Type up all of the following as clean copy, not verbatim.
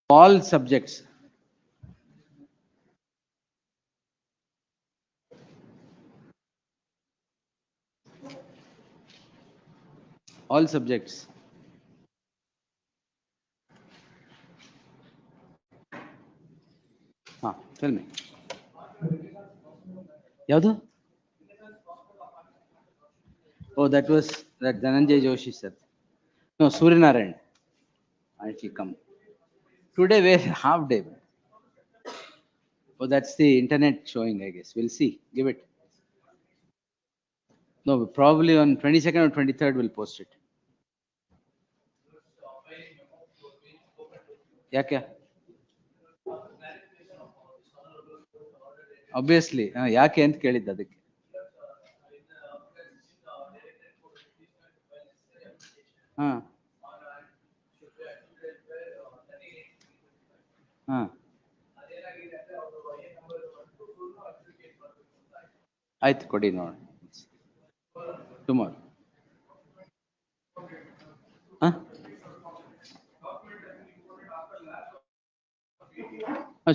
All subjects. All subjects. Tell me. Yadu? Oh, that was that Dhananjay Joshi said. No, Suryanarayan. I will come. Today we're half day. Oh, that's the internet showing, I guess. We'll see. Give it. No, probably on 22nd or 23rd we'll post it. ಯಾಕೆ? Obviously, ಯಾಕೆ ಅಂತ ಕೇಳಿದ್ದು ಅದಕ್ಕೆ. ಹಾ ಹಾ ಆಯ್ತು, ಕೊಡಿ ನೋಡಿ. Tomorrow.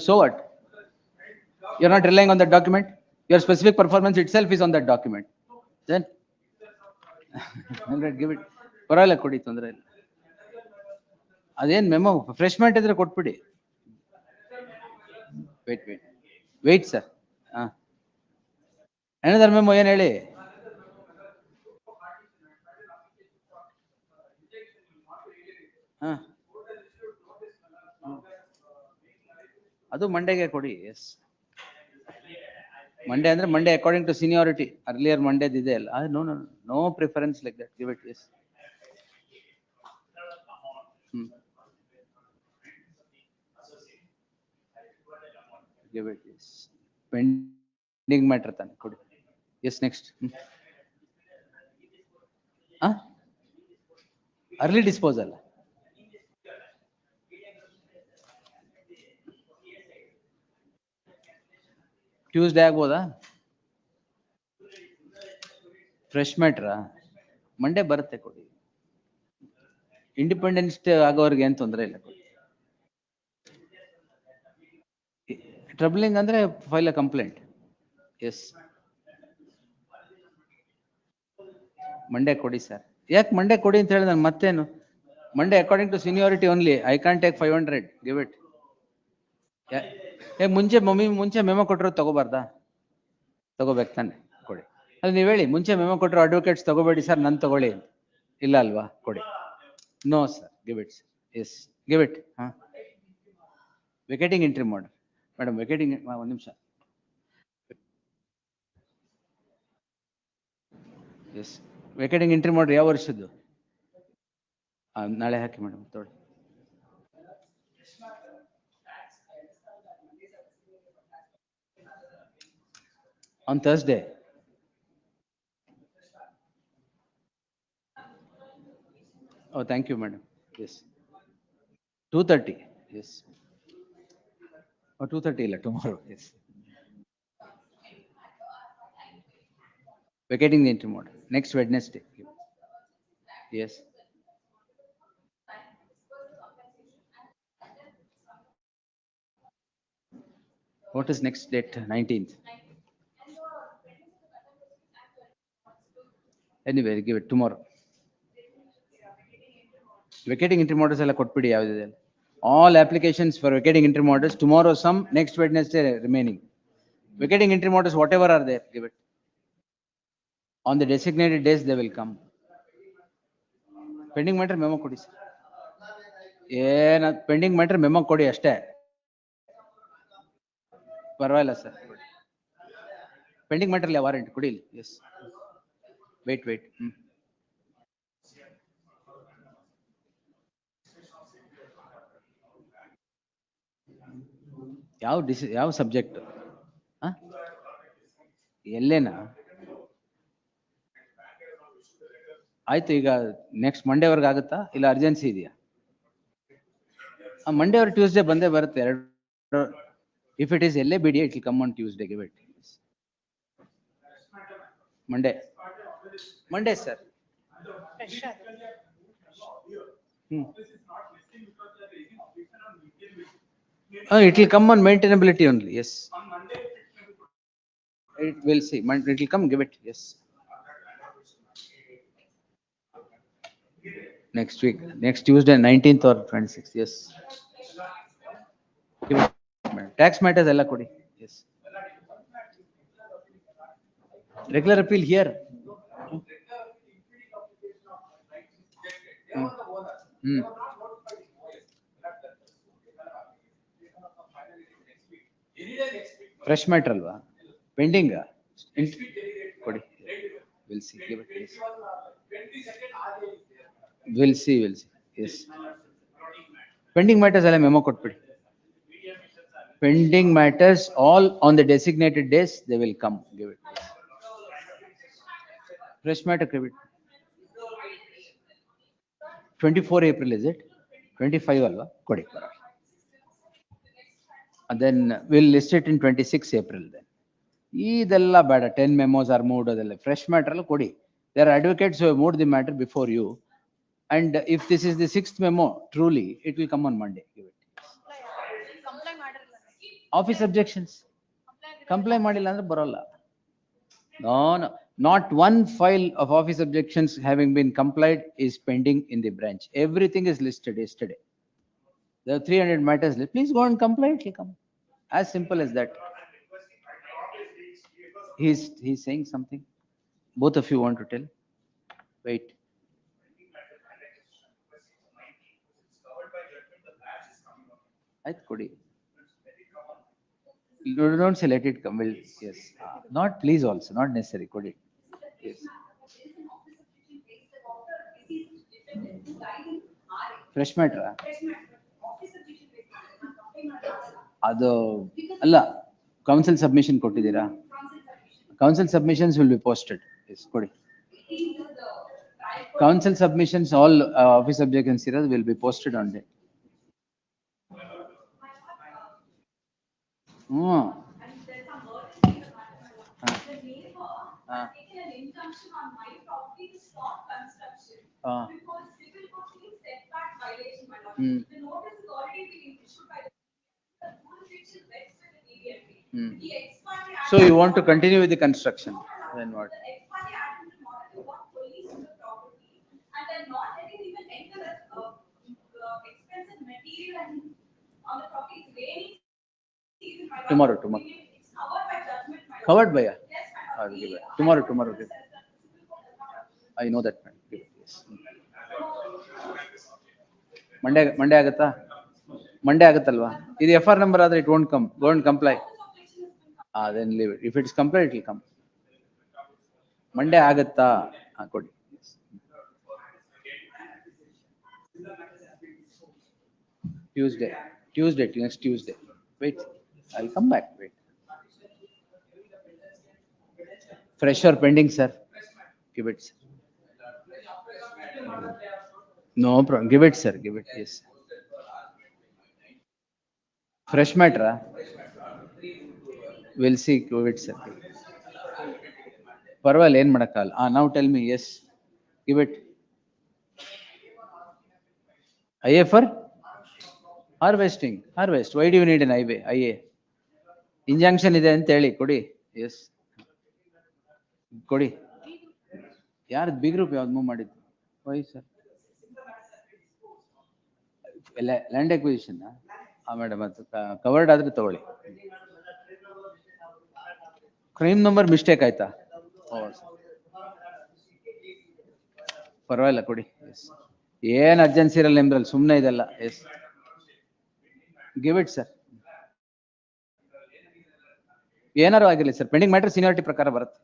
So what? You're not relying on that document. Your specific performance itself is on that document. Then, give it. ಪರವಾಗಿಲ್ಲ, ಕೊಡಿ, ತೊಂದರೆ ಇಲ್ಲ. ಅದೇನ್ ಮೆಮೊ ಫ್ರೆಶ್ ಮಾಡಿದ್ರೆ ಕೊಟ್ಬಿಡಿ. Wait sir. ಏನದರ್ ಮೆಮೊ ಏನ್ ಹೇಳಿ? ಅದು ಮಂಡೇಗೆ ಕೊಡಿ. ಎಸ್, ಮಂಡೇ ಅಂದ್ರೆ Monday according to seniority. Earlier ಮಂಡೇದ್ ಇದೆ ಅಲ್ಲ. No no no preference like that. Give it. Yes. Give it. Yes. Pending matter ತಾನೆ, ಕೊಡಿ. Yes, next. Early disposal. Tuesday ಆಗ್ಬೋದಾ? ಫ್ರೆಶ್ ಮ್ಯಾಟ್ರಾ? ಮಂಡೇ ಬರುತ್ತೆ, ಕೊಡಿ. ಇಂಡಿಪೆಂಡೆನ್ಸ್ ಡೇ ಆಗೋವರೆಗೆ ಏನ್ ತೊಂದರೆ ಇಲ್ಲ, ಕೊಡಿ. ಟ್ರಬ್ಲಿಂಗ್ ಅಂದ್ರೆ file a complaint. Yes, Monday ಕೊಡಿ ಸರ್. ಯಾಕೆ ಮಂಡೇ ಕೊಡಿ ಅಂತ ಹೇಳಿದ ನಾನು ಮತ್ತೇನು? Monday according to seniority only. I can't take 500. Give it. ಮುಂಚೆ ಮೆಮೊ ಕೊಟ್ಟರು ತಗೋಬಾರ್ದಾ? ತಗೋಬೇಕು ತಾನೆ, ಕೊಡಿ. ಅದು ನೀವು ಹೇಳಿ, ಮುಂಚೆ ಮೆಮೊ ಕೊಟ್ಟರು ಅಡ್ವೊಕೇಟ್ಸ್ ತಗೋಬೇಡಿ ಸರ್, ನನ್ ತಗೊಳ್ಳಿ. ಇಲ್ಲ ಅಲ್ವಾ? ಕೊಡಿ. No sir, give it. Yes, give it. Vacating entry ಮಾಡಿ ಮೇಡಮ್. ವೆಕೇಟಿಂಗ್ ಒಂದು ನಿಮಿಷ. ಎಸ್, ವೆಕೇಟಿಂಗ್ ಎಂಟ್ರಿ ಮಾಡ್ರಿ. ಯಾವ ವರ್ಷದ್ದು? ನಾಳೆ ಹಾಕಿ ಮೇಡಮ್, ತೊಗೊಳ್ಳಿ. On Thursday. Oh, thank you, madam. Yes. 2:30. Yes. Oh, 2:30 illa, tomorrow. Yes. Vacating the entry mode. Next Wednesday. Yes. What is next date? 19th. Anyway, give it tomorrow. Vacating entry models ಎಲ್ಲ ಕೊಟ್ಬಿಡಿ. ಯಾವುದಿದೆ? All applications for vacating entry models tomorrow some, next Wednesday remaining. Vacating entry models whatever are there, give it. On the designated days they will come. Pending matter memo ಕೊಡಿ ಸರ್. ಏನ pending matter memo ಕೊಡಿ ಅಷ್ಟೇ, ಪರವಾಗಿಲ್ಲ sir. Pending matter ಇಲ್ಲ, warrant ಕೊಡಿ. Yes, wait. ಯಾವ subject? ಎಲ್ಲೇನಾ? ಆಯ್ತು, ಈಗ ನೆಕ್ಸ್ಟ್ ಮಂಡೇ ವರ್ಗ ಆಗುತ್ತಾ? ಇಲ್ಲ ಅರ್ಜೆನ್ಸಿ ಇದೆಯಾ? ಮಂಡೇ or ಟ್ಯೂಸ್ಡೇ ಬಂದೇ ಬರುತ್ತೆ. ಎರಡು. ಇಫ್ ಇಟ್ ಈಸ್ ಎಲ್ಲೇ ಬಿಡಿ, it will come on Tuesday. Give it. Monday sir. It will come on maintainability only. Yes. It will see. It will come. Give it. Yes. Next week. Next Tuesday, 19th or 26th. Yes. Give it. Tax matters ಎಲ್ಲ ಕೊಡಿ. Yes. Regular appeal here. Hmm. Fresh matter ಅಲ್ವಾ? Pending. ಕೊಡಿ. We'll see. Give it. Yes. We'll see. We'll see. Yes. Pending matters ಎಲ್ಲ memo ಕೊಟ್ಬಿಡಿ. Pending matters all on the designated days they will come. Give it. Fresh matter give it. 24 April is it? 25 ಅಲ್ವಾ? ಕೊಡಿ. And then we'll list it in 26 April then. ಇದೆಲ್ಲ ಬೇಡ. 10 ಮೆಮೋಸ್ R moved ಅದೆಲ್ಲ fresh matter ಎಲ್ಲ ಕೊಡಿ. There are advocates who have moved the matter before you. And if this is the 6th memo, truly, it will come on Monday. Give it. Office objections. Comply ಮಾಡಿಲ್ಲ ಅಂದ್ರೆ ಬರೋಲ್ಲ. No, no. Not one file of office objections having been complied is pending in the branch. Everything is listed yesterday. There are 300 matters. Please go and comply. It will come. As simple as that. He's saying something. Both of you want to tell? Wait. ಆಯ್ತು ಕೊಡಿ. You don't say let it come. Well, yes. Not please also. Not necessary. ಕೊಡಿ. Yes. Fresh matter. ಅದು ಅಲ್ಲ council submission ಕೊಟ್ಟಿದ್ದೀರಾ? Council submissions will be posted. Yes, ಕೊಡಿ. Council submissions, all office objections will be posted on day. So you want to continue with the construction? Then what? Tomorrow. Covered by? Tomorrow. I know that. Yes. Monday ಆಗತ್ತಾ? Monday ಆಗತ್ತಲ್ವಾ? ಇದು FR number ಆದ್ರೆ it won't come. Won't comply. Then leave it. If it's complied, it will come. Monday ಆಗತ್ತಾ? ಕೊಡಿ. Tuesday, next Tuesday. Wait, I'll come back. Wait. Fresh or pending, sir? Give it, sir. No problem. Give it, sir. Give it. Yes. Fresh matter? We'll see. Give it, sir. ಪರವಾಗಿಲ್ಲ, ಏನು ಮಾಡಕ್ಕಾಗಲ್ಲ. Now tell me. Yes. Give it. IA for? Harvesting. Harvest. Why do you need an IA? Injunction ಇದೆ ಅಂತ ಹೇಳಿ ಕೊಡಿ. Yes. ಕೊಡಿ. ಯಾರ್ದು big group ಯಾವ್ದು ಮೂವ್ ಮಾಡಿದ್ದು? Y sir? Land acquisition? Madam ಅದು ಕವರ್ಡ್ ಆದ್ರೆ ತಗೊಳ್ಳಿ. ಕ್ರೈಮ್ ನಂಬರ್ ಮಿಸ್ಟೇಕ್ ಆಯ್ತಾ? ಪರವಾಗಿಲ್ಲ ಕೊಡಿ. ಎಸ್. ಏನ್ ಅರ್ಜೆನ್ಸಿ ಇರಲ್ಲ ನಿಮ್ದ್ರಲ್ಲಿ, ಸುಮ್ಮನೆ ಇದೆಲ್ಲ. ಎಸ್. Give it sir. ಏನಾರು ಆಗಿರಲಿ ಸರ್, ಪೆಂಡಿಂಗ್ ಮ್ಯಾಟರ್ ಸೀನಿಯಾರಿಟಿ ಪ್ರಕಾರ ಬರುತ್ತೆ.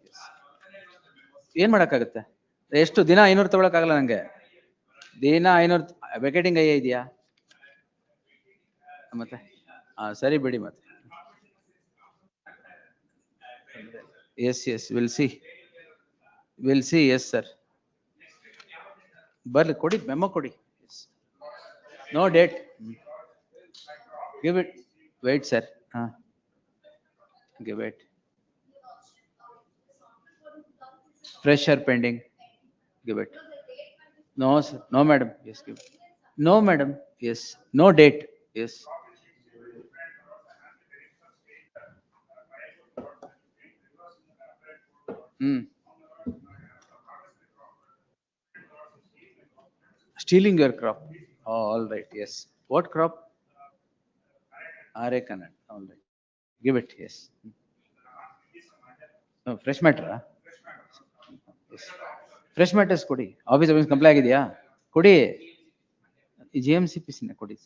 ಏನ್ ಮಾಡಕ್ಕಾಗುತ್ತೆ? ಎಷ್ಟು ದಿನ 500 ತಗೊಳಕ್ಕಾಗಲ್ಲ ನಂಗೆ. ದಿನ 500 ವೆಕೇಟಿಂಗ್ ಐ ಇದೆಯಾ ಮತ್ತೆ? ಸರಿ ಬಿಡಿ ಮತ್ತೆ. Yes will see. Yes sir, ಬರ್ಲಿ ಕೊಡಿ, ಮೆಮೊ ಕೊಡಿ. No date. Give it. Wait sir. Give it. Fresh or pending? Give it. No, sir. No, madam. Yes, give it. No, madam. Yes. No date. Yes. Hmm. Stealing your crop. Oh, all right. Yes. What crop? RA Kannada. All right. Give it. Yes. No, fresh matter. Yes. Fresh matters ಕೊಡಿ. Office comply ಆಗಿದೆಯಾ? ಕೊಡಿ. GMCPC ಕೊಡಿ.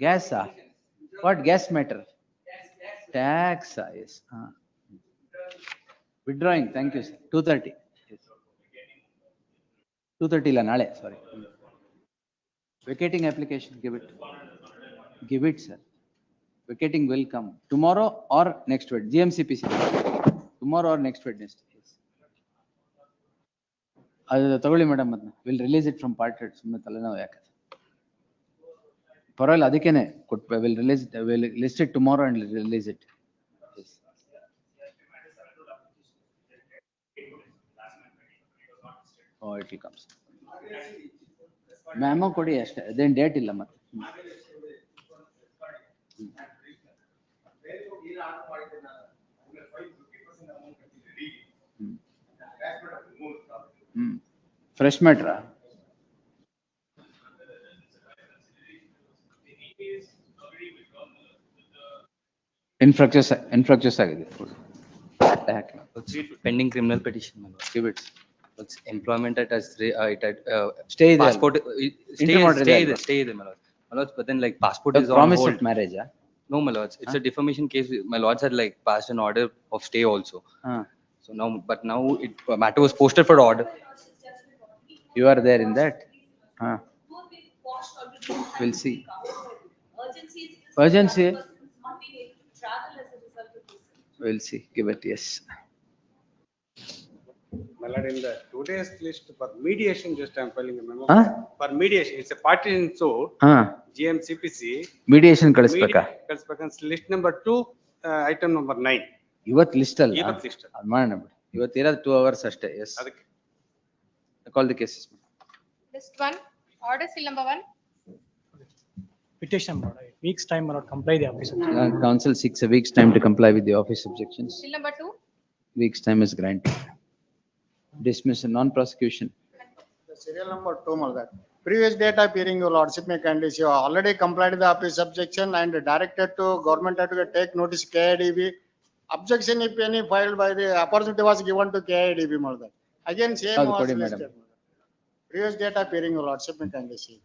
Gas. What gas matter? Tax. Yes. Withdrawing. Thank you, sir. 2:30. Yes. 2:30 ಇಲ್ಲ ನಾಳೆ. Sorry. Vacating application. Give it. Give it, sir. Vacating will come tomorrow or next week. GMCPC. Tomorrow or next Wednesday. Yes. ಅದು ತಗೊಳ್ಳಿ madam ಅದನ್ನ. Will release it from part heard. ಸುಮ್ಮನೆ ತಲೆನೋವು ಯಾಕೆ? ಪರವಾಗಿಲ್ಲ, ಅದಕ್ಕೇನೆ ಕೊಟ್ಟು will release will list it tomorrow and release it. Oh it will comes. ಮ್ಯಾಮೋ ಕೊಡಿ ಅಷ್ಟೇ, ಅದೇನು ಡೇಟ್ ಇಲ್ಲ ಮತ್ತೆ. ಫ್ರೆಶ್ ಮ್ಯಾಟ್ರಾ? ಇನ್ಫ್ರಕ್ಚರ್ಸ್ ಆಗಿದೆ. Pending criminal petition. Give it. It's employment at Stay there. passport. Stay there, my lord. My lords, but then like passport is on Promise hold. of marriage. No, my lords. It's a defamation case. My lords had like passed an order of stay also. So now, but now matter was posted for order. You are there in that? We'll see. Urgency? We'll see. Give it. Yes. My lord, in the today's list for mediation, just I'm filing a memo. For mediation, it's a party in suit. GMCPC. Mediation ಕಳಿಸ್ಬೇಕಾ? List number 2, item number 9. ಇವತ್ತು list ಅಲ್ಲ. ಇವತ್ತು list. ಅದು ಮಾಡೋಣ ಬಿಡಿ. ಇವತ್ತು ಇರೋದು 2 hours ಅಷ್ಟೇ. Yes. ಅದಕ್ಕೆ Call the cases. List 1, order seal number 1. Petition, week's time or not comply the office. Council seeks a week's time to comply with the office objections. Seal number 2. Week's time is granted. Dismiss and non-prosecution. The serial number 2, more that. Previous date of hearing, your lordship may kindly see, you already complied with the office objection and directed to government to take notice KIDB. Objection if any filed by the opportunity was given to KIDB, more that. Again, same Call was Kodi, listed. madam. Previous date of hearing, your lordship may kindly see.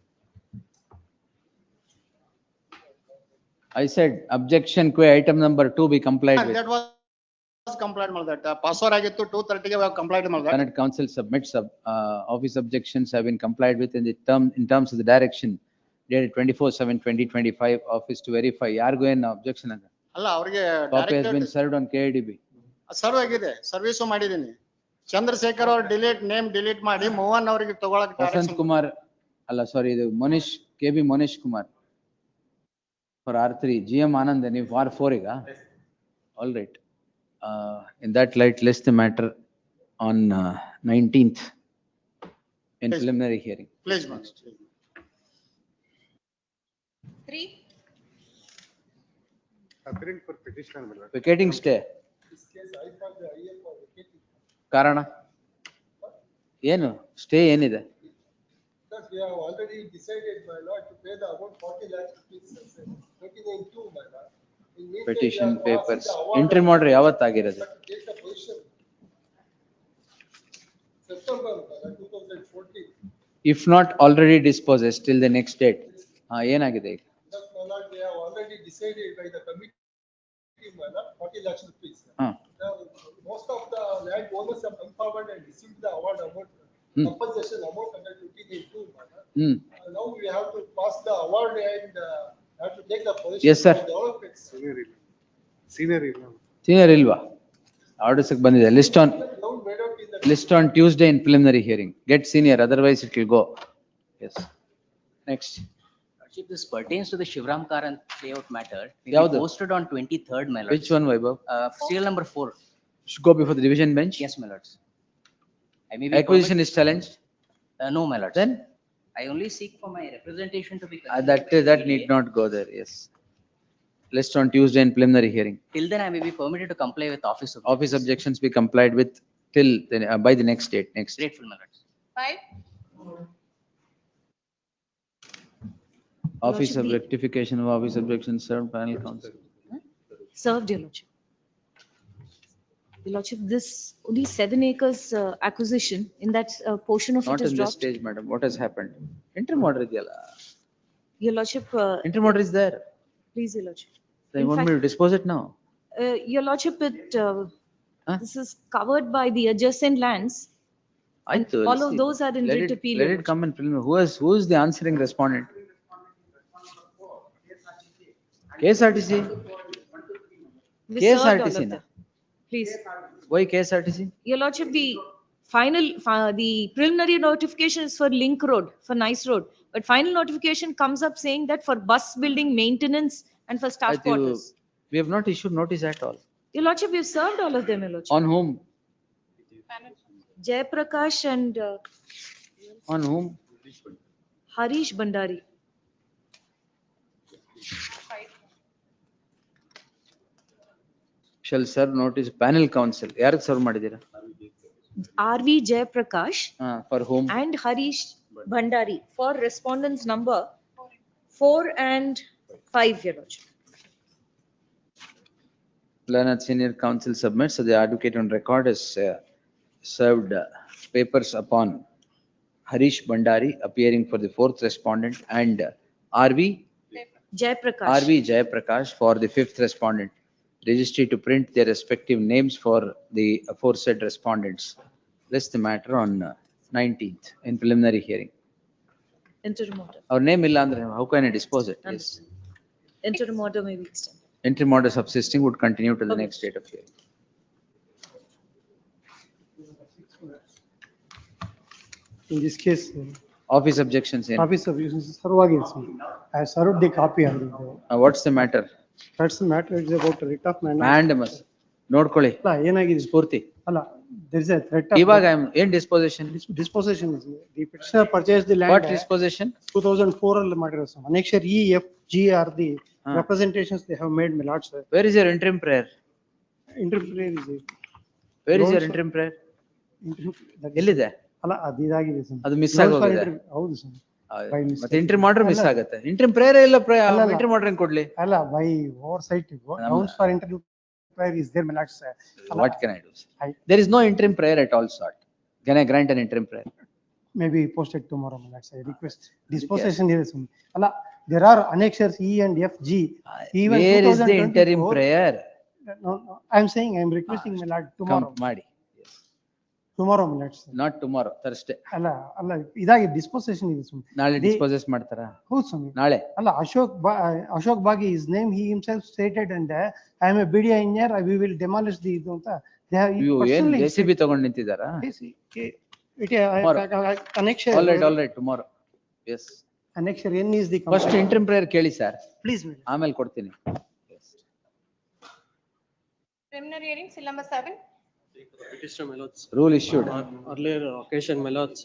I said objection que item number 2 be complied with. That was complied, more that. Password ಆಗಿತ್ತು 2:30 ಗೆ we have complied, more that. Kannada Council submits office objections have been complied with in terms of the direction dated 24/7/2025 office to verify. ಯಾರಿಗೂ ಏನು objection ಅಲ್ಲ. ಅಲ್ಲ ಅವರಿಗೆ Copy has been served on KIDB. Serve ಆಗಿದೆ, service ಮಾಡಿದೀನಿ. ಚಂದ್ರಶೇಖರ್ ಅವ್ರ name delete ಮಾಡಿ ಮೋಹನ್ ಅವರಿಗೆ ತಗೊಳಕ್ ವಸಂತ್ ಕುಮಾರ್ ಅಲ್ಲ, ಸಾರಿ, ಇದು Manish KB Manish Kumar for R3, GM Anand, ನೀವು R4 ಈಗ. All right. In that light, list the matter on 19th in Please. preliminary hearing. Please next 3, appearing for petitioner, my lord. Vacating stay. ಕಾರಣ ಏನು? Stay ಏನಿದೆ? Because we have already decided, my lord, to pay the amount 40 lakhs rupees, 39.2, my lord. In meantime, Petition we have papers. passed the award Entry ಮಾಡ್ರಿ ಯಾವತ್ತಾಗಿರೋದು? to take the position. September 2014. If not already dispossessed till the next date. ಏನಾಗಿದೆ ಈಗ? Because, my lord, we have already decided by the committee, my lord, 40 lakhs rupees. Now, most of the land owners have come forward and received the award amount, compensation amount under 20.2, my lord. Now we have to pass the award and have to take the position. Yes, sir. for development. Senior ಇಲ್ಲ. Senior ಇಲ್ವಾ? Orders ಬಂದಿದೆ. Now made out in the. List on Tuesday in preliminary hearing. Get senior, otherwise it will go. Yes. Next. If this pertains to the Shivram Karan layout matter, it Yavdu? was posted on 23rd, my lords. Which one, Vaibhav? Serial number 4. Should go before the division bench? Yes, my lords. I may be Acquisition is challenged. No, my lords. Then I only seek for my representation to be. That considered by that CA. need not go there, yes. List on Tuesday in preliminary hearing. Till then, I may be permitted to comply with office objections. Office objections be complied with till, by the next date, next. Grateful, my lords. 5, Office of Lordship, the- rectification of office objections served panel council. Served, Your Lordship. Your Lordship, this only 7 acres acquisition in that portion of Not it is in this dropped. stage, madam. What has happened? Interim order ideyala. Your Lordship, Interim order is there. please, Your Lordship. They In want me fact, to dispose it now. Your Lordship, Huh? this is covered by the adjacent lands. And Aittu, all of see, those are in let writ it- appeal, Let Your it come in preliminary. Who is the answering respondent? KSRTC? We served all KSRTC of na? them. Please. Why KSRTC? Your Lordship, the the preliminary notification is for Link Road, for Nice Road. But final notification comes up saying that for bus building maintenance and for staff Aittu, quarters. we have not issued notice at all. Your Lordship, we've served all of them, Your Lordship. On whom? Jayaprakash and On whom? Harish Bandari. 5, Shall serve notice panel council. ಯಾರಿಗೆ serve ಮಾಡಿದ್ದೀರಾ? RV Jayaprakash For whom? and Harish Bandari for respondents number 4 and 5, Your Lordship. Learned senior counsel submits, so the advocate on record has served papers upon Harish Bandari appearing for the fourth respondent and RV Jayaprakash. Jayaprakash for the fifth respondent. Registry to print their respective names for the aforesaid respondents. List the matter on 19th in preliminary hearing. Interim order. Our name illa andre, how can I dispose it? Yes. Interim order may be extended. Interim order subsisting would continue till the next date of hearing. In this case, Office objections in. office of uses servagins. I have served the copy on the, What's the matter? that's the matter, it's about writ of mandamus. Mandamus. ನೋಡ್ಕೊಳ್ಳಿ ಅಲ್ಲ, ಏನಾಗಿದೆ ಸ್ಫೂರ್ತಿ. ಅಲ್ಲ, there is a threat of. ಇವಾಗ ಏನ್ disposition? Disposition is, the petitioner purchased the what land disposition? 2004 ಅಲ್ಲಿ ಮಾಡಿರೋ sir. Annexure E, F, G are the representations they have made, my lord, sir. Where is your interim prayer? Interplay is. Where is No, your sir. Interim prayer? that is- ಎಲ್ಲಿದೆ? ಅಲ್ಲ, ಅದು ಇದಾಗಿದೆ sir. ಅದು miss Notes for ಆಗೋಗಿದೆ. ಹೌದು sir. By mistake. ಮತ್ತೆ interim order miss ಅಲ್ಲ. ಆಗುತ್ತೆ. ಇಂಟ್ರಿಮ್ ಪ್ರೇಯರ್ ಇಲ್ಲ, ಅಲ್ಲ. ಇಂಟ್ರಿಮ್ ಆರ್ಡರ್ ಕೊಡ್ಲಿ. ಅಲ್ಲ, by oversight, grounds for interim prayer is there, my lord, sir. ಅಲ್ಲ, What can I do? I- There is no interim prayer at all sort. Can I grant an interim prayer? maybe posted tomorrow, my lord, sir. I request disposition here soon. ಅಲ್ಲ, there are annexures E and F, G. Even Where is the interim 2024 prayer? No, no, I'm saying, I'm requesting, my lord, Come tomorrow, ಮಾಡಿ. tomorrow, my lord, sir. Not tomorrow, Thursday. ಅಲ್ಲ, ಅಲ್ಲ, ಇದಾಗಿ disposition ಇದೆ ಸುಮ್ಮನೆ. ನಾಳೆ disposes ಮಾಡ್ತಾರಾ? ಹೌದು ಸ್ವಾಮಿ. ನಾಳೆ. ಅಲ್ಲ, ಅಶೋಕ್ ಬಾಗಿ, his name, he himself stated, and I am a BDI engineer, we will demolish the ಇದು ಅಂತ. They have You ಏನ್ personally JCB ತಗೊಂಡ್ ನಿಂತಿದ್ದಾರಾ? annexure. All right, tomorrow. Yes. Annexure N is the. First interim prayer ಕೇಳಿ sir. Please, my lord. ಆಮೇಲೆ ಕೊಡ್ತೀನಿ. Yes. preliminary hearing, seal number 7, Petitioner, my lords. Rule issued. Earlier occasion, my lords.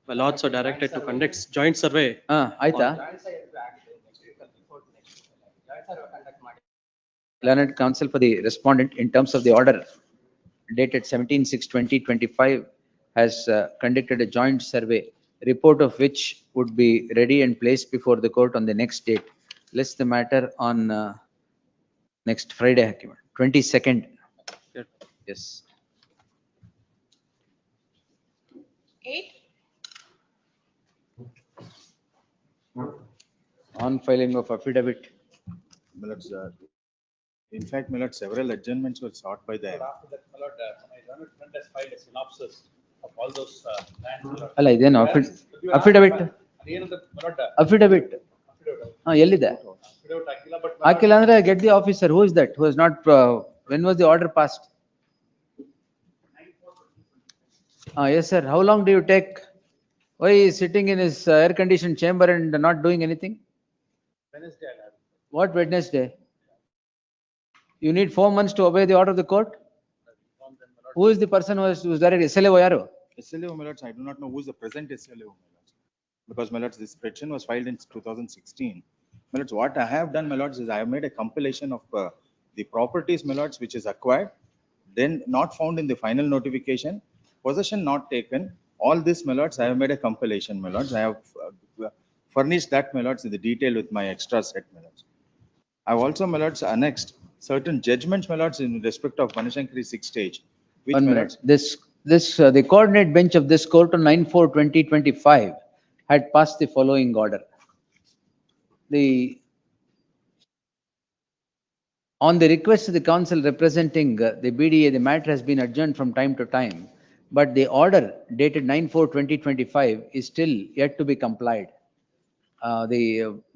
My lords are directed to conduct joint survey. ಆಯ್ತಾ? Learned counsel for the respondent in terms of the order dated 17/6/2025 has conducted a joint survey, report of which would be ready and placed before the court on the next date. List the matter on next Friday, 22nd. Yeah. Yes. 8, On filing of affidavit. Millards, in fact, Millards, several adjournments were sought by the. After that, my lord, my learned friend has filed a synopsis of all those lands. my lord. ಅಲ್ಲ ಇದೇನು affidavit? ಅದೇನಂತ, my lord, Affidavit. affidavit. ಎಲ್ಲಿದೆ? Affidavit ಹಾಕಿಲ್ಲ, but my lord, ಹಾಕಿಲ್ಲ ಅಂದ್ರೆ get the officer. Who is that? Who has not, when was the order passed? Yes, sir. How long do you take? Why he is sitting in his air conditioned chamber and not doing anything? Wednesday I'll have it. What Wednesday? You need 4 months to obey the order of the court? Who is the person who is there? SLA ಯಾರು? SLO, my lords, I do not know who is the present SLO, my lords. Because, my lords, this petition was filed in 2016. My lords, what I have done, my lords, is I have made a compilation of the properties, my lords, which is acquired, then not found in the final notification, possession not taken. All this, my lords, I have made a compilation, my lords. I have furnished that, my lords, in the detail with my extra set, my lords. I have also, my lords, annexed certain judgments, my lords, in respect of Banashankari 6 stage. Which, 1 my minute. lords, The coordinate bench of this court on 9/4/2025 had passed the following order. On the request of the counsel representing the BDA, the matter has been adjourned from time to time, but the order dated 9/4/2025 is still yet to be complied. The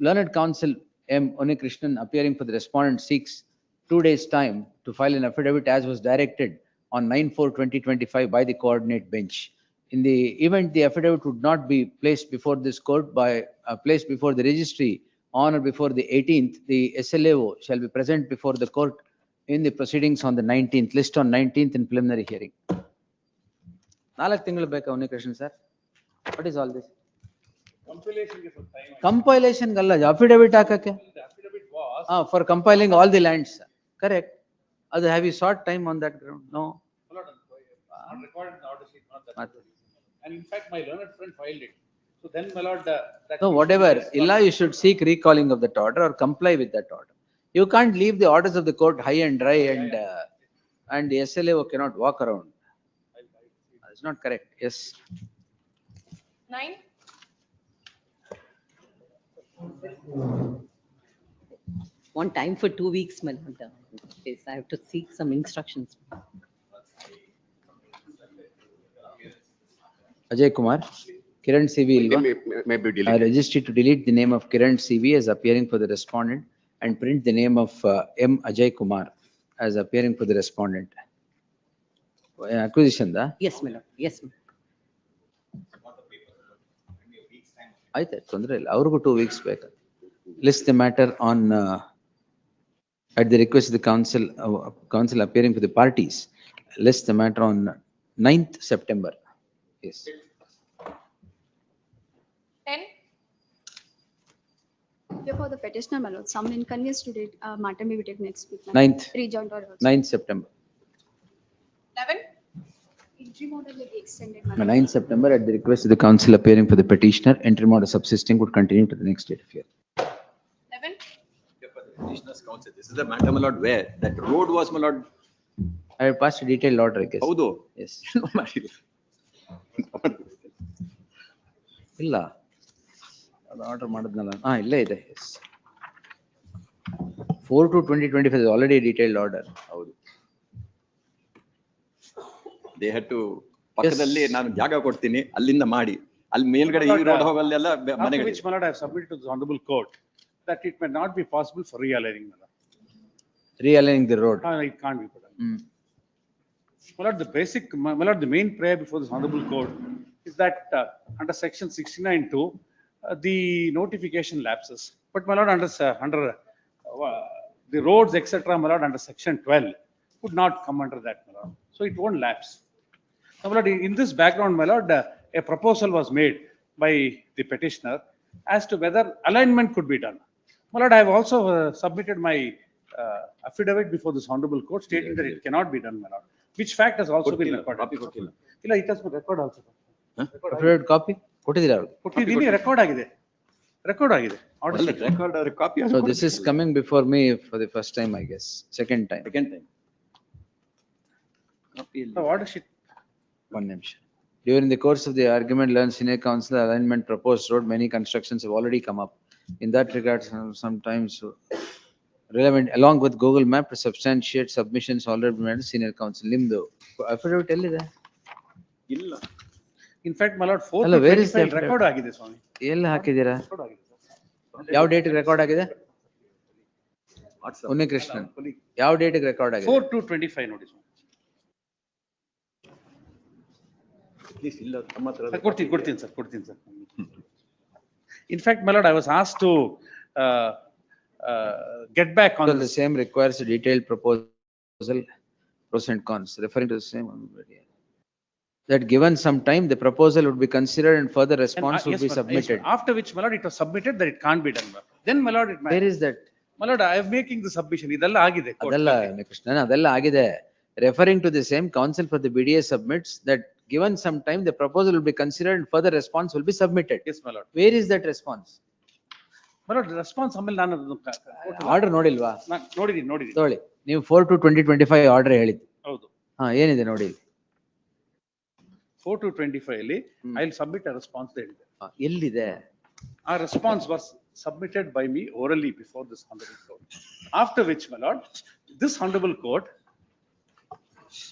learned counsel M. Unikrishnan, appearing for the respondent, seeks 2 days' time to file an affidavit as was directed on 9/4/2025 by the coordinate bench. In the event the affidavit would not be placed before this court placed before the registry on or before the 18th, the SLAO shall be present before the court in the proceedings on the 19th, list on 19th in preliminary hearing. 4 ತಿಂಗಳು ಬೇಕಾ Unnikrishnan sir? What is all this? Compilation is for time. Compilation Galla, affidavit ಹಾಕಕ್ಕೆ. The affidavit was. For compiling all the lands, correct. Have you sought time on that ground? No. Not recorded in the order sheet, not that. And in fact, my learned friend filed it. So then, my lord, that. No, whatever, illa you should seek recalling of that order or comply with that order. You can't leave the orders of the court high and dry and the SLAO cannot walk around. It's not correct. Yes. 9. Want time for 2 weeks, my lord. Yes, I have to seek some instructions. Ajay Kumar, Kiran CV ilva? May be deleted. Registry to delete the name of Kiran CV as appearing for the respondent and print the name of M. Ajay Kumar as appearing for the respondent. Acquisition da? Yes, my lord. Yes, ma'am. ಆಯ್ತು, ತೊಂದರೆ ಇಲ್ಲ, ಅವ್ರಿಗೂ 2 weeks ಬೇಕು. List the matter on at the request of the council appearing for the parties. List the matter on 9th September. Yes. 10. Before the petitioner, my lord, some inconvenience today, matter may be taken next week. 9th. Rejoined or also. 9th September. 11. Interim order will be extended, my lord. 9th September at the request of the council appearing for the petitioner, interim order subsisting would continue to the next date of hearing. 11. Petitioner's counsel, this is the matter, my lord, where that road was, my lord. I have passed a detailed order, I guess. ಹೌದು. Yes. ಇಲ್ಲ, ಅದು order ಮಾಡಿದ್ನಲ್ಲ, ಇಲ್ಲೇ ಇದೆ. Yes. 4/2/2025 is already a detailed order. ಹೌದು. They had to ಪಕ್ಕದಲ್ಲಿ ನಾನು ಜಾಗ ಕೊಡ್ತೀನಿ, ಅಲ್ಲಿಂದ ಮಾಡಿ, ಅಲ್ಲಿ ಮೇಲ್ಗಡೆ ಈ ರೋಡ್ ಹೋಗಲ್ಲೆಲ್ಲ ಮನೆಗಳು. Which, my lord, I have submitted to the honorable court that it may not be possible for realigning, my lord. Realigning the road. It can't be put on. My lord, my lord, the main prayer before this honorable court is that under section 69(2), the notification lapses. But my lord, under the roads, etc., my lord, under section 12 would not come under that, my lord. So it won't lapse. Now, my lord, in this background, my lord, a proposal was made by the petitioner as to whether alignment could be done. My lord, I have also submitted my affidavit before this honorable court stating that it cannot be done, my lord, which fact has also been recorded. Copy ಕೊಟ್ಟಿಲ್ಲ. ಇಲ್ಲ, it has been recorded also. Affidavit copy ಕೊಟ್ಟಿದ್ದೀರಾ ಅವ್ರಿಗೆ? ಕೊಟ್ಟಿದ್ದೀನಿ, record ಆಗಿದೆ. Record copy. So this is coming before me for the first time, I guess, second time. Order sheet. 1 ನಿಮಿಷ. During the course of the argument, learned senior counsel alignment proposed road, many constructions have already come up. In that regard, sometimes relevant, along with Google Map to substantiate submissions already made to senior counsel. ನಿಮ್ದು affidavit ಎಲ್ಲಿದೆ? ಇಲ್ಲ. In fact, my lord, Hello, where is the 4/25 record ಆಗಿದೆ ಸ್ವಾಮಿ. ಎಲ್ಲಿ ಹಾಕಿದ್ದೀರಾ? Record ಆಗಿದೆ. ಯಾವ date record ಆಗಿದೆ? ಉನ್ನಿಕೃಷ್ಣನ್, ಯಾವ ಡೇಟ್ ರೆಕಾರ್ಡ್ ಆಗಿದೆ? 4/2/25 ನೋಡಿ ಸ್ವಾಮಿ. ಇಲ್ಲ, ನಮ್ಮ ಹತ್ರ ಕೊಡ್ತೀನಿ sir. In fact, my lord, I was asked to get back on The same requires a detailed proposal, pros and cons, referring to the same. that given some time, the proposal would be considered and further response would Yes, be my lord, yes, my submitted. lord. After which, my lord, it was submitted that it can't be done. My lord. Then, my lord, it might. Where is that? My lord, I am making the submission. ಇದೆಲ್ಲ ಆಗಿದೆ court ಅದಲ್ಲ ನಲ್ಲಿ. ಕೃಷ್ಣನ್, ಅದೆಲ್ಲ ಆಗಿದೆ. Referring to the same, counsel for the BDA submits that given some time, the proposal will be considered and further response will be submitted. Yes, my lord. Where is that response? My lord, response ಆಮೇಲೆ ನಾನು ಅದನ್ನು order ನೋಡಿಲ್ವಾ? ನಾನು ನೋಡಿದ್ದೀನಿ. ತೊಗೊಳ್ಳಿ, ನೀವು 4/2/2025 order ಹೇಳಿದ್ದು. ಹೌದು. ಹಾ, ಏನಿದೆ ನೋಡಿ. 4/2/25 ಅಲ್ಲಿ I will submit a response ಅಂತ ಹೇಳಿದೆ. ಎಲ್ಲಿದೆ? Our response was submitted by me orally before this honorable court. After which, my lord, this honorable court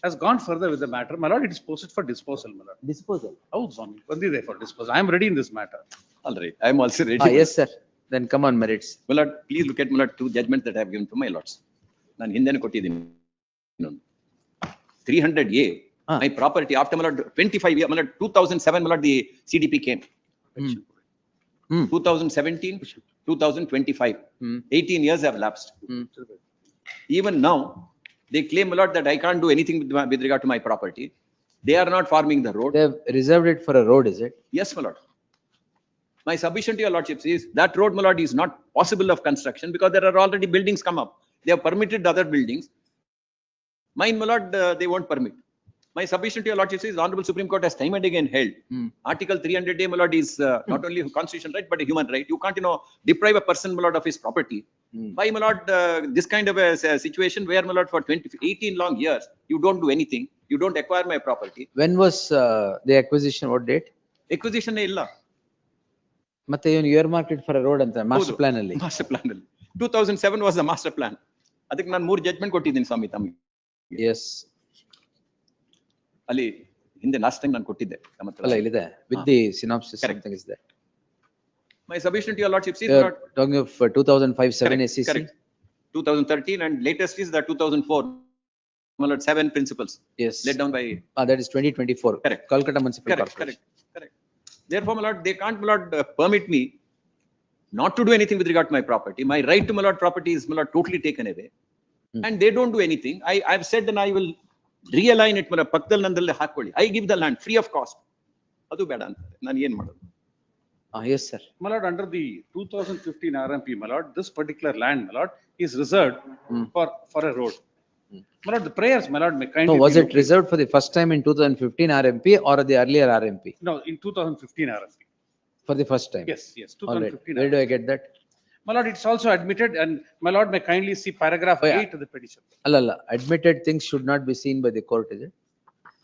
has gone further with the matter. My lord, it is posted for disposal, my lord. Disposal? Oh, Swami, ಬಂದಿದೆ for disposal. I am ready in this matter. All right, I am also ready. Yes, sir. Then come on, merits. My lord, please look at my lord two judgments that I have given to my lords. ನಾನು ಹಿಂದೆನೆ ಕೊಟ್ಟಿದ್ದೀನಿ. 300A, my property after my lord 25 years, my lord 2007, my lord the CDP came. 2017, 2025, 18 years have lapsed. Even now, they claim a lot that I can't do anything with regard to my property. They are not farming the road. They have reserved it for a road, is it? Yes, my lord. My submission to your lordships is that road, my lord, is not possible of construction because there are already buildings come up. They have permitted other buildings. Mine, my lord, they won't permit. My submission to your lordships is Honorable Supreme Court has time and again held. Article 300A, my lord, is not only a constitutional right but a human right. You can't, deprive a person, my lord, of his property. By, my lord, this kind of a situation where, my lord, for 18 long years, you don't do anything. You don't acquire my property. When was the acquisition? What date? Acquisition illa. ಮತ್ತೆ ಇವನು earmarked it for a road ಅಂತ master plan ಅಲ್ಲಿ. Master plan ಅಲ್ಲಿ 2007 was the master plan. ಅದಕ್ಕೆ ನಾನು 3 judgment ಕೊಟ್ಟಿದ್ದೀನಿ ಸ್ವಾಮಿ ತಮಗೆ. Yes. ಅಲ್ಲಿ ಹಿಂದೆ ಲಾಸ್ಟ್ ಟೈಮ್ ನಾನು ಕೊಟ್ಟಿದ್ದೆ. ಅಲ್ಲ ಇಲ್ಲಿದೆ. With the synopsis something is there. My submission to your lordship is talking of 2005-7 SEC. Correct. 2013 and latest is the 2004. My lord, 7 principles. Yes. Laid down by. That is 2024. Correct. Kolkata Municipal Corporation. Correct. Therefore, my lord, they can't, my lord, permit me not to do anything with regard to my property. My right to, my lord, property is, my lord, totally taken away. And they don't do anything. I have said and I will realign it. ಪಕ್ಕದಲ್ಲಿ ನಂದಲ್ಲಿ ಹಾಕೊಳ್ಳಿ. I give the land free of cost. ಅದು ಬೇಡ ಅಂತ ನಾನು ಏನ್ ಮಾಡೋದು? Yes, sir. My lord, under the 2015 RMP, my lord, this particular land, my lord, is reserved for a road. My lord, the prayers, my lord, may kindly. No, was it reserved for the first time in 2015 RMP or the earlier RMP? No, in 2015 RMP. For the first time? Yes, 2015. Where do I get that? My lord, it's also admitted, and my lord may kindly see paragraph 8 of the petition. Alla, admitted things should not be seen by the court, is it?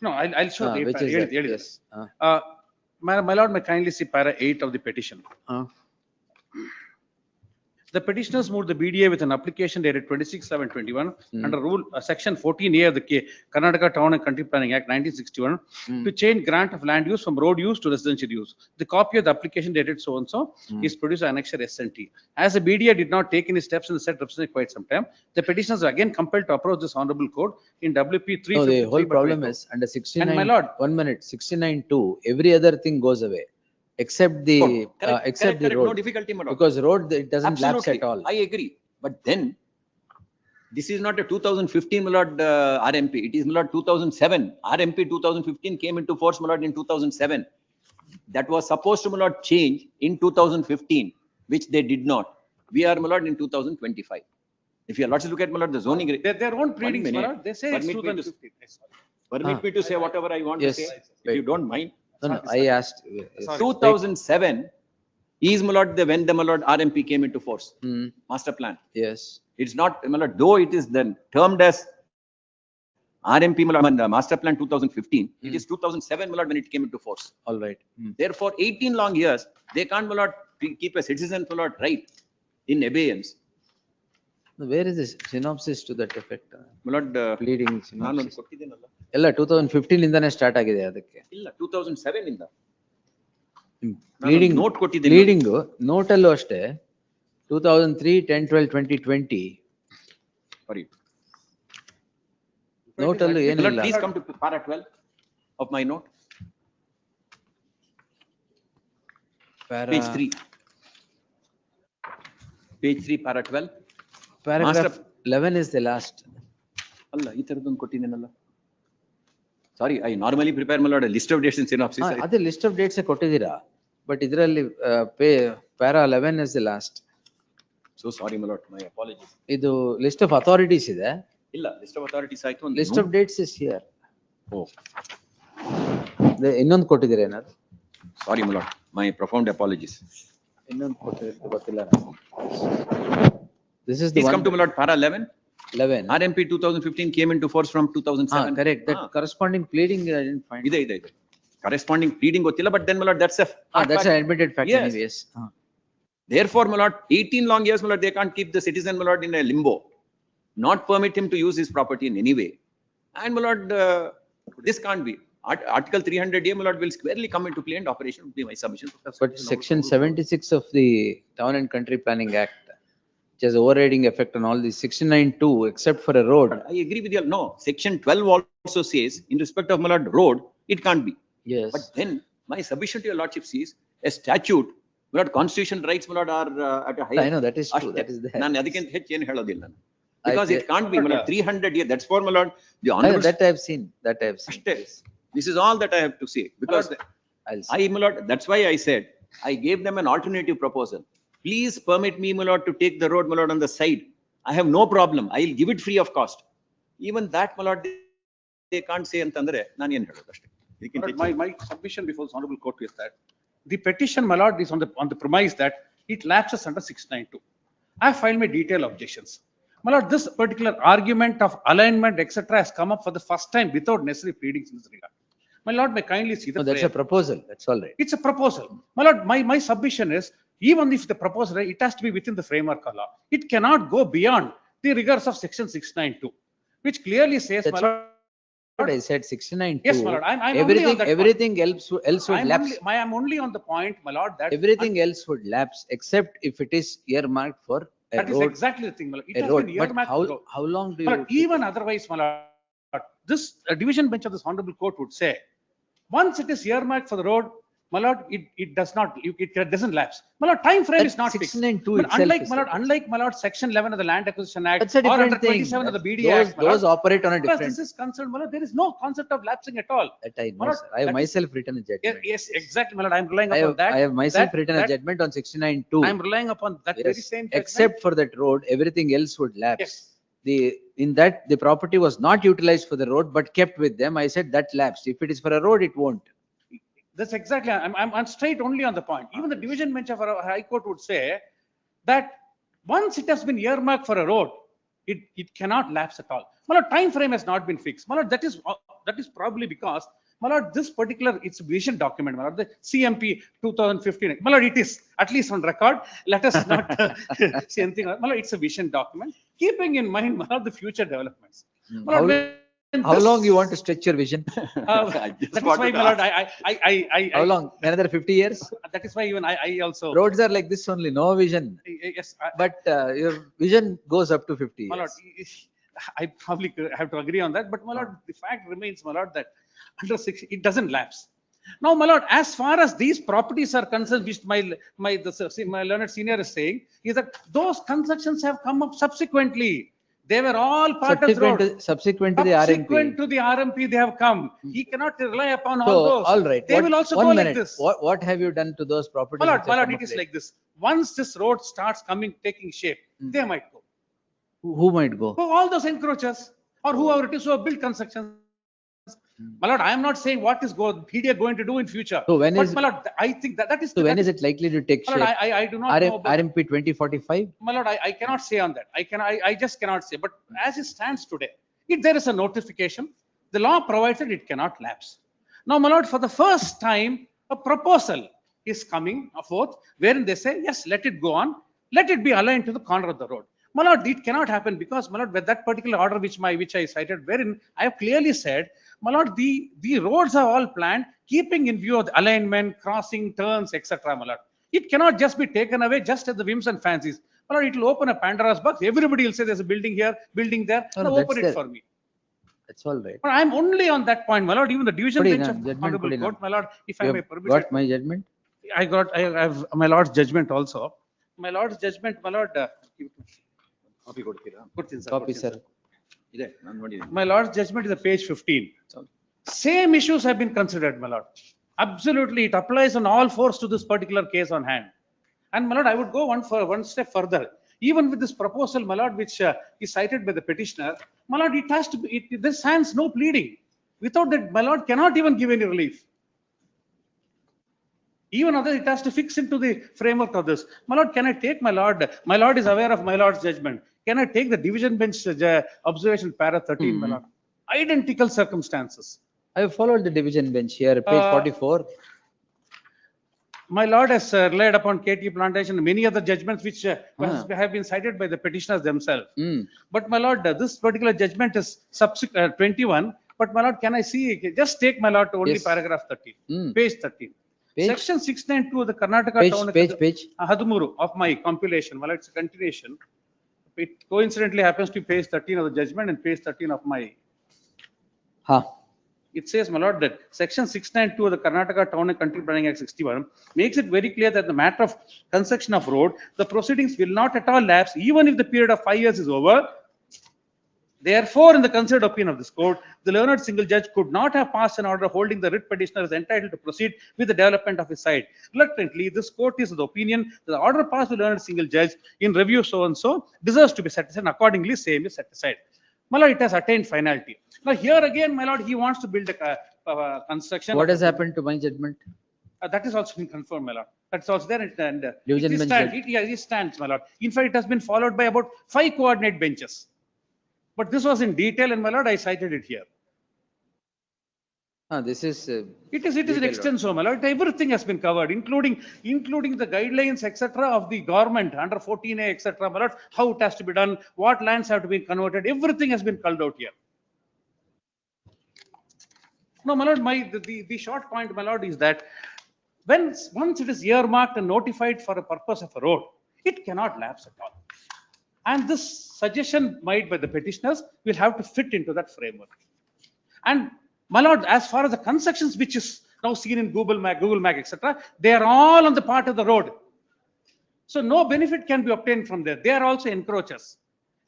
No, I'll show the which is that? Yes. My lord may kindly see para 8 of the petition. The petitioners moved the BDA with an application dated 26/11/21 under rule section 14A of the Karnataka Town and Country Planning Act 1961 to change grant of land use from road use to residential use. The copy of the application dated so and so is produced annexure S&T. As the BDA did not take any steps in the said representation quite some time, the petitioners are again compelled to approach this honorable court in WP 353. No, the whole problem is under 69. And my lord, 1 minute, 69(2), every other thing goes away. Except the the road. No difficulty, my lord. Because road it doesn't lapse Absolutely. at all. I agree. But then this is not a 2015, my lord, RMP. It is, my lord, 2007. RMP 2015 came into force, my lord, in 2007. That was supposed to, my lord, change in 2015, which they did not. We are, my lord, in 2025. If you are lords look at, my lord, the zoning. their own pleadings, my lord, they say it's 2015. Permit me to say whatever I want to say, if you don't mind. No, I asked. 2007 is, my lord, when the, my lord, RMP came into force. Master plan. Yes. It's not, my lord, though it is then termed as RMP, my lord, Master Plan 2015. It is 2007, my lord, when it came into force. All right. Therefore, 18 long years, they can't, my lord, keep a citizen, my lord, right in abeyance. Where is this synopsis to that effect? My lord, pleading synopsis. ಎಲ್ಲ 2015 ಇಂದಾನೆ start ಆಗಿದೆ ಅದಕ್ಕೆ. ಇಲ್ಲ 2007 ಇಂದ. Pleading note ಕೊಟ್ಟಿದ್ದೀನಿ. Pleading note ಅಲ್ಲೂ ಅಷ್ಟೇ 2003, 10, 12, 2020. Sorry. Note ಅಲ್ಲೂ ಏನಿಲ್ಲ. Please come to para 12 of my note. Page 3. Page 3, para 12. Paragraph 11 is the last. ಅಲ್ಲ ಈ ತರದೊಂದು ಕೊಟ್ಟಿದ್ದೀನಲ್ಲ. Sorry, I normally prepare my lord a list of dates in synopsis. ಅದೇ list of dates ಕೊಟ್ಟಿದ್ದೀರಾ, but ಇದರಲ್ಲಿ para 11 is the last. So sorry, my lord, my apologies. ಇದು list of authorities ಇದೆ. ಇಲ್ಲ, list of authorities ಆಯ್ತು. List of dates is here. Oh, ಇನ್ನೊಂದು ಕೊಟ್ಟಿದ್ದೀರಾ ಏನಾದ್ರು? sorry, my lord, my profound apologies. ಇನ್ನೊಂದು ಕೊಟ್ಟಿದ್ದೀರಾ ಗೊತ್ತಿಲ್ಲ. This is the Please one. come to my lord, para 11. 11. RMP 2015 came into force from 2007. Correct. That corresponding pleading I didn't find. ಇದೆ. Corresponding pleading ಗೊತ್ತಿಲ್ಲ, but then my lord, that's a. That's an admitted fact Yes. anyways. Therefore, my lord, 18 long years, my lord, they can't keep the citizen, my lord, in a limbo, not permit him to use his property in any way. And my lord, this can't be. Article 300A, my lord, will squarely come into play and operation would be my submission. But section 76 of the Town and Country Planning Act, which has overriding effect on all these, 69(2), except for a road. I agree with you. No, section 12 also says, in respect of my lord, road, it can't be. Yes. But then my submission to your lordship is a statute. My lord, constitution rights, my lord, are at a higher. I know, that is true, that is there. ನಾನು ಅದಕ್ಕಿಂತ ಹೆಚ್ಚು ಏನು ಹೇಳೋದಿಲ್ಲ ನಾನು. Because it can't be, my lord, 300 years. That's for my lord, the I know, honorable. that I have seen, that I have seen. Aste. This is all that I have to say, because I'll see. my lord, that's why I said, I gave them an alternative proposal. Please permit me, my lord, to take the road, my lord, on the side. I have no problem. I'll give it free of cost. Even that, my lord, they can't say ಅಂತಂದ್ರೆ ನಾನು ಏನು ಹೇಳೋದು ಅಷ್ಟೇ. My submission before this honorable court is that the petition, my lord, is on the premise that it lapses under 692. I filed my detailed objections. My lord, this particular argument of alignment, etc., has come up for the first time without necessary pleadings in this regard. My lord, may kindly see the. No, that's a proposal, that's all right. It's a proposal. My lord, my submission is, even if the proposal, it has to be within the framework of law. It cannot go beyond the rigors of section 692, which clearly says, my lord. What I said, 69(2). Yes, my lord, I'm only on that point. Everything else would lapse. I'm only on the point, my lord, that. Everything else would lapse, except if it is earmarked for a That is road. exactly the thing, my lord. It A has road, been but earmarked for road. how long do My you? lord, even otherwise, my lord, this division bench of this honorable court would say, once it is earmarked for the road, my lord, it does not, it doesn't lapse. My lord, time frame is not fixed. 692 But itself unlike, is my lord, unlike, my lord, section 11 of the Land Acquisition Act. That's a or under different thing. 27 of the BD Those- Act, my lord, those operate on a as far as different- This is concerned, my lord, there is no concept of lapsing at all. That I My know, lord, sir. I have that is- myself written a judgment. Yes, exactly, my lord, I'm relying I upon have, that. I have myself written a that- judgment on 69(2). I'm relying upon that very Yes, same judgment. except for that road, everything else would lapse. Yes. In that, the property was not utilized for the road, but kept with them. I said that lapsed. If it is for a road, it won't. That's exactly, I'm straight only on the point. Even the division bench of our high court would say that once it has been earmarked for a road, it cannot lapse at all. My lord, time frame has not been fixed. My lord, that is probably because, my lord, this particular, it's a vision document, my lord, the CMP 2015. My lord, it is, at least on record, let us not say anything. My lord, it's a vision document, keeping in mind, my lord, the future developments. My lord, How long you want to stretch your vision? That is why, my lord, How long? Another 50 years? That is why even I also. Roads are like this only, no vision. Yes. But your vision goes up to 50 My lord, years. I probably have to agree on that, but my lord, the fact remains, my lord, that under 6, it doesn't lapse. Now, my lord, as far as these properties are concerned, which my learned senior is saying, is that those constructions have come up subsequently. They were all part of the road. Subsequent to the RMP. Subsequent to the RMP, they have come. He cannot rely upon all So, those. all right. They will also go like this. What have you done to those properties? My lord, which have come it up is late? like this. Once this road starts taking shape, they might go. Who might go? So all those encroachers or whoever it is who have built constructions. My lord, I am not saying what is PDA going to do in future. So when But is- my lord, I think that is. So when is it likely to take My shape? lord, I do not know about. RMP 2045? My lord, I cannot say on that. I just cannot say. But as it stands today, if there is a notification, the law provides that it cannot lapse. Now, my lord, for the first time, a proposal is coming forth wherein they say, yes, let it go on. Let it be aligned to the corner of the road. My lord, it cannot happen because, my lord, with that particular order which I cited, wherein I have clearly said, my lord, the roads are all planned, keeping in view of the alignment, crossing, turns, etc. My lord, it cannot just be taken away just as the whims and fancies. My lord, it will open a Pandora's box. Everybody will say there's a building here, building there. No, Now that's open it there. for me. That's all right. But I'm only on that point, my lord. Even the division Put in bench a of judgment, honorable put in a- court, my lord, if I You may have permit got it. my judgment? I have my lord's judgment also. My lord's judgment, my lord. Copy ಕೊಡ್ತೀರಾ? ಕೊಡ್ತೀನಿ sir, Copy, ಕೊಡ್ತೀನಿ sir. ಇದೆ, ನಾನು ನೋಡಿದ್ದೀನಿ. My lord's judgment is at page 15. Same issues have been considered, my lord. Absolutely, it applies on all fours to this particular case on hand. And my lord, I would go one step further. Even with this proposal, my lord, which is cited by the petitioner, my lord, it has to be, this stands no pleading. Without that, my lord cannot even give any relief. Even other, it has to fix into the framework of this. My lord, can I take my lord is aware of my lord's judgment. Can I take the division bench observation para 13, my lord? Identical circumstances. I have followed the division bench here, page 44. My lord has relied upon KT Plantation and many other judgments which have been cited by the petitioners themselves. But my lord, this particular judgment is subsequent 21. But my lord, can I see? Just take my lord to only paragraph 13, page 13. Section 692 of the Karnataka town page. Hadumuru of my compilation. Well, it's a continuation. It coincidentally happens to be page 13 of the judgment and page 13 of my. It says, my lord, that section 692 of the Karnataka Town and Country Planning Act 61 makes it very clear that the matter of construction of road, the proceedings will not at all lapse even if the period of 5 years is over. Therefore, in the considered opinion of this court, the learned single judge could not have passed an order holding the writ petitioner is entitled to proceed with the development of his side. Reluctantly, this court is of the opinion that the order passed by the learned single judge in review so and so deserves to be set aside, and accordingly same is set aside. My lord, it has attained finality. Now here again, my lord, he wants to build a construction. What has happened to my judgment? That is also been confirmed, my lord. That's also there, and Division bench it stands, my lord. In fact, it has been followed by about 5 coordinate benches. But this was in detail, and my lord, I cited it here. This is. It is an extenso, my lord. Everything has been covered, including the guidelines, etc., of the government under 14A, etc., my lord. How it has to be done, what lands have to be converted. Everything has been culled out here. No, my lord, the short point, my lord, is that once it is earmarked and notified for a purpose of a road, it cannot lapse at all. And this suggestion made by the petitioners will have to fit into that framework. And my lord, as far as the constructions which is now seen in Google Map, etc., they are all on the part of the road. So no benefit can be obtained from there. They are also encroachers.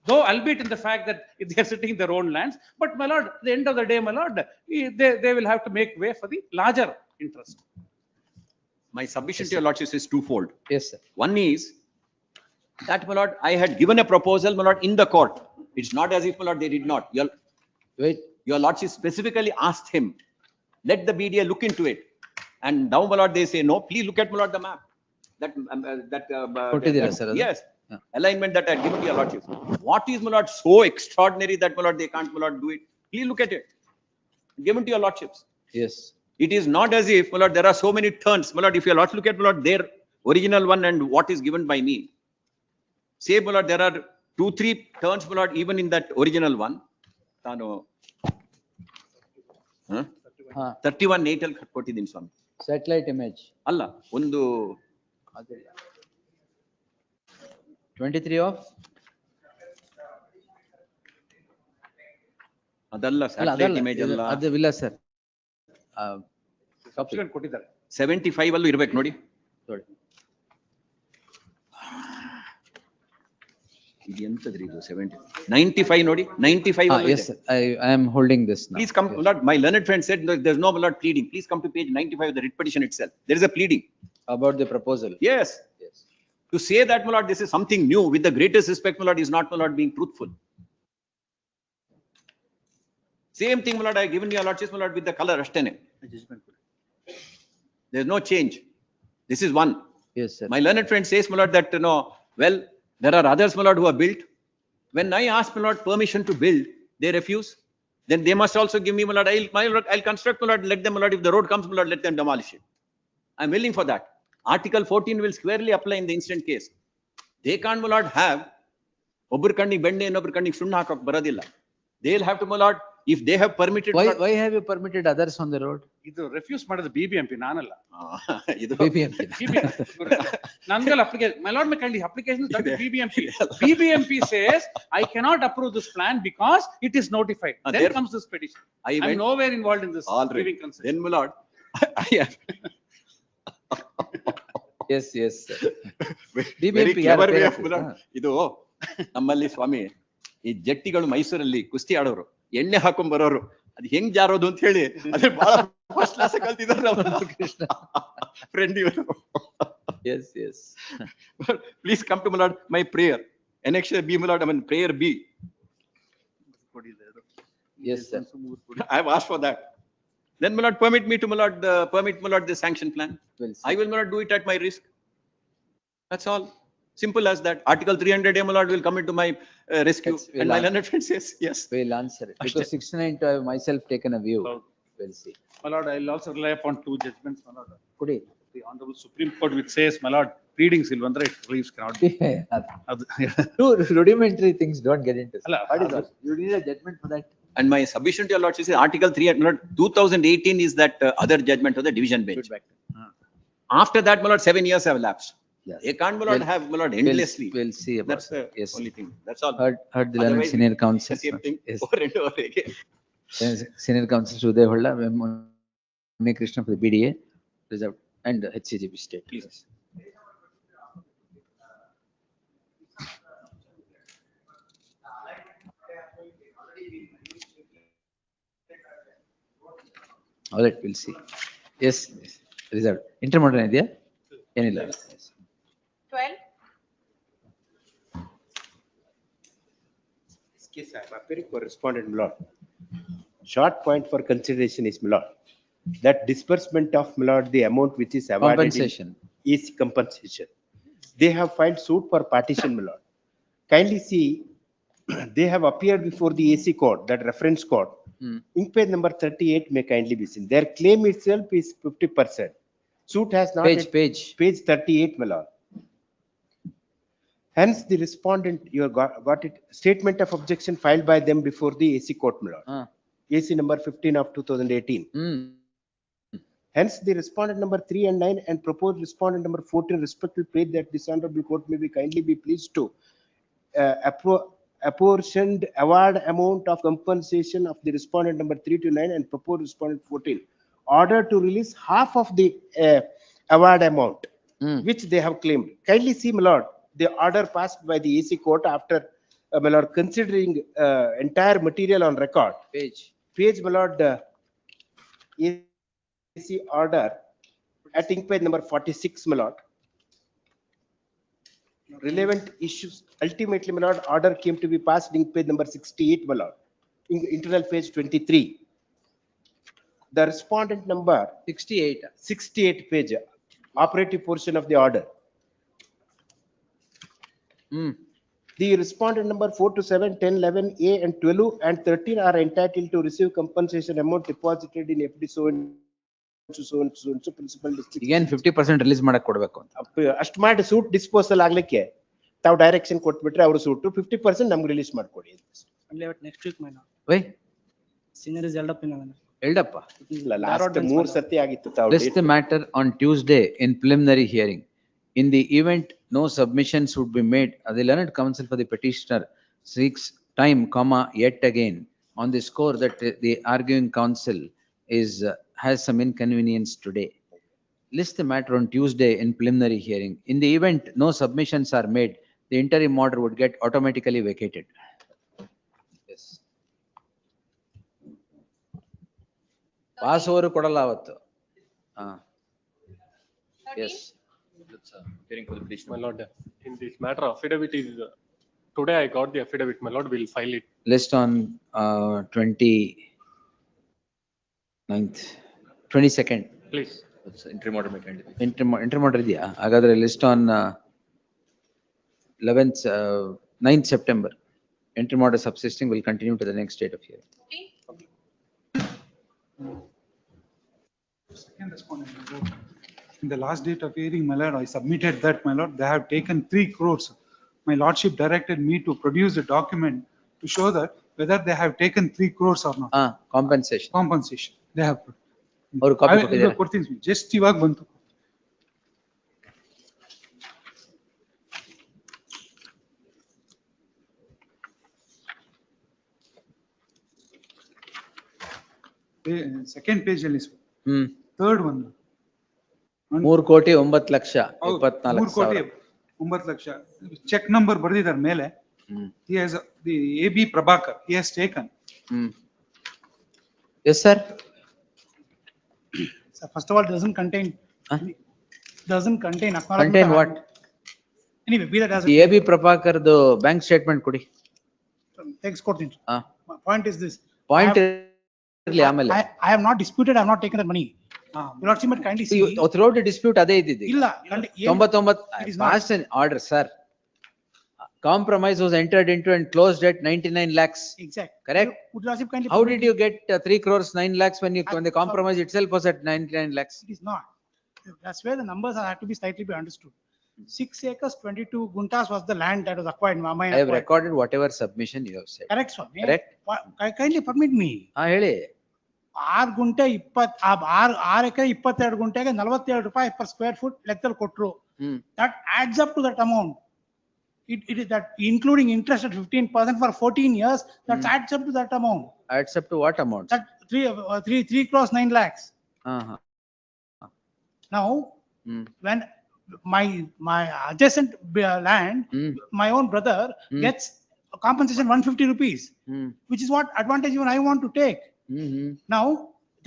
Though, albeit in the fact that they are sitting in their own lands, but my lord, at the end of the day, my lord, they will have to make way for the larger interest. My submission to your lordship is twofold. Yes, sir. One is that, my lord, I had given a proposal, my lord, in the court. It's not as if, my lord, they did not. Your lordship specifically asked him, let the BDA look into it. And now, my lord, they say, no, please look at, my lord, the map. Yes, alignment that I had given to your lordship. What is, my lord, so extraordinary that, my lord, they can't, my lord, do it? Please look at it. Given to your lordships. Yes. It is not as if, my lord, there are so many turns. My lord, if your lordship look at, my lord, their original one and what is given by me. Say, my lord, there are 2-3 turns, my lord, even in that original one. 31 8 ಕೊಟ್ಟಿದ್ದೀನಿ ಸ್ವಾಮಿ. Satellite image. ಅಲ್ಲ, ಒಂದು 23 of ಅದಲ್ಲ satellite image ಅಲ್ಲ. ಅದಲ್ಲ sir. Substitute ಕೊಟ್ಟಿದ್ದಾರೆ. 75 ಅಲ್ಲೂ ಇರಬೇಕು ನೋಡಿ. ನೋಡಿ. ಇದು ಎಂತದ್ರಿ ಇದು 70 95 ನೋಡಿ 95. Yes, I am holding this now. Please come, Lord. My learned friend said there is no, Lord, pleading. Please come to page 95 of the writ petition itself. There is a pleading about the proposal. Yes. To say that, my lord, this is something new with the greatest respect, my lord, is not, my lord, being truthful. Same thing, my lord, I have given your lordship, my lord, with the color ashtene. There is no change. This is one. Yes, sir. My learned friend says, my lord, that well, there are others, my lord, who are built. When I ask, my lord, permission to build, they refuse. Then they must also give me, my lord, I'll construct, my lord, let them, my lord, if the road comes, my lord, let them demolish it. I'm willing for that. Article 14 will squarely apply in the instant case. They can't, my lord, have ಒಬ್ಬರು ಕಣ್ಣಿಗೆ ಬೆಣ್ಣೆ ಇನ್ನೊಬ್ಬರು ಕಣ್ಣಿಗೆ ಸುಣ್ಣ ಹಾಕಕ್ಕೆ ಬರೋದಿಲ್ಲ. They'll have to, my lord, if they have permitted. Why have you permitted others on the road? ಇದು refuse ಮಾಡೋದು BBMP ನಾನಲ್ಲ. ಇದು BBMP. ನಂಗಲ್ಲ application. My lord, my kind application is done to BBMP. BBMP says I cannot approve this plan because it is notified. Then comes this petition. I'm nowhere involved in this giving consent. Then, my lord, yes. BBMP ಇದು ನಮ್ಮಲ್ಲಿ ಸ್ವಾಮಿ ಈ ಜಟ್ಟಿಗಳು ಮೈಸೂರಲ್ಲಿ ಕುಸ್ತಿ ಆಡೋರು, ಎಣ್ಣೆ ಹಾಕೊಂಡ್ ಬರೋರು, ಅದು ಹೆಂಗ್ ಜಾರೋದು ಅಂತ ಹೇಳಿ ಅದೇ ಬಹಳ ಫಸ್ಟ್ ಕ್ಲಾಸ್ ಕಲ್ತಿದ್ದಾರೆ ನಾವು ಕೃಷ್ಣ. ಫ್ರೆಂಡ್ ಇವರು. Yes, yes. Please come to my lord, my prayer. Annexure B, my lord, I mean prayer B. Yes, sir. I have asked for that. Then my lord permit me to my lord, permit my lord the sanction plan. We'll see. I will not do it at my risk. That's all. Simple as that. Article 300 my lord will come into my rescue. Yes, And we'll my answer. learned friend says yes. We'll answer it. Because 69 I have myself taken a view. We'll see. My lord, I will also rely upon two judgments, my lord. Kudi. The Honorable Supreme Court which says, my lord, pleadings Silvandra, it reliefs cannot be. Two rudimentary things don't get into. Alla, What is that? You need a judgment for that. And my submission to your lordship is Article 3, my lord, 2018 is that other judgment of the division bench. After that, my lord, 7 years have elapsed. Yes. They can't, my lord, We'll- have, my lord, endlessly. We'll see about That's the that. Yes. only thing. That's all. Heard the learned Otherwise, senior it's the counsel. same thing Yes. over and over again. Senior counsel Sudhir Holla, M. Krishna for the BDA, reserved, and HCGB state. Please. All right, we'll see. Yes, yes. Reserved. Intermodern idea? Any level. 12, This case, I am appearing for respondent, my lord. Short point for consideration is, my lord, that disbursement of, my lord, the amount which is awarded Compensation. is compensation. They have filed suit for partition, my lord. Kindly see, they have appeared before the AC court, that reference court. Ink page number 38 may kindly be seen. Their claim itself is 50%. Suit has not. Page 38, my lord. Hence, the respondent, you have got it, statement of objection filed by them before the AC court, my lord. AC number 15 of 2018. Hence, the respondent number 3 and 9 and proposed respondent number 14 respectively pray that this honorable court may be kindly be pleased to apportioned award amount of compensation of the respondent number 3 to 9 and proposed respondent 14. Order to release half of the award amount, which they have claimed. Kindly see, my lord, the order passed by the AC court after, my lord, considering entire material on record. Page, my lord, AC order at ink page number 46, my lord. Relevant issues, ultimately, my lord, order came to be passed in page number 68, my lord. Internal page 23. The respondent number 68 page, operative portion of the order. The respondent number 4 to 7, 10, 11, A and 12 and 13 are entitled to receive compensation amount deposited in FD so and so principal district. Again 50% release ಮಾಡಕ್ಕೆ ಕೊಡಬೇಕು ಅಂತ. ಅಷ್ಟು ಮಾಡಿ suit disposal ಆಗ್ಲಿಕ್ಕೆ ತಾವು direction ಕೊಟ್ಬಿಟ್ರೆ ಅವರು suit 50% ನಮ್ಗೆ ರಿಲೀಸ್ ಮಾಡ್ಕೊಡಿ. Next week, my lord. Why? Senior is held up in Eldappa. Last 3 ಸರ್ತಿ ಆಗಿತ್ತು ತಾವು. List the matter on Tuesday in preliminary hearing. In the event no submissions would be made, the learned counsel for the petitioner seeks time, yet again on the score that the arguing counsel has some inconvenience today. List the matter on Tuesday in preliminary hearing. In the event no submissions are made, the interim order would get automatically vacated. Yes. Pass over ಕೊಡಲ್ಲ ಅವತ್ತು. Yes. Hearing for the petitioner. My lord, in this matter, affidavit is, today I got the affidavit, my lord, will file it. List on 29th, 22nd. Please. That's interim order may kindly be. Interim order ಇದೆಯಾ? ಹಾಗಾದ್ರೆ list on 11th, 9th September. Interim order subsisting will continue to the next date of hearing. Second respondent, my lord. In the last date of hearing, my lord, I submitted that, my lord, they have taken 3 crores. My lordship directed me to produce a document to show that whether they have taken 3 crores or not. Compensation. Compensation. They have. ಅವರು copy ಕೊಟ್ಟಿದ್ದಾರೆ. ಕೊಡ್ತೀನಿ just ಇವಾಗ ಬಂತು. Second page ಅಲ್ಲಿ third one 3,09,24,000. Check number ಬರೆದಿದ್ದಾರೆ ಮೇಲೆ. He has the AB Prabhakar, he has taken. Yes, sir. So first of all, doesn't contain, doesn't contain acknowledgement. Contain of- what? Anyway, be that as ಈ it AB ಪ್ರಭಾಕರ್ದು bank statement ಕೊಡಿ. takes court into. ಹಾ. My point is this. Point I ಇರ್ಲಿ ಆಮೇಲೆ. I have not disputed, I have not taken that money. Your Lordship might kindly see. ಥ್ರೋಟ್ dispute ಅದೇ ಇದ್ದಿದ್ದು. ಇಲ್ಲ, ಏನ್- 99 It is not. past an order, sir. Compromise was entered into and closed at 99 lakhs. Exact. Correct? Would Lordship kindly. How permit did you get 3 crores 9 lakhs when the compromise itself was at 99 lakhs? It is not. That's where the numbers have to be slightly be understood. 6 acres, 22 guntas was the land that was acquired. I have recorded whatever submission you have said. Correct, Swami. Correct? Kindly permit me. ಹಾ ಹೇಳಿ. 6 ಗುಂಟೆ 6 ಎಕರೆ 22 ಗುಂಟೆಗೆ 47 ರೂಪಾಯಿ per square foot ಲೆಕ್ಕದಲ್ಲಿ ಕೊಟ್ರು. That adds up to that amount. It is that including interest at 15% for 14 years, that adds up to that amount. Adds up to what amount? That 3 crores 9 lakhs. Now, when my adjacent land, my own brother gets a compensation 150 rupees, which is what advantage even I want to take. Now,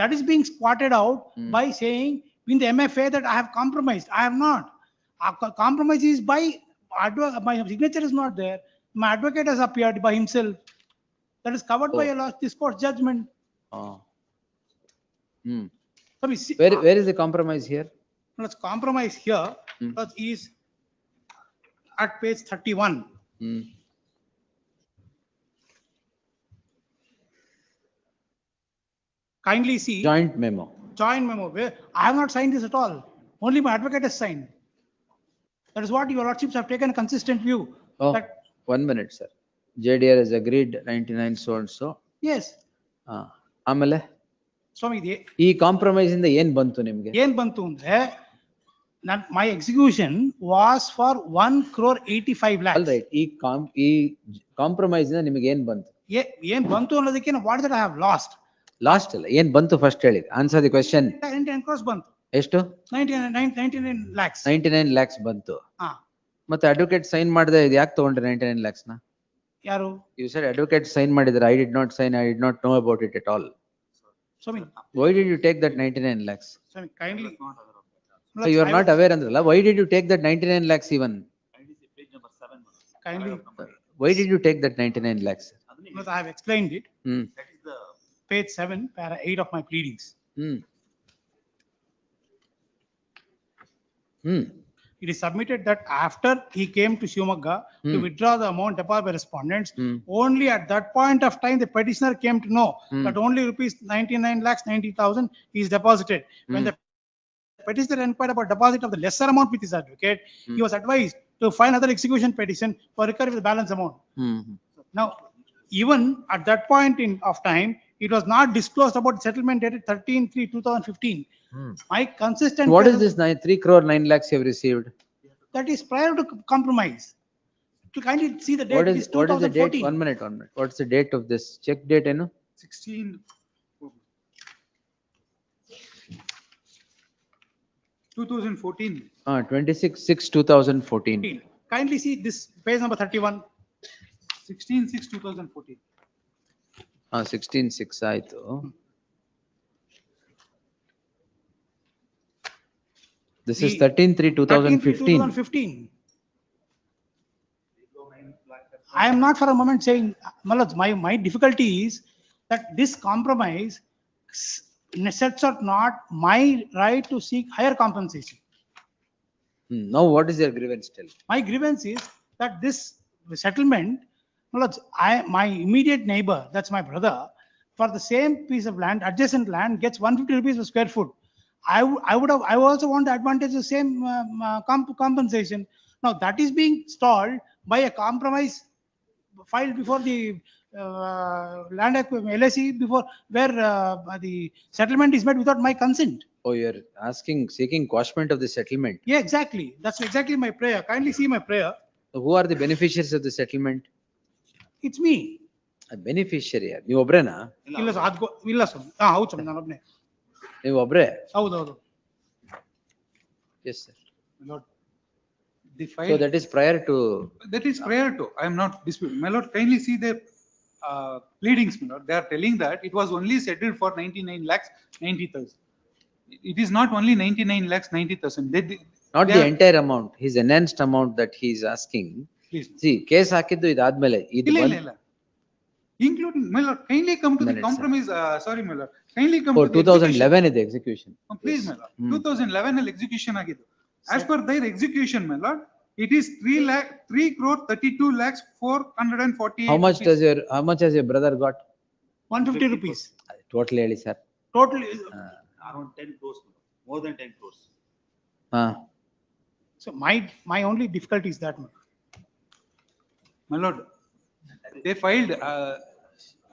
that is being squatted out by saying in the MFA that I have compromised. I have not. Compromise is by my signature is not there. My advocate has appeared by himself. That is covered by this court's judgment. So we see, Where is the compromise here? let's compromise here. That is at page 31. Kindly see. Joint memo. Joint memo, where I have not signed this at all. Only my advocate has signed. That is what your lordships have taken a consistent view. Oh, That, 1 minute, sir. JDR has agreed 99 so and so. yes, ಆಮೇಲೆ Swami, ಈ compromise ಇಂದ ಏನ್ ಬಂತು ನಿಮ್ಗೆ? ಏನ್ ಬಂತು ಅಂದ್ರೆ my execution was for 1 crore 85 lakhs. All right. ಈ ಕಾಂಪ್ರಮೈಸ್ ಇಂದ ನಿಮಗೆ ಏನ್ ಬಂತು? ಏನ್ ಬಂತು ಅನ್ನೋದಕ್ಕೆ what that I have lost. Last ಅಲ್ಲ, ಏನ್ ಬಂತು ಫಸ್ಟ್ ಹೇಳಿ. Answer the question. 99 crores ಬಂತು. ಎಷ್ಟು? 99 lakhs. 99 lakhs ಬಂತು. ಹಾ. ಮತ್ತೆ ಅಡ್ವೊಕೇಟ್ ಸೈನ್ ಮಾಡದೆ ಇದು ಯಾಕೆ ತಗೊಂಡ್ರೆ 99 lakhs ನ? ಯಾರು? You said advocate sign ಮಾಡಿದ್ರೆ. I did not sign. I did not know about it at all. Swami, Why did you take that 99 lakhs? Swami, kindly. So you are not aware ಅಂದ್ರಲ್ಲ. Why did you take that 99 lakhs even? Kindly. Why did you take that 99 lakhs? Because I have explained it. That is the page 7, para 8 of my pleadings. It is submitted that after he came to Shivamogga to withdraw the amount deposited by respondents, only at that point of time the petitioner came to know that only rupees 99 lakhs 90,000 is deposited. When the petitioner inquired about deposit of the lesser amount with his advocate, he was advised to file another execution petition for recovery of the balance amount. Now, even at that point of time, it was not disclosed about settlement dated 13/3/2015. My consistent. What is this 3 crore 9 lakhs you have received? That is prior to compromise. To kindly see the date. What is the date? 1 minute. What's the date of this? Check date, you know? 16. 2014. 26/6/2014. Kindly see this page number 31. 16/6/2014. 16/6 ಆಯ್ತು. This is 13/3/2015. 13/3/2015. I am not for a moment saying, Malaj, my difficulty is that this compromise sets out not my right to seek higher compensation. Now what is your grievance still? My grievance is that this settlement, Malaj, my immediate neighbor, that's my brother, for the same piece of land, adjacent land, gets 150 rupees per square foot. I also want the advantage of the same compensation. Now that is being stalled by a compromise filed before the land LIC before where the settlement is made without my consent. Oh, you're seeking quashment of the settlement. Yeah, exactly. That's exactly my prayer. Kindly see my prayer. Who are the beneficiaries of the settlement? It's me. A beneficiary. ನೀವು ಒಬ್ರೇನಾ? ಇಲ್ಲ sir, ಇಲ್ಲ sir. ಹೌದು sir, ನಾನು ಒಬ್ಬನೇ. ನೀವು ಒಬ್ರೇ? ಹೌದು. Yes, sir. The file. So that is prior to. That is prior to. I am not disputing. My lord, kindly see the pleadings, my lord, they are telling that it was only settled for 99 lakhs 90,000. It is not only 99 lakhs 90,000. Not the entire amount, his enhanced amount that he is asking. Please. See, case ಹಾಕಿದ್ದು ಇದಾದ್ಮೇಲೆ ಇದು ಇಲ್ಲ. Including, my lord, kindly come to the Minutes, sir. compromise, sorry, my lord, kindly come for to the execution. 2011 ಇದೆ execution. Please, my lord, 2011 ಅಲ್ಲಿ execution ಆಗಿದ್ದು. As per their execution, my lord, it is 3 crore 32 lakhs 448. How much has your brother got? 150 rupees. Total ಹೇಳಿ sir. Total Around 10 crores, more than 10 crores. So my only difficulty is that, My lord, they filed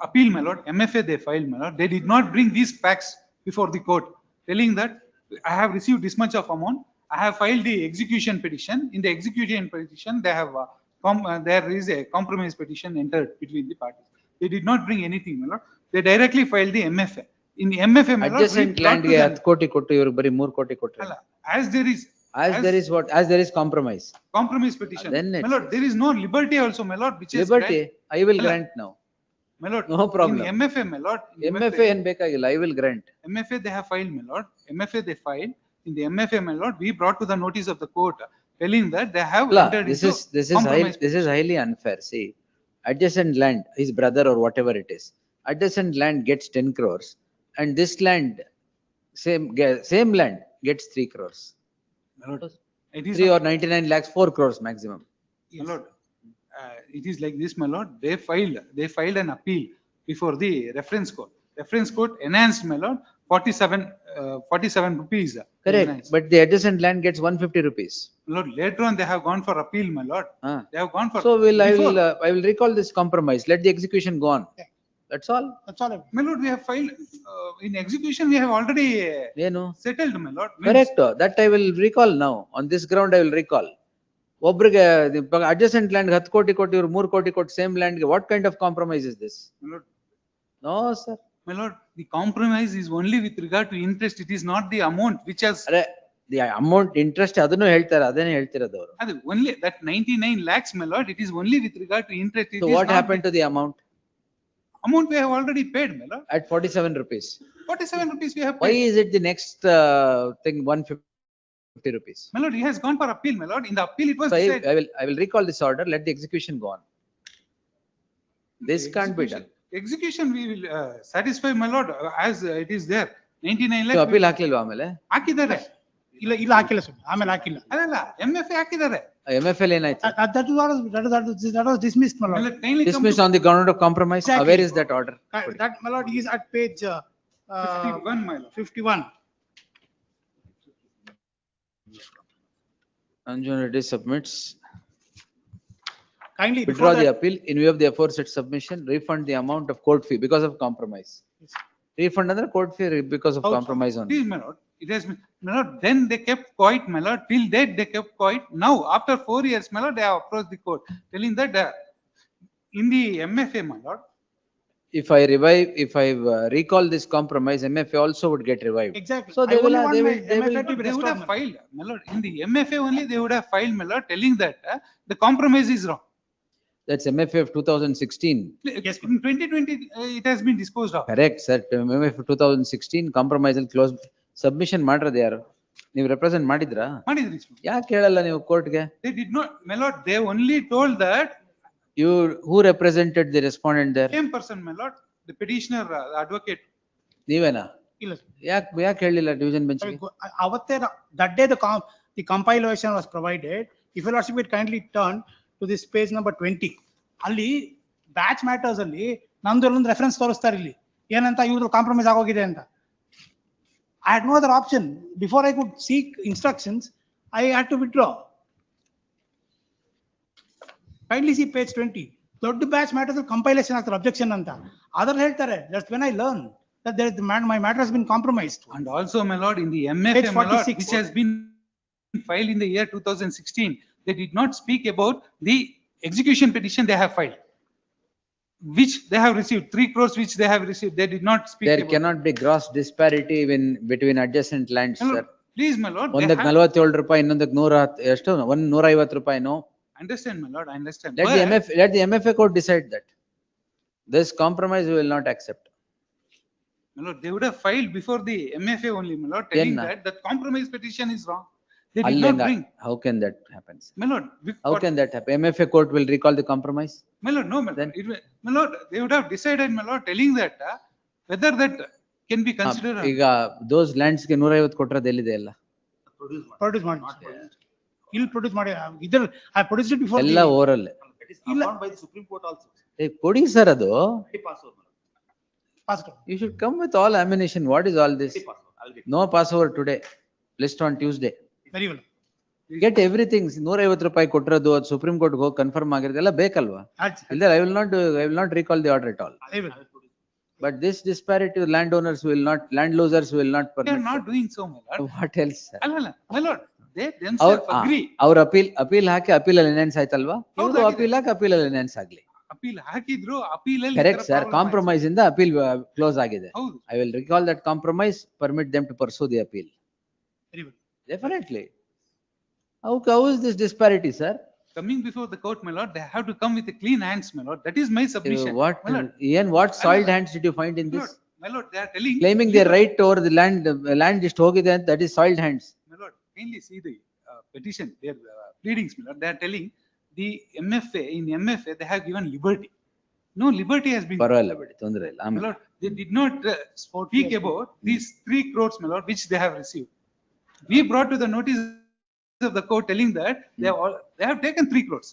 appeal, my lord, MFA they filed, my lord. They did not bring these facts before the court, telling that I have received this much of amount. I have filed the execution petition. In the execution petition, they have there is a compromise petition entered between the parties. They did not bring anything, my lord. They directly filed the MFA. In the MFA, my lord, Adjacent land ಗೆ 10 ಕೋಟಿ ಕೊಟ್ಟು ಇವರು ಬರೀ 3 ಕೋಟಿ ಕೊಟ್ಟರು. as there is what? As there is compromise. Compromise petition. Then My lord, there is no liberty also, my lord, which is Liberty, I will grant now. My lord, No problem. in MFA, my lord. MFA ಏನ್ ಬೇಕಾಗಿಲ್ಲ, I will grant. MFA they have filed, my lord. MFA they filed. In the MFA, my lord, we brought to the notice of the court, telling that they have entered into compromise. This is highly unfair. See, adjacent land, his brother or whatever it is, adjacent land gets 10 crores, and this land, same land gets 3 crores. My lord, it is 3 or 99 lakhs, 4 crores maximum. My lord, it is like this, my lord. They filed an appeal before the reference court. Reference court enhanced, my lord, 47 rupees. Correct, but the adjacent land gets 150 rupees. My lord, later on they have gone for appeal, my lord. They have gone for. So I will recall this compromise. Let the execution go on. That's all. That's all. My lord, we have filed in execution. We have already settled, my lord. Correct. That I will recall now. On this ground, I will recall. ಒಬ್ರಿಗೆ adjacent land 10 ಕೋಟಿ ಕೊಟ್ಟು ಇವರು 3 ಕೋಟಿ ಕೊಟ್ಟು same land ಗೆ what kind of compromise is this? My lord, No, sir. My lord, the compromise is only with regard to interest. It is not the amount which has. The amount interest ಅದನ್ನು ಹೇಳ್ತಾರೆ, ಅದನ್ನೇ ಹೇಳ್ತಿರೋದು ಅವರು. ಅದು only that 99 lakhs, my lord. It is only with regard to interest. So what happened to the amount? Amount we have already paid, my lord. At 47 rupees. 47 rupees we have paid. Why is it the next thing 150 rupees? My lord, he has gone for appeal, my lord. In the appeal, it was So decided. I will recall this order. Let the execution go on. This can't be done. Execution we will satisfy, my lord, as it is there. 99 lakhs. So appeal ಹಾಕ್ಲಿಲ್ವಾ ಆಮೇಲೆ? ಹಾಕಿದ್ದಾರೆ. ಇಲ್ಲ ಹಾಕಿಲ್ಲ ಸ್ವಾಮಿ, ಆಮೇಲೆ ಹಾಕಿಲ್ಲ. ಅಲ್ಲ MFA ಹಾಕಿದ್ದಾರೆ. MFL ಏನಾಯ್ತು? That was dismissed, my lord. Dismissed on the ground of compromise. Exactly. Where is that order? That, my lord, is at page 51, my lord. 51. Anjan Reddy submits. Kindly Withdraw the appeal in view of the aforesaid submission, refund the amount of court fee because of compromise. Refund ಅಂದ್ರೆ court fee because of compromise only. Please, my lord, it has been, my lord, then they kept quiet, my lord, till date they kept quiet. Now, after 4 years, my lord, they have approached the court, telling that in the MFA, my lord. If I recall this compromise, MFA also would get revived. Exactly. So they would have filed, my lord, in the MFA only they would have filed, my lord, telling that the compromise is wrong. That's MFA of 2016. Yes, in 2020, it has been disposed of. Correct, sir. MFA 2016 compromise and close submission ಮಾಡಿರೋದು ಯಾರು? ನೀವು represent ಮಾಡಿದ್ರಾ? ಮಾಡಿದ್ರಿ. ಯಾಕೆ ಹೇಳಲ್ಲ ನೀವು ಕೋರ್ಟ್ಗೆ? They did not, my lord, they only told that. Who represented the respondent there? Same person, my lord, the petitioner, advocate. ನೀವೇನಾ? ಇಲ್ಲ. ಯಾಕೆ ಹೇಳಿಲ್ಲ division bench ಗೆ? ಅವತ್ತೇ that day the compilation was provided. If you lordship would kindly turn to this page number 20. ಅಲ್ಲಿ batch matters ಅಲ್ಲಿ ನಂದು ಒಂದು reference ತೋರಿಸ್ತಾರೆ ಇಲ್ಲಿ ಏನಂತ ಇವ್ರು ಕಾಂಪ್ರಮೈಸ್ ಆಗೋಗಿದೆ ಅಂತ. I had no other option. Before I could seek instructions, I had to withdraw. Kindly see page 20. ದೊಡ್ಡ ಬ್ಯಾಚ್ ಮ್ಯಾಟರ್ಸ್ ಕಂಪೈಲೇಷನ್ ಆಗ್ತಾರೆ ಅಬ್ಜೆಕ್ಷನ್ ಅಂತ. ಅದರ ಹೇಳ್ತಾರೆ just when I learn that there is my matter has been compromised. And also, my lord, in the MFA, my lord, which has been filed in the year 2016, they did not speak about the execution petition they have filed, which they have received 3 crores, which they have received. They did not speak. There cannot be gross disparity between adjacent lands, sir. Please, my lord. ಒಂದಕ್ಕೆ 47 ರೂಪಾಯಿ, ಇನ್ನೊಂದಕ್ಕೆ 110 ಎಷ್ಟು 150 ರೂಪಾಯಿನೋ. Understand, my lord. I understand. Let the MFA court decide that. This compromise we will not accept. My lord, they would have filed before the MFA only, my lord, telling Yenna? that compromise petition is wrong. They did not bring. How can that happen? My lord, How can that happen? MFA court will recall the compromise? my lord, no, my lord. My lord, they would have decided, my lord, telling that whether that can be considered. ಈಗ those lands ಗೆ 150 ಕೊಟ್ಟದ್ದು ಎಲ್ಲಿದೆ ಎಲ್ಲ? Produce ಮಾಡಿ. He'll produce ಮಾಡಿ. Either I produced it before. ಎಲ್ಲ oral. It is affirmed by the Supreme Court also. Coding sir ಅದು. Pass it. You should come with all ammunition. What is all this? No passover today. List on Tuesday. Very well. Get everything. 150 ರೂಪಾಯಿ ಕೊಟ್ಟಿರೋದು ಅದು supreme court ಹೋಗಿ confirm ಆಗಿರೋದೆಲ್ಲ ಬೇಕಲ್ವಾ? ಇಲ್ಲ I will not recall the order at all. I will. But this disparity landowners will not, landlosers will not permit. They are not doing so, my lord. What else? Sir? My lord, they themselves agree. ಅವ್ರ appeal ಹಾಕಿ appeal ಅಲ್ಲಿ enhance ಆಯ್ತಲ್ವಾ? ಇವ್ರು appeal ಹಾಕಿ appeal ಅಲ್ಲಿ enhance ಆಗ್ಲಿ. Appeal ಹಾಕಿದ್ರು, appeal ಅಲ್ಲಿ. Correct sir, compromise ಇಂದ appeal close ಆಗಿದೆ. ಹೌದು. I will recall that compromise, permit them to pursue the appeal. Very well. Definitely. How is this disparity, sir? Coming before the court, my lord, they have to come with a clean hands, my lord. That is my submission. What soiled hands did you find in this? My lord, they are telling. Claiming their right over the land just ಹೋಗಿದೆ ಅಂತ, that is soiled hands. My lord, kindly see the petition, their pleadings, my lord. They are telling the MFA, in MFA, they have given liberty. No liberty has been. ಪರವಾಗಿಲ್ಲ ಬಿಡಿ, ತೊಂದರೆ ಇಲ್ಲ. My lord, they did not speak about these 3 crores, my lord, which they have received. We brought to the notice of the court telling that they have taken 3 crores.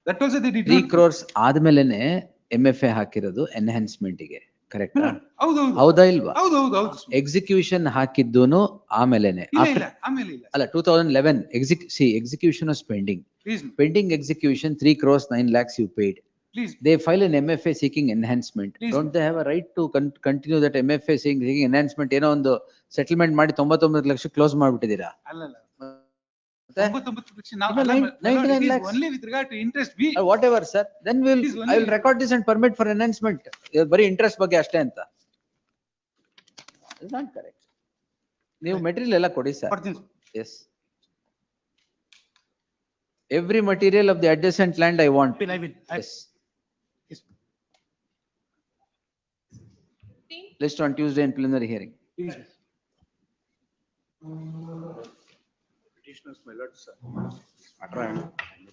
That also they did 3 not. crores ಆದ್ಮೇಲೆನೆ MFA ಹಾಕಿರೋದು enhancement ಗೆ, correct? ಹೌದೌದು. ಹೌದಾ ಇಲ್ವಾ? ಹೌದೌದು. Execution ಹಾಕಿದ್ದೂನು ಆಮೇಲೆನೆ. ಇಲ್ಲ, ಆಮೇಲೆ ಇಲ್ಲ. ಅಲ್ಲ 2011 execution was pending. Pending execution 3 crores 9 lakhs you paid. Please. They file an MFA seeking enhancement. Don't they have a right to continue that MFA seeking enhancement? ಏನೋ ಒಂದು ಸೆಟಲ್ಮೆಂಟ್ ಮಾಡಿ 99 ಲಕ್ಷ ಕ್ಲೋಸ್ ಮಾಡ್ಬಿಟ್ಟಿದ್ದೀರಾ? ಅಲ್ಲ. 99 lakhs. Only with regard to interest. Whatever sir, then I will record this and permit for enhancement. ಬರೀ interest ಬಗ್ಗೆ ಅಷ್ಟೇ ಅಂತ. It's not correct. ನೀವು material ಎಲ್ಲ ಕೊಡಿ sir. Yes. Every material of the adjacent land I want. I will. Yes. List on Tuesday in preliminary hearing. Petitioners, my lords, matter I am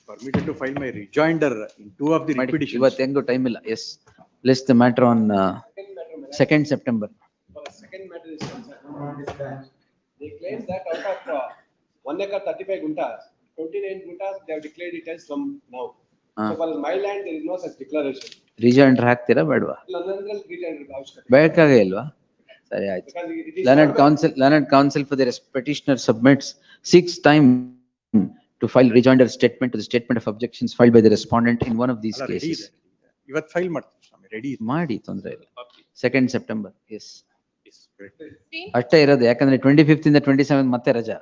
permitted to file my rejoinder in 2 of the petitions. ಇವತ್ತು ಹೆಂಗೋ time ಇಲ್ಲ. Yes. List the matter on 2nd September. Second matter is concerned. They claim that out of 1 acre 35 guntas, 29 guntas they have declared it as from now. So for my land there is no such declaration. Rejoinder ಹಾಕ್ತೀರಾ ಬೇಡವಾ? Landral rejoinder avashyakate. ಬೇಕಾಗೇ ಇಲ್ವಾ? ಸರಿ ಆಯ್ತು. Learned counsel for the petitioner seeks time to file rejoinder statement to the statement of objections filed by the respondent in one of these cases. ಇವತ್ತು file ಮಾಡ್ತೀನಿ ಸ್ವಾಮಿ, ready ಮಾಡಿ, ತೊಂದರೆ ಇಲ್ಲ. 2nd September. Yes. ಅಷ್ಟೇ ಇರೋದು, ಯಾಕಂದ್ರೆ 25th ಇಂದ 27th ಮತ್ತೆ ರಜಾ.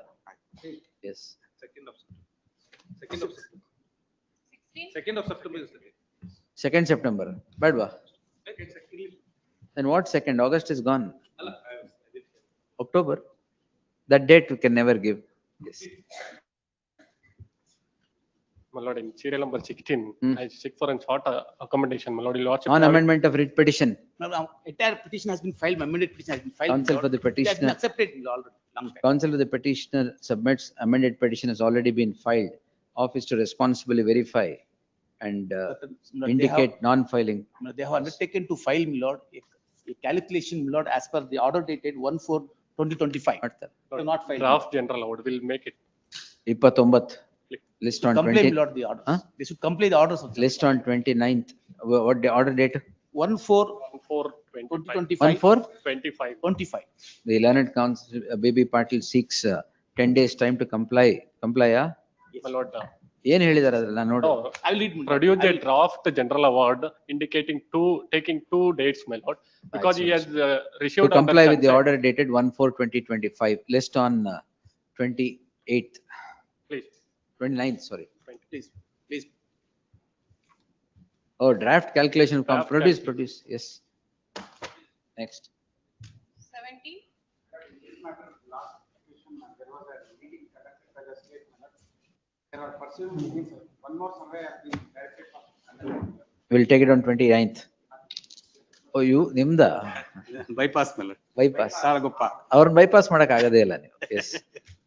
Yes. 2nd of September is the day. 2nd September. ಬೇಡವಾ? Then what 2nd? August is gone. October. That date we can never give. Yes. My lord, in serial number 16, I seek for a short accommodation. My lord, you'll watch it. On amendment of writ petition. No, entire petition has been filed, amended petition has been filed. Counsel for the petitioner. It has been accepted already, long time. Counsel for the petitioner submits amended petition has already been filed. Office to responsibly verify and indicate non-filing. They have undertaken to file, my lord, a calculation, my lord, as per the order dated 1/4/2025. Not filed. Draft general order will make it. 29th. List on Complain, 20. my lord, the orders. They should comply the orders of. List on 29th. What the order date? 1/4/2025. 1/4/25. The learned counsel, Baby Patil seeks 10 days time to comply. Comply, yeah? My lord, ಏನ್ ಹೇಳಿದಾರೆ ಅದ್ರಲ್ಲಿ ನಾನು ನೋಡಿ. I will read. Produce a draft general award indicating taking 2 dates, my lord, because he has received. To comply with the order dated 1/4/2025. List on 28th. Please. 29th, sorry. Please. Oh, draft calculation. Produce. Yes. Next. 17. There are pursuing meetings. One more survey has been directed. We'll take it on 29th. ಓ ಇವು ನಿಮ್ದ bypass, my lord. bypass. Saragoppa. ಅವ್ರನ್ನ bypass ಮಾಡಕ್ ಆಗದೇ ಇಲ್ಲ ನೀವು. Yes.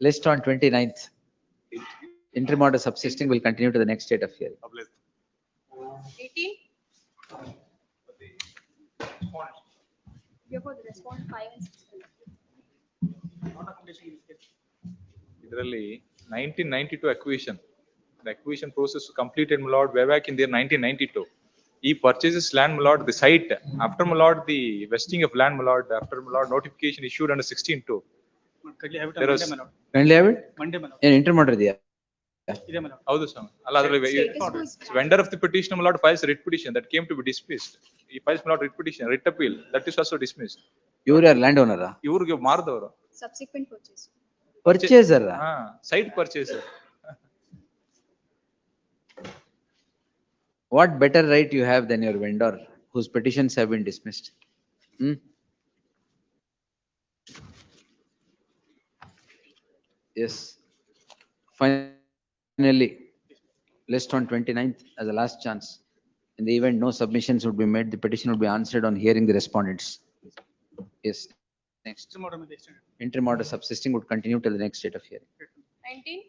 List on 29th. Interim order subsisting will continue to the next date of hearing. 18. Therefore, the respondent 5 and 6. ಇದರಲ್ಲಿ 1992 acquisition. The acquisition process completed, my lord, way back in the year 1992. He purchases land, my lord, the site. After, my lord, the vesting of land, my lord, after, my lord, notification issued under 16(2). There was- Kindly have it? Monday, my lord. ಏನ್ entry ಮಾಡಿದ್ಯಾ? ಇದೆ, my lord. ಹೌದು ಸ್ವಾಮಿ. ಅಲ್ಲ ಅದರಲ್ಲಿ vendor of the petition, my lord, files a writ petition that came to be dismissed. He files, my lord, writ petition, writ appeal, that is also dismissed. ಇವ್ರು ಯಾರು land ಓನರಾ? ಇವ್ರಿಗೆ ಮಾರ್ದವರು. Subsequent purchase. Purchaser. ಹಾ, site purchase. What better right you have than your vendor whose petitions have been dismissed? Yes. Finally, list on 29th as a last chance. In the event no submissions would be made, the petition would be answered on hearing the respondents. Yes. Next. Interim order subsisting would continue till the next date of hearing. 19.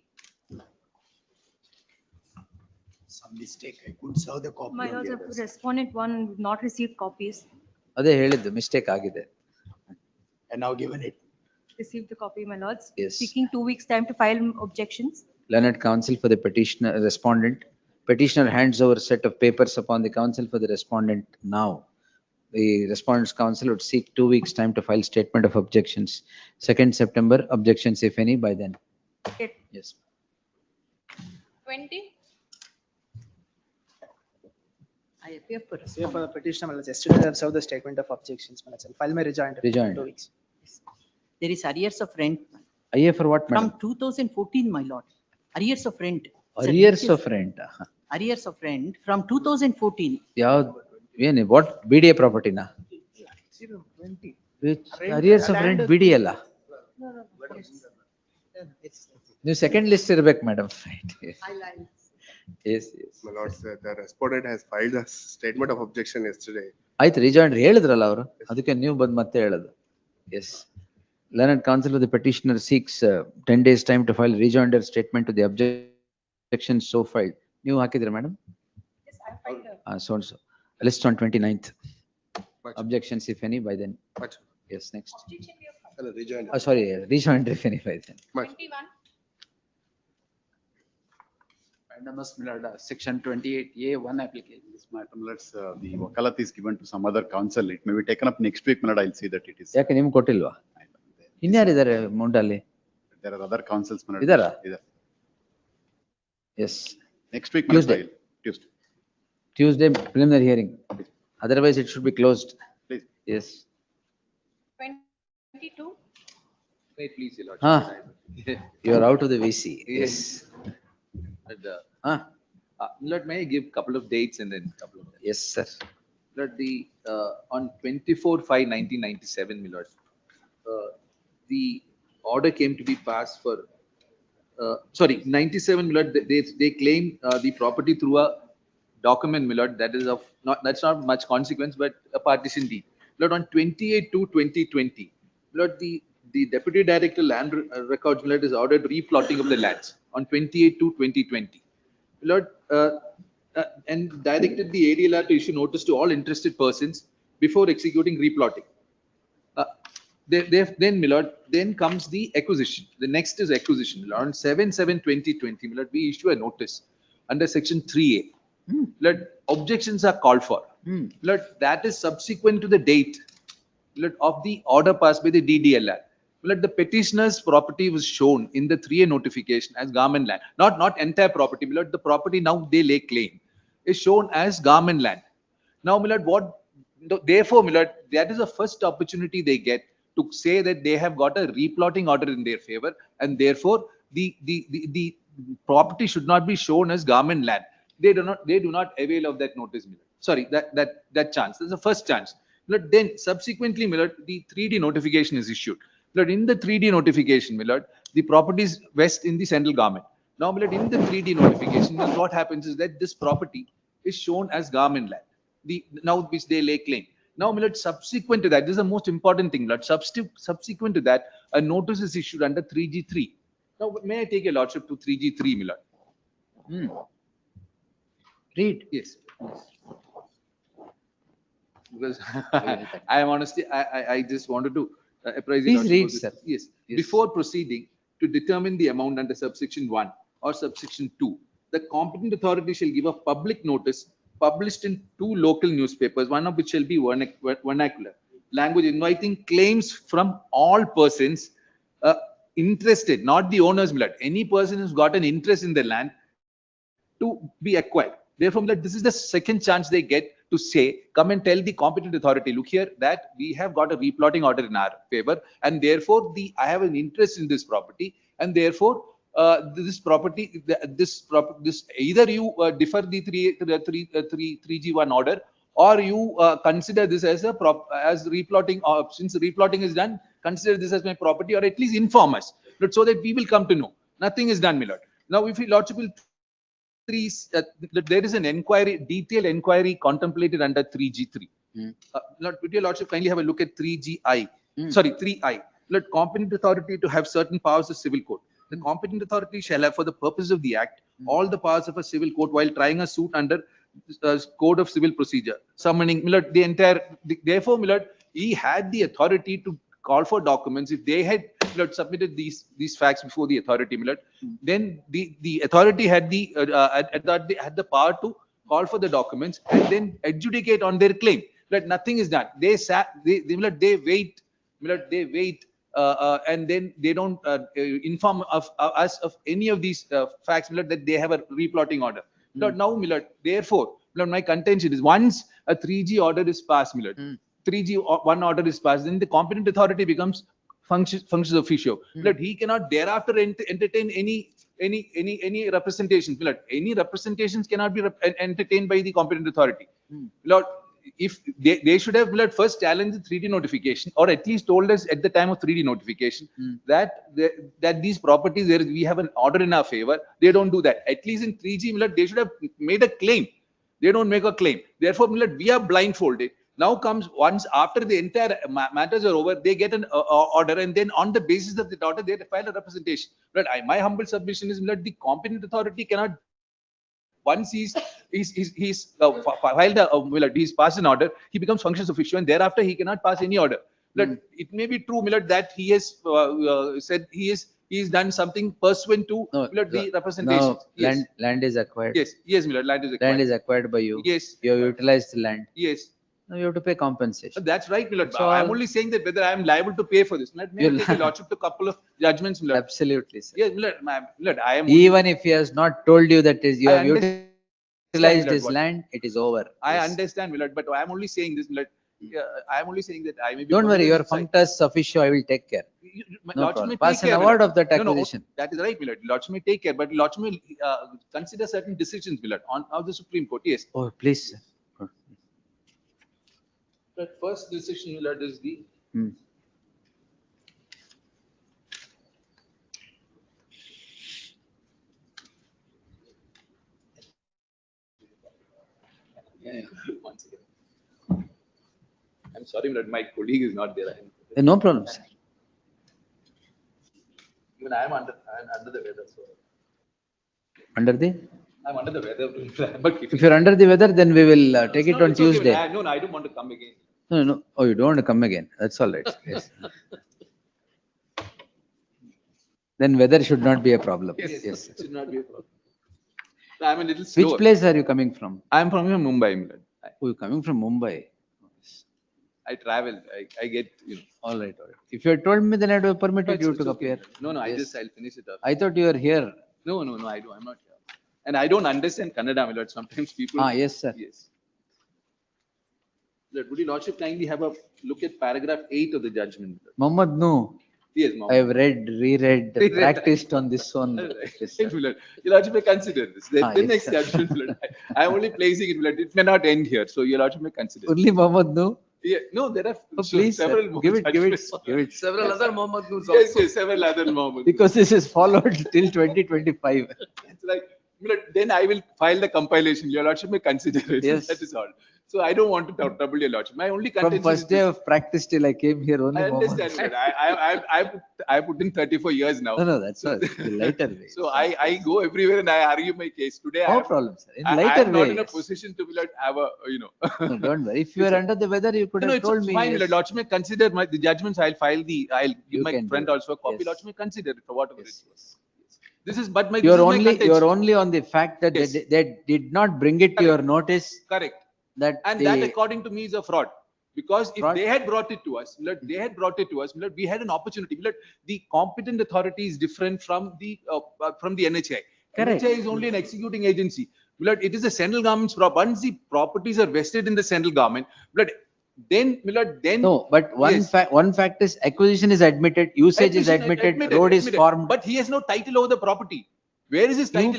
Some mistake, I couldn't serve the copy. My on lord, the the others. respondent one not received copies. ಅದೇ ಹೇಳಿದ್ದು mistake ಆಗಿದೆ. And now given it. Received the copy, my lords. Yes. Seeking 2 weeks time to file objections. Learned counsel for the petitioner, respondent. Petitioner hands over set of papers upon the counsel for the respondent now. The respondent's counsel would seek 2 weeks time to file statement of objections. 2nd September, objections if any by then. Okay. Yes. 20. I appear for Here for the petitioner, my lords. Yesterday I have served the statement of objections, my lords. I'll file my rejoinder. in Rejoinder. 2 weeks. There is arrears of rent IA for what, from madam? 2014, my lord. Arrears of rent. It's a Arrears lease- of rent. Arrears of rent from 2014. ಯಾವ್ದು ಏನು what BDA property na? Which arrears of rent BDA ಅಲ್ಲ? ನೀವು second list ಇರ್ಬೇಕು madam. Yes, yes. My lords, the respondent has filed a statement of objection yesterday. ಆಯ್ತು ರಿಜಾಯಿಂಡರ್ ಹೇಳಿದ್ರಲ್ಲ ಅವರು, ಅದಕ್ಕೆ ನೀವು ಬಂದು ಮತ್ತೆ ಹೇಳೋದು. Yes. Learned counsel of the petitioner seeks 10 days time to file rejoinder statement to the objection so filed. ನೀವು ಹಾಕಿದ್ರ madam? Yes, I filed. So and so. List on 29th. Objections if any by then. Yes, next. Rejoinder. Sorry, rejoinder if any by then. 21. Mandamus Milord, section 28A, one application. This matter, Milords, the wakalat is given to some other council. It may be taken up next week, Milord. I'll see that it is. ಯಾಕೆ ನಿಮ್ಗೆ ಕೊಟ್ಟಿಲ್ವಾ? ಇನ್ಯಾರಿದ್ದಾರೆ ಮುಂಡಲ್ಲಿ? There are other councils, Milord. ಇದಾರಾ? Yes. Next week, Milord. Tuesday. Tuesday. Tuesday preliminary hearing. Otherwise it should be closed. Please. Yes. 22. Wait, please, Your Ah, Lordship. you are out of the VC. Yes. Lord, may I give couple of dates and then couple of. Yes, sir. Lord, on 24/5/1997, my lord, the order came to be passed for, sorry, 97, my lord, they claim the property through a document, my lord, that is of, that's not much consequence, but a partition deed. Lord, on 28/2/2020, Lord, the Deputy Director Land Records, my lord, is ordered replotting of the lands on 28/2/2020. Lord, and directed the ADLR to issue notice to all interested persons before executing replotting. Then, my lord, then comes the acquisition. The next is acquisition. My lord, on 7/7/2020, my lord, we issue a notice under section 3A. Lord, objections are called for. Lord, that is subsequent to the date, Lord, of the order passed by the DDLR. Lord, the petitioner's property was shown in the 3A notification as garment land. Not entire property, my lord, the property now they lay claim is shown as garment land. Now, my lord, therefore, my lord, that is the first opportunity they get to say that they have got a replotting order in their favor, and therefore the property should not be shown as garment land. They do not avail of that notice, my lord. Sorry, that chance. That's the first chance. Lord, then subsequently, my lord, the 3D notification is issued. Lord, in the 3D notification, my lord, the property is west in the central garment. Now, my lord, in the 3D notification, what happens is that this property is shown as garment land, now which they lay claim. Now, my lord, subsequent to that, this is the most important thing, my lord. Subsequent to that, a notice is issued under 3G3. Now, may I take your lordship to 3G3, my lord? Read. Yes. Because I am honestly, I just wanted to apprise you. Please read, sir. Yes. Yes. Before proceeding to determine the amount under subsection 1 or subsection 2, the competent authority shall give a public notice published in 2 local newspapers, one of which shall be vernacular language, inviting claims from all persons interested, not the owner's blood. Any person who's got an interest in the land to be acquired. Therefore, this is the second chance they get to say, come and tell the competent authority, look here, that we have got a replotting order in our favor, and therefore I have an interest in this property, and therefore this property, this either you defer the 3G1 order, or you consider this as as replotting. Since replotting is done, consider this as my property, or at least inform us, so that we will come to know. Nothing is done, my lord. Now, if your lordship will there is an inquiry, detailed inquiry contemplated under 3G3. Lord, would your lordship kindly have a look at 3GI? Sorry, 3I. Let competent authority to have certain powers of civil code. The competent authority shall have, for the purpose of the act, all the powers of a civil court while trying a suit under Code of Civil Procedure, summoning the entire. Therefore, Millard, he had the authority to call for documents. If they had submitted these facts before the authority, Millard, then the authority had had the power to call for the documents and then adjudicate on their claim. But nothing is done. They wait, Millard, they wait. And then they don't inform us of any of these facts, Millard, that they have a replotting order. Now, Millard, therefore, Millard, my contention is once a 3G order is passed, Millard, 3G1 order is passed, then the competent authority becomes functions officio. Millard, he cannot thereafter entertain any representations. Millard, any representations cannot be entertained by the competent authority. Millard, if they should have first challenged the 3D notification, or at least told us at the time of 3D notification that these properties, we have an order in our favor. They don't do that. At least in 3G, they should have made a claim. They don't make a claim. Therefore, we are blindfolded. Now comes, once after the entire matters are over, they get an order, and then on the basis of the order, they file a representation. But my humble submission is that the competent authority cannot. Once he's filed he's passed an order, he becomes functions officio, and thereafter he cannot pass any order. But it may be true, Millard, that he has said he's done something pursuant to the representation. No, Yes. land is acquired. Yes, Millard, land is acquired. Land is acquired by you. Yes. You have utilized the land. Yes. Now you have to pay compensation. That's right, Millard. So I'm only saying that whether I am liable to pay for this. Millard, may I take a lordship to a couple of judgments, Millard? Absolutely, sir. Yes, Millard, I am. Even if he has not told you that you I have utilized Millard, his what- land, it is over. I Yes. understand, Millard, but I'm only saying this, Millard. I am only saying that I may be. Don't worry, your side. functus officio, I will take care. My No lordship problem. may Pass take an care, award Millard. of that No, acquisition. that is right, Millard. Lordship may take care, but Lordship may consider certain decisions, Millard, on of the Supreme Court. Yes. Oh, please, sir. The first decision, Millard, is the. Once again. I'm sorry, Millard, my colleague is not there. No problem, sir. Even I'm under the weather, so Under the? I'm under the weather. But If you're under the weather, then we will take it on it's okay, Tuesday. no, I don't want to come again. No. Oh, you don't want to come again. That's all right. Yes. Then weather should not be a problem. Yes, Yes. it should not be a problem. So I'm a little slower. Which place are you coming from? I'm from Mumbai, Millard. Oh, you're coming from Mumbai. I travel. I get, All right, all right. If you had told me, then I would have permitted It's- you it's to okay. appear. No, Yes. I'll finish it up. I thought you were here. No, I'm not here. And I don't understand Kannada, Millard. Sometimes people. Yes, sir. Yes. Millard, would your lordship kindly have a look at paragraph 8 of the judgment? Millard? Mohammed, no. Yes, I have read, reread, practiced on this one. Yes, Millard. Your lordship may consider this. The yes, next sir. judgment, Millard. I'm only placing it, Millard. It may not end here. So your lordship may consider. Only Mohammed, no. Yeah, no, there are Please, sir. several more Give it. judgments. Several other Mohammed Noors Yes, also. several other Mohammed. Because this is followed till 2025. It's like, Millard, then I will file the compilation. Your lordship may consider it. Yes. That is all. So I don't want to trouble your lordship. My only From contention is first day this. of practice till I came here only I moments. understand, but I put in 34 years now. No, that's all. The lighter way. So I go everywhere and I argue my case. Today No I am, problem, sir. In I lighter am not way, in a yes. position to be like have a, No, don't worry. If you are under the weather, you could No, have it's told me. fine. Yes. Lordship may consider the judgments. I'll give You my can friend do it. also a copy. Yes. Lordship may consider it for whatever it Yes, was. This is, but my, this You're is my only, contention. you're only on the fact that Yes. they did not bring it to your notice Correct. that And they. that according to me is a fraud. Because if Fraud? they had brought it to us, we had an opportunity. The competent authority is different from the NHI. Correct. NHI is only an executing agency. It is the central government's once the properties are vested in the central government, then No, but one fact is acquisition is admitted, usage is admitted, road is formed. But he has no title over the property. Where is his title?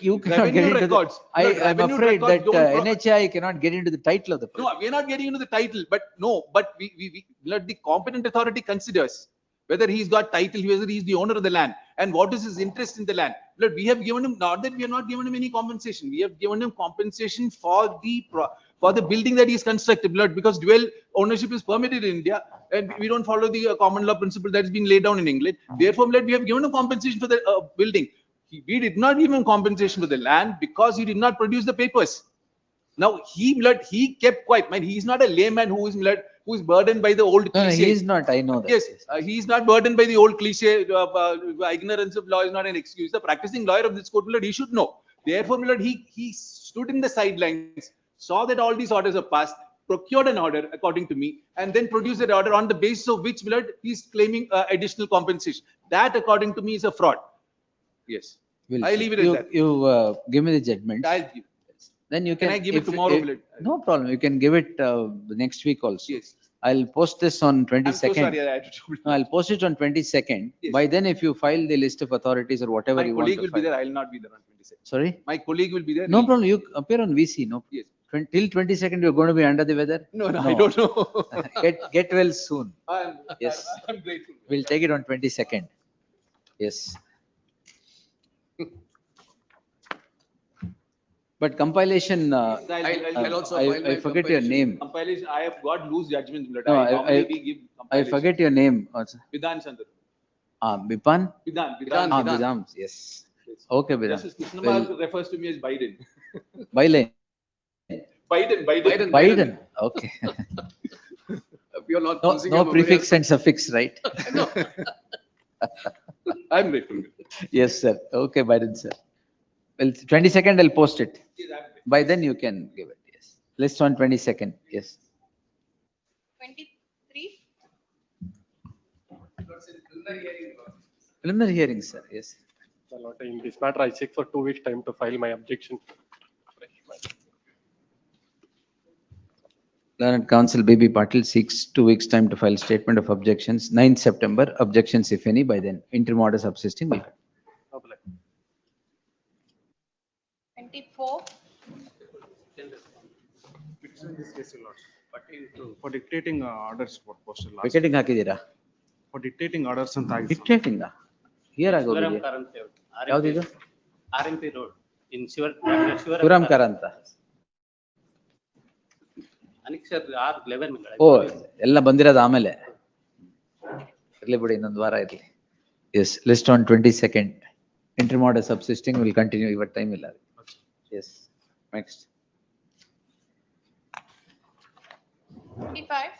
You cannot Revenue get into records. the, I'm Revenue afraid records that don't NHI cannot get into the title of the No, we are not getting into the title, but the competent authority considers whether he's got title, whether he's the owner of the land, and what is his interest in the land. We have given him, not that we have not given him any compensation. We have given him compensation for the building that he's constructed, because dual ownership is permitted in India, and we don't follow the common law principle that has been laid down in England. Therefore, we have given him compensation for the building. We did not give him compensation for the land because he did not produce the papers. Now he kept quiet. He's not a layman who is burdened by the old cliche. No, he is not. I know that. Yes, he's not burdened by the old cliche. Ignorance of law is not an excuse. The practicing lawyer of this court, he should know. Therefore, he stood in the sidelines, saw that all these orders are passed, procured an order according to me, and then produced an order on the basis of which he's claiming additional compensation. That, according to me, is a fraud. Yes, I leave it at that. You give me the judgment. I'll give. Then you can. I give it tomorrow? No problem. You can give it next week also. Yes. I'll post this on 22nd. I'm so sorry. I had to trouble you. No, I'll post it on 22nd. Yes. By then, if you file the list of authorities or whatever My you want colleague to will file. be there. I'll not be there on 22nd. Sorry? My colleague will be there. No problem. You appear on VC. No. Yes. Till 22nd, you're going to be under the weather? No, I don't know. Get well soon. Yes. I'm grateful. We'll take it on 22nd. Yes. But compilation, I'll also file my I forget your compilation. name. Compilation, I have got loose judgments. No, Normally we give I compilation. forget your name. Also. Vidhan Chandra. Bipan? Vidhan. Bidam. Yes. Okay, Bidam. Justice Krishnamurthy refers to me as Biden. Biden. Biden. Okay. You're not No, using no a prefix and suffix, right? No. I'm grateful. Yes, sir. Okay, Biden, sir. Well, 22nd, I'll post it. By then, you can give it. Yes. List on 22nd. Yes. 23. Preliminary hearing, sir. Yes. My lord, in this matter, I seek for 2 weeks time to file my objection. Learned Counsel B.B. Patil seeks 2 weeks time to file statement of objections. 9th September, objections if any, by then. Interim order subsisting. will- 24. For dictating orders for postal laws. Vacating ಹಾಕಿದ್ದೀರಾ? For dictating orders ಅಂತ ಆಗಿದೆ. Dictating here ಆಗೋಗಿದೆ. ಯಾವ್ದಿದು? RMP road in Shivaram Karanth. Annexure R11. ಓ ಎಲ್ಲ ಬಂದಿರೋದು ಆಮೇಲೆ ಇರ್ಲಿ ಬಿಡಿ ಇನ್ನೊಂದು ವಾರ ಇರ್ಲಿ. Yes, list on 22nd. Interim order subsisting will continue your time ಇಲ್ಲ. Yes, next. 25.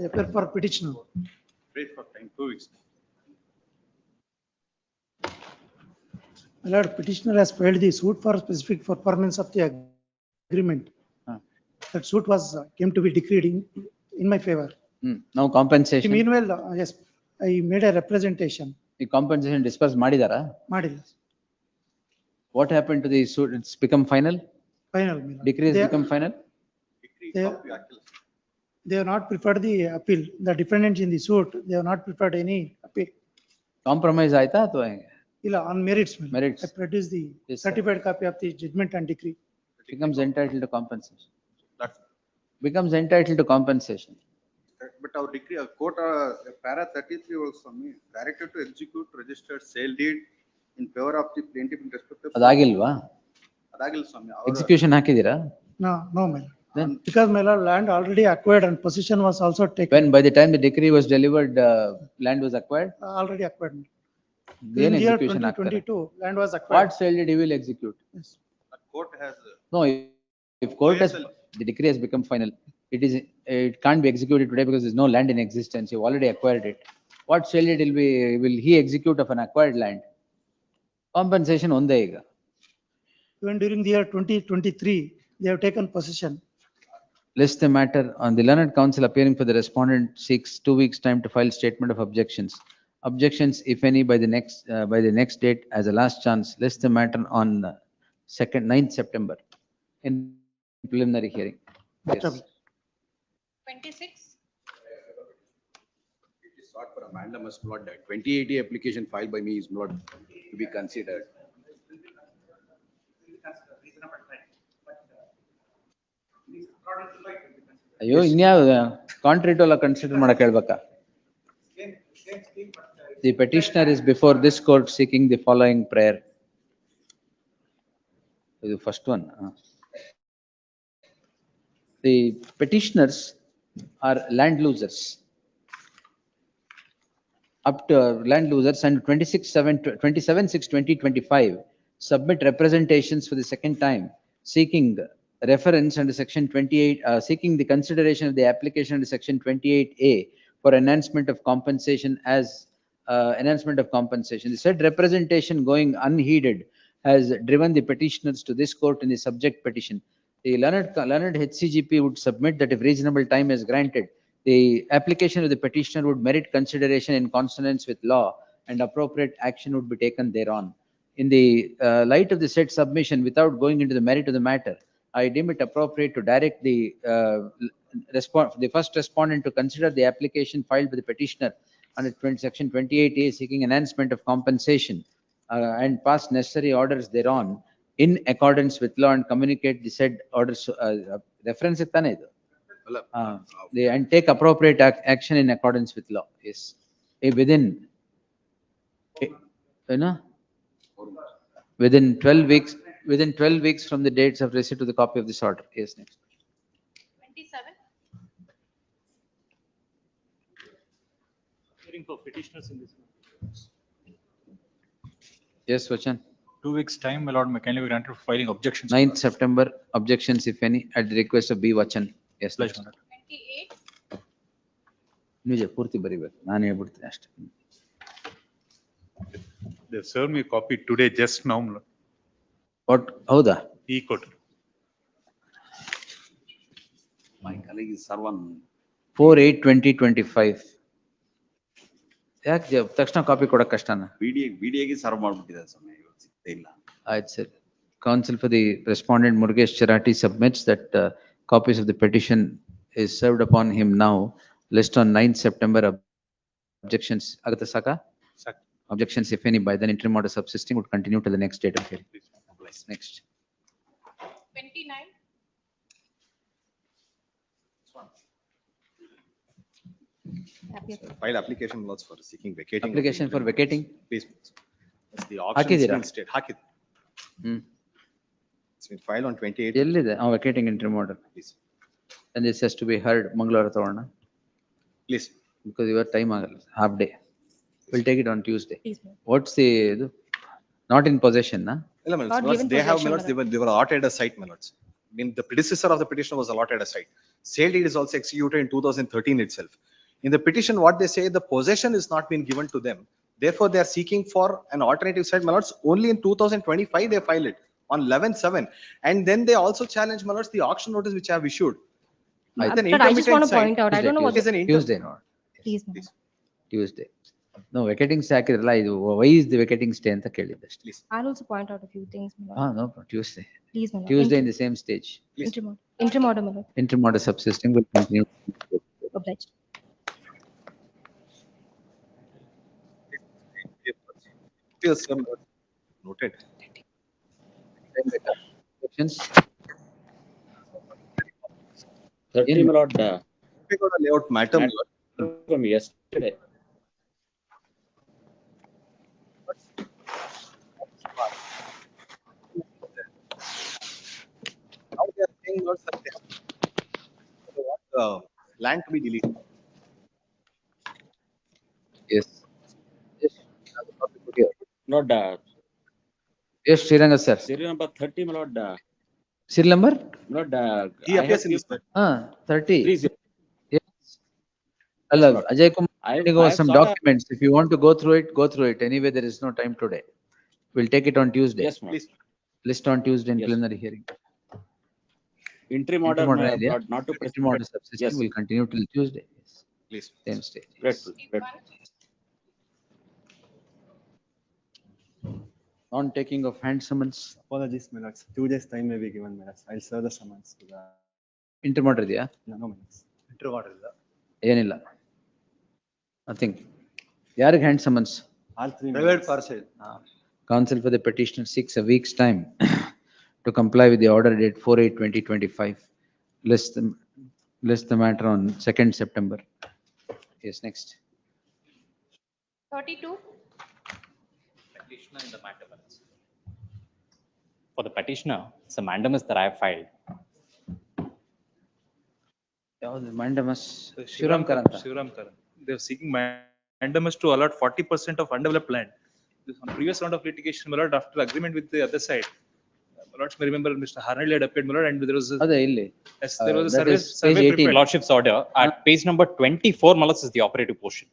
Appear for petitioner. Wait for time, 2 weeks. My lord, petitioner has filed the suit for specific for permanence of the agreement. That suit was came to be decreed in my favor. Now compensation. Meanwhile, yes, I made a representation. ಈ compensation disperse ಮಾಡಿದಾರಾ? ಮಾಡಿಲ್ಲ. What happened to the suit? It's become final? Final. my lord. Decree has They- become final? They have not preferred the appeal. The defendants in the suit, they have not preferred any appeal. Compromise ಆಯ್ತಾ ಅಥವಾ ಹೆಂಗೆ? ಇಲ್ಲ, on merits. my lord. Merits. I produced the Yes, sir. certified copy of the judgment and decree. Becomes entitled to compensation. That's, Becomes entitled to compensation. but our decree, court, para 33 also, directed to execute registered sale deed in favor of the plaintiff in respect of. ಅದಾಗಿಲ್ವಾ? ಅದಾಗಿಲ್ಲ Swami. Execution ಹಾಕಿದ್ದೀರಾ? No, my lord. Then, Because my lord, land already acquired and possession was also taken. when by the time the decree was delivered, land was acquired? Already acquired. Then In year execution 2022, land was acquired. What sale did he will execute? Yes. Court has. No, if court has, the decree has become final, it can't be executed today because there's no land in existence. You've already acquired it. What sale it will he execute of an acquired land? Compensation on the Even during the year 2023, they have taken possession. list the matter on the learned counsel appearing for the respondent seeks 2 weeks time to file statement of objections. Objections, if any, by the next date as a last chance. List the matter on 9th September in preliminary hearing. Yes. 26. It is sought for a mandamus, my lord. 2080 application filed by me is not to be considered. ಅಯ್ಯೋ ಇನ್ಯಾವ ಕಾಂಟ್ರಿಟೋಲ consider ಮಾಡಕ್ ಹೇಳ್ಬೇಕಾ? The petitioner is before this court seeking the following prayer. The first one. The petitioners are land losers. Up to land losers and 27/6/2025 submit representations for the second time seeking reference under section 28, seeking the consideration of the application under section 28A for enhancement of compensation as enhancement of compensation. The said representation going unheeded has driven the petitioners to this court in the subject petition. The learned HCGP would submit that if reasonable time is granted, the application of the petitioner would merit consideration in consonance with law and appropriate action would be taken thereon. In the light of the said submission, without going into the merit of the matter, I deem it appropriate to direct the first respondent to consider the application filed by the petitioner under section 28A seeking enhancement of compensation and pass necessary orders thereon in accordance with law and communicate the said orders. Reference ittane idu. And take appropriate action in accordance with law. Yes. Within, within 12 weeks, within 12 weeks from the dates of receipt of the copy of this order. Yes, next. 27. Hearing for petitioners in this. Yes, Vachan. 2 weeks time, my lord, may kindly be granted for filing objections. 9th September, objections if any, at the request of B. Vachan. Yes, next. 28. Nije purti bariಬೇಕು ನಾನು ಹೇಳ್ಬಿಡ್ತೀನಿ ಅಷ್ಟೇ. They served me a copy today, just now. my lord. What? ಹೌದಾ? E-court. My colleague is Sarvan. 4/8/2025. ಯಾಕೆ ತಕ್ಷಣ copy ಕೊಡಕ್ ಕಷ್ಟನಾ? ವಿಡಿಯೋಗೆ serve ಮಾಡ್ಬಿಟ್ಟಿದ್ದಾರೆ ಸಮಯ ಇವತ್ತು ಸಿಗ್ತಾ ಇಲ್ಲ. ಆಯ್ತು sir. Counsel for the respondent Murugesh Cherati submits that copies of the petition is served upon him now. List on 9th September. Objections. Agata Saka? Objections if any by then interim order subsisting would continue to the next date of hearing. Next. 29. File application laws for seeking vacating. Application for vacating? Please. That's the option has been stated. Hakid. It's been filed on 28. ಎಲ್ಲಿದೆ? Vacating interim order. Please. And this has to be heard ಮಂಗಳವಾರ ತಗೋಣ. Please. Because your time ಆಗಲ್ಲ, half day. We'll take it on Tuesday. Please. What's the, not in possession, na? They have, my lords, they were allotted a site, my lords. I mean, the predecessor of the petition was allotted a site. Sale deed is also executed in 2013 itself. In the petition, what they say, the possession is not been given to them. Therefore, they are seeking for an alternative site, my lords. Only in 2025, they filed it on 11/7. And then they also challenge, my lords, the auction notice which I have issued. But I just want to point out, I don't know what. Tuesday, no. Please. Tuesday. No, vacating ಹಾಕಿರಲ್ಲ ಇದು why is the vacating stay ಅಂತ ಕೇಳಿದ್ದೆ ಅಷ್ಟೇ. Please. I'll also point out a few things. my lord. No, Tuesday. Please, my lord. Tuesday in the same stage. Interim order, my lord. Interim order subsisting will continue. Obliged. Yes, sir. Noted. Questions? 30, my lord. We got a layout matter, my lord. From yesterday. Now they are saying asking was that they want land to be deleted. Yes. Yes. I have a copy put here. Lord, Yes, Sriranga sir. serial number 30, my lord. Serial number? Lord, He I appears have in this. given 30. 30. Yes. Yes, Allah, Lord. Ajay Kumar, I sending over have some sought a- documents. If you want to go through it, go through it. Anyway, there is no time today. We'll take it on Tuesday. Yes, my lord. Please. List on Tuesday in Yes. plenary hearing. Interim order, Interim order, my idea. lord, not to Interim order subsisting Yes. will continue till Tuesday. Yes. Please. Same stage. Grateful. Non-taking of hand summons. Apologies, my lords. 2 days time may be given, my lords. I'll serve the summons to the. Interim order ಇದೆಯಾ? No, my lords. Interim order ಇಲ್ಲ. ಏನಿಲ್ಲ. Nothing. ಯಾರಿಗೆ hand summons? All three. Private parcel. Counsel for the petitioner seeks a week's time to comply with the order date 4/8/2025. List the matter on 2nd September. Yes, next. 32. Petitioner in the mandamus. For the petitioner, it's a mandamus that I have filed. ಯಾವ್ದು mandamus? Shivaram Karanta. Shivaram Karan. They're seeking mandamus to allot 40% of undeveloped land. This on previous round of litigation, my lord, after agreement with the other side. My lords may remember Mr. Harnelli had appeared, my lord, and there was a. ಅದೇ ಇಲ್ಲಿ. Yes, there was a that survey, is page 18. prepared. Lordship's order at page number 24, Malas, is the operative portion.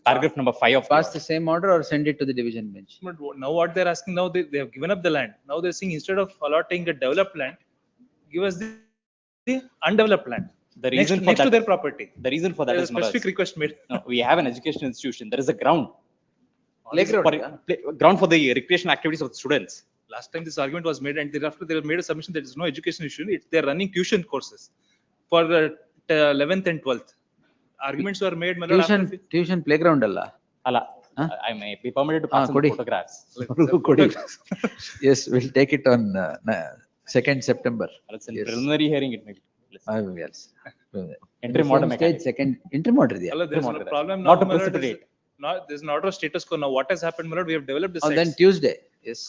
Paragraph number 5 of Pass the same order or send it to the division bench? But now what they're asking, now they have given up the land. Now they're saying instead of allotting the developed land, give us the undeveloped land. The reason for next that, to their property. The reason for that There's is, a specific Maharaj, request made. no, we have an education institution. There is a ground. Playground, Ground for the recreation activities of the students. Last time this argument was made, and thereafter they have made a submission that there is no education issue. They're running tuition courses for 11th and 12th. Arguments were made. my lord, after Tuition playground ಅಲ್ಲ. Ala, I may be permitted to pass on the ಕೊಡಿ. photographs. ಕೊಡಿ. Yes, we'll take it on 2nd September. It's in Yes. preliminary hearing, it may be. Yes. Interim order mechanism. Second interim order ಇದೆಯಾ? Allah, there's Not no problem not to now, my lord, precipitate. there's an order of status quo now. What has happened, my lord? We have developed the Oh, sites. then Tuesday. Yes.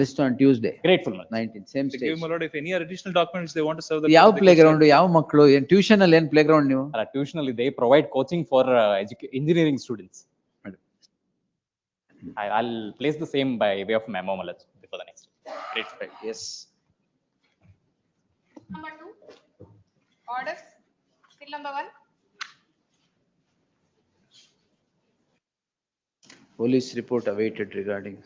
List on Tuesday. Grateful, man. 19, same They stage. give, my lord, if any additional documents they want to serve the. ಯಾವ they play could ground serve. ಯಾವ ಮಕ್ಕಳು ಏನ್ tuition ಅಲ್ಲಿ ಏನ್ play ground ನೀವು? Tuitionally, they provide coaching for engineering students. I'll place the same by way of memo, Maharaj, before the next. Great. Yes. Number 2. Orders. Still number 1. Police report awaited regarding.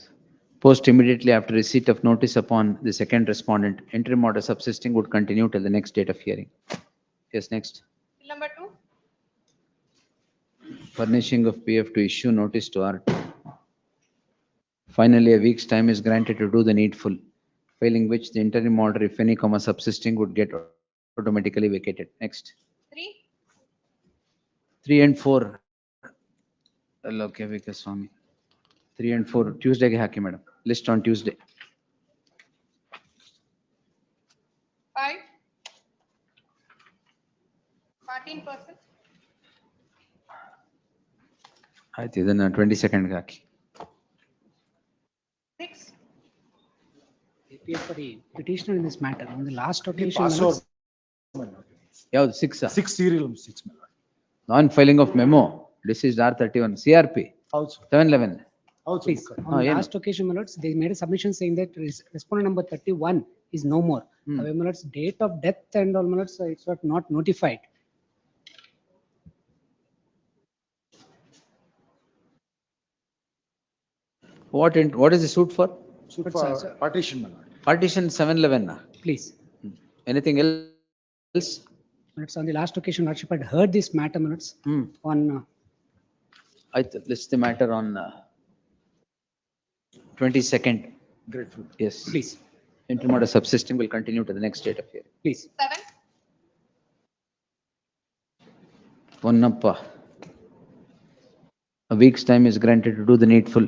Post immediately after receipt of notice upon the second respondent. Interim order subsisting would continue till the next date of hearing. Yes, next. Still number 2. Furnishing of PF to issue notice to RT. Finally, a week's time is granted to do the needful, failing which the interim order, if any, subsisting, would get automatically vacated. Next. 3. 3 and 4. Okay, Vika Swami. 3 and 4. Tuesday ge haki, madam. List on Tuesday. 5. 14%. ಆಯ್ತು ಇದನ್ನ 22nd ಗೆ ಹಾಕಿ. 6. For the petitioner in this matter, on the last occasion. Password. ಯಾವ್ದು 6? 6 serial 6. Non filing of memo. This is R31. CRP. 711. Please, on the last occasion, my lords, they made a submission saying that respondent number 31 is no more. However, my lords, date of death and all, my lords, it's not notified. What is the suit for? Suit for partition. Partition 711. Please. Anything else? It's on the last occasion, lordship had heard this matter, my lords, on. I list the matter on 22nd. Grateful. Yes. Please. Interim order subsisting will continue to the next date of hearing. Please. 7. Ponnappa. A week's time is granted to do the needful.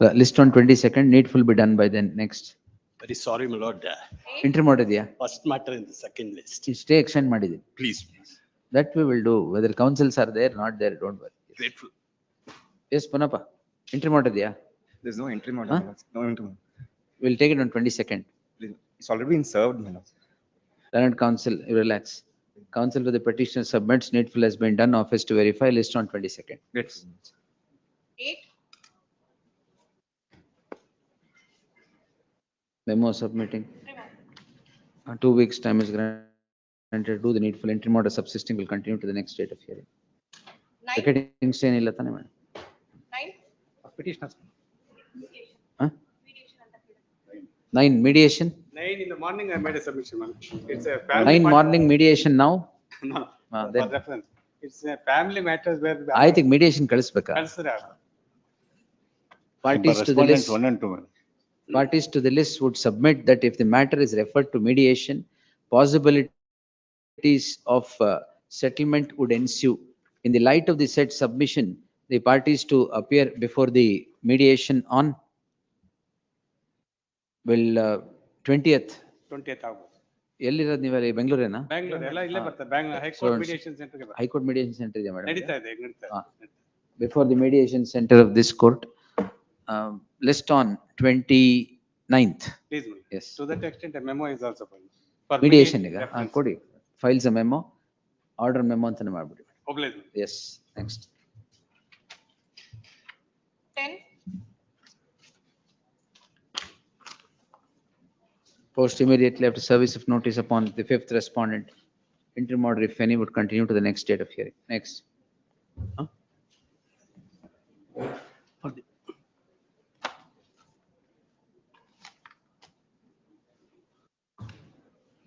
List on 22nd, needful be done by then. Next. Very sorry, my lord. Interim order ಇದೆಯಾ? First matter in the second list. Stay extend ಮಾಡಿದ್ದೀನಿ. Please. That we will do. Whether councils are there, not there, don't worry. Grateful. Yes, Ponnappa. Interim order ಇದೆಯಾ? There's no interim order. Huh? No interim. We'll take it on 22nd. It's already been served, my lord. Learned counsel, relax. Counsel for the petitioner submits, needful has been done, office to verify, list on 22nd. Yes. 8, Memo submitting. 2 weeks time is granted, do the needful, interim order subsisting will continue to the next date of hearing. 9, Vacating stay ಏನಿಲ್ಲ ತಾನೇ madam? 9, Petitioners. Huh? 9 mediation? 9 in the morning, I made a submission, ma'am. It's a 9 family. morning mediation now? No, Ah, for then reference. It's a family matters where. I think mediation ಕಳಿಸ್ಬೇಕಾ? Consider. Parties to the Respondents list. 1 and 2, madam. Parties to the list would submit that if the matter is referred to mediation, possibilities of settlement would ensue. In the light of the said submission, the parties to appear before the mediation on will 20th. 20th August. ಎಲ್ಲಿರೋದು ನೀವೆಲ್ಲ ಬೆಂಗಳೂರೇನಾ? Bangalore, ಎಲ್ಲ ಇಲ್ಲೇ ಬರ್ತದೆ. Bangalore High Court Mediation Center ಗೆ ಬರ್ತದೆ. High court mediation center ಇದೆ madam. ನಡೀತಾ ಇದೆ, ನಡೀತಾ ಇದೆ. Before the mediation center of this court, list on 29th. Please, ma'am. Yes. To that extent, a memo is also filed. For Mediation ಈಗ reference. ಕೊಡಿ. Files a memo, order memo ಅಂತಾನೆ ಮಾಡ್ಬಿಡಿ. Obliged. Yes, next. 10, Post immediately after service of notice upon the fifth respondent. Interim order, if any, would continue to the next date of hearing. Next. Huh?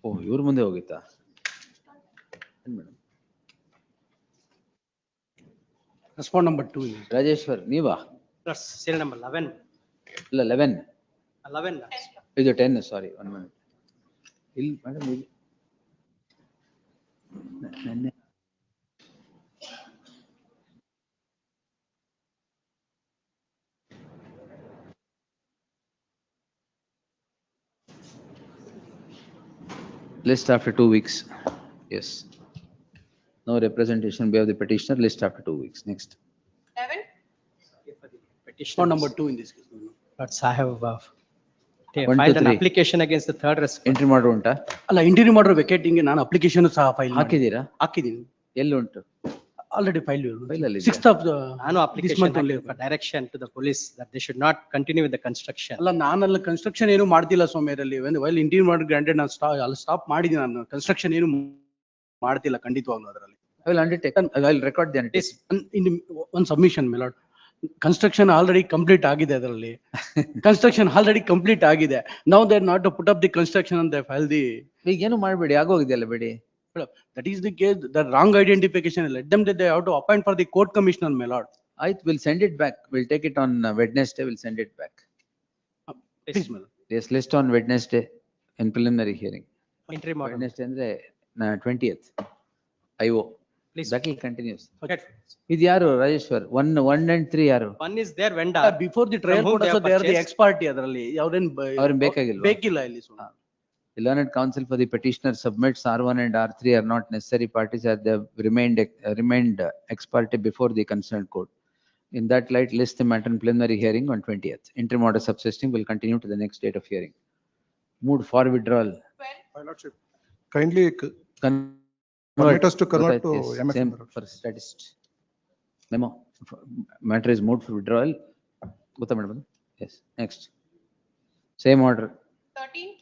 ಓ ಇವ್ರ ಮುಂದೆ ಹೋಗಿತ್ತಾ? Respond number 2. Rajeshwar ನೀವಾ? That's serial number 11. ಇಲ್ಲ 11. 11. ಇದು 10, ಸಾರಿ 1 minute. ಇಲ್ಲಿ madam ಇಲ್ಲಿ ನೆನ್ನೆ list after 2 weeks. Yes. No representation by the petitioner, list after 2 weeks. Next. 11, Respond number 2 in this case. But I have 1, filed 2, an 3. application against the third respondent. Interim order ಉಂಟಾ? ಅಲ್ಲ interior ಮಾಡರ್ ವೆಕೇಟಿಂಗ್ ನಾನು application ಸಹ file ಹಾಕಿದ್ದೀರಾ? ಹಾಕಿದ್ದೀನಿ. ಎಲ್ಲಿ ಉಂಟು? Already file File ಅಲ್ಲಿ 6th of ನಾನು this application month only. for direction to the police that they should not continue with the construction. ಅಲ್ಲ ನಾನಲ್ಲಿ ಕನ್ಸ್ಟ್ರಕ್ಷನ್ ಏನು ಮಾಡ್ತಿಲ್ಲ ಸೋಮೇರಲ್ಲಿ ವೈಲ್ ಇಂಟೀರಿಯರ್ ಮಾಡರ್ ಗ್ರಾಂಟೆಡ್ ನಾನು ಅಲ್ಲಿ ಸ್ಟಾಪ್ ಮಾಡಿದ್ದೀನಿ. ನಾನು ಕನ್ಸ್ಟ್ರಕ್ಷನ್ ಏನು ಮಾಡ್ತಿಲ್ಲ ಖಂಡಿತವಾಗ್ಲೂ ಅದರಲ್ಲಿ. I will undertake. I will record the undertaking. One submission, my lord. Construction already complete ಆಗಿದೆ ಅದರಲ್ಲಿ. Construction already complete ಆಗಿದೆ. Now they are not to put up the construction and they file the. ಈಗ ಏನು ಮಾಡಬೇಡಿ, ಆಗೋಗಿದೆಯಲ್ಲ ಬಿಡಿ. That is the case, the wrong identification. Let them that they have to appoint for the court commissioner, my lord. ಆಯ್ತು, we'll send it back. We'll take it on Wednesday, we'll send it back. Please, my lord. Yes, list on Wednesday in preliminary hearing. Interim order. Wednesday ಅಂದ್ರೆ 20th. IO. Please. That will continues. Okay. ಇದು ಯಾರು Rajeshwar? 1 and 3 ಯಾರು? One is their vendor. Before the trial From whom court they also have they are the purchased. ex party ಅದರಲ್ಲಿ. ಅವ್ರಿಗೆ ಬೇಕಾಗಿಲ್ವಾ? ಬೇಕಿಲ್ಲ ಇಲ್ಲಿ. The learned counsel for the petitioner submits R1 and R3 are not necessary parties as they have remained ex parte before the concerned court. In that light, list the matter in preliminary hearing on 20th. Interim order subsisting will continue to the next date of hearing. Moved for withdrawal. 12, My lordship, kindly permit us to convert to MF. Same for statist. Memo. Matter is moved for withdrawal. Gota madam. Yes. Next. Same order. 13,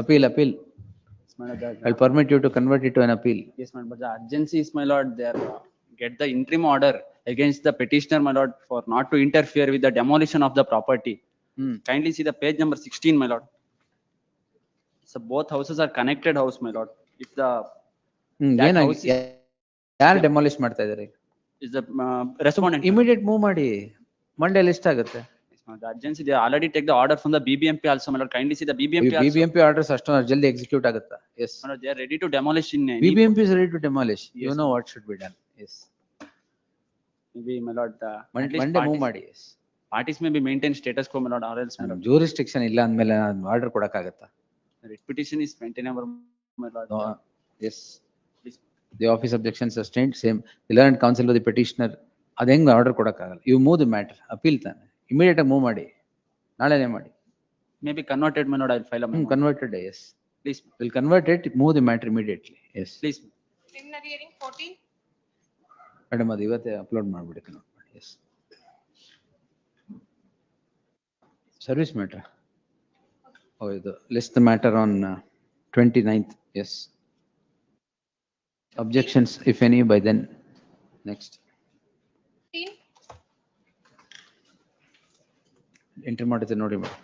Appeal. I'll permit you to convert it to an appeal. Yes, madam, but the urgency is, my lord, there, get the interim order against the petitioner, my lord, for not to interfere with the demolition of the property. Kindly see the page number 16, my lord. So both houses are connected house, my lord. If the that house is, ಯಾರು demolish ಮಾಡ್ತಾ ಇದ್ದಾರೆ? is the respondent. Immediate move ಮಾಡಿ. Monday list ಆಗುತ್ತೆ. The urgency, they already take the order from the BBMP also, my lord. Kindly see the BBMP also. BBMP orders ಅಷ್ಟು ಜಲ್ದಿ execute ಆಗುತ್ತಾ? Yes. My lord, they are ready to demolish in any. BBMP is ready to demolish. You Yes, know what should be done. Yes. Maybe, my lord, at least Monday move ಮಾಡಿ. Yes. parties may be maintain status quo, my lord, or else, my lord. Jurisdiction ಇಲ್ಲ ಅಂದ್ಮೇಲೆ ನಾನು order ಕೊಡಕ್ಕಾಗತ್ತಾ? Writ petition is maintainable, my lord. No. Yes. The office objection sustained, same. The learned counsel of the petitioner, ಅದ ಹೆಂಗ್ order ಕೊಡಕ್ಕಾಗಲ್ಲ. You move the matter, appeal ತಾನೆ. Immediate ಆಗಿ move ಮಾಡಿ. ನಾಳೆನೇ ಮಾಡಿ. Maybe converted, my lord, I'll file a memo. Converted, yes. Please, We'll convert it, move the matter immediately, yes. please. preliminary hearing 14. Madam, ಅದು ಇವತ್ತೇ upload ಮಾಡ್ಬಿಡಿ, convert ಮಾಡಿ, yes. Service matter. Oh, ಇದು list the matter on 29th, yes. Objections, if any, by then, next. 15. Enter ಮಾಡಿದ್ರೆ ನೋಡಿ madam.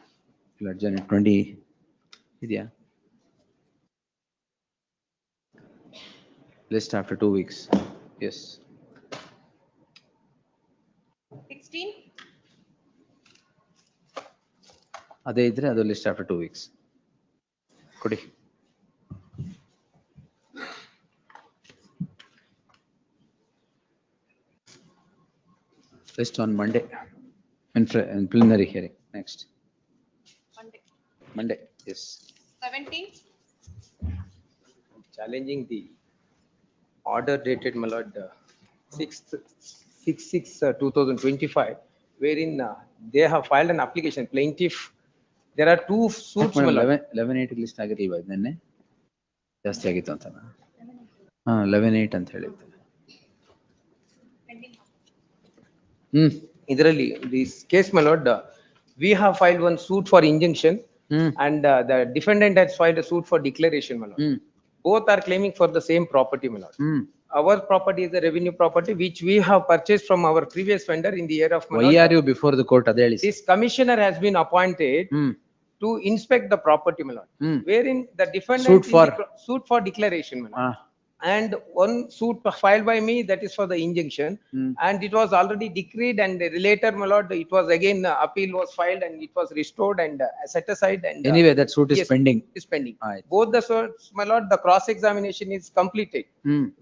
ಇಲ್ಲ ಜನ 20 ಇದೆಯಾ? List after 2 weeks, yes. 16. ಅದೇ ಇದ್ರೆ ಅದು list after 2 weeks. ಕೊಡಿ. List on Monday, in preliminary hearing, next. Monday, yes. 17. Challenging the order dated, my lord, 6/6/2025, wherein they have filed an application, plaintiff. There are two suits, my lord. 11/8 list ಆಗಿರಲಿಲ್ವಾ ಇದನ್ನೇ? ಜಾಸ್ತಿ ಆಗಿತ್ತು ಅಂತ. 11/8 ಅಂತ ಹೇಳಿದ್ದು. Idrali, this case, my lord, we have filed one suit for injunction and the defendant has filed a suit for declaration, my lord. Both are claiming for the same property, my lord. Our property is a revenue property which we have purchased from our previous vendor in the year of, my Why lord. are you before the court? ಅದೇ ಹೇಳಿ. This commissioner has been appointed to inspect the property, my lord, wherein the defendant suit for declaration, my lord. And one suit filed by me, that is for the injunction, and it was already decreed, and later, my lord, it was again appeal was filed and it was restored and set aside, and Anyway, that suit is yes, pending. is pending. Both the suits, my lord, the cross examination is completed,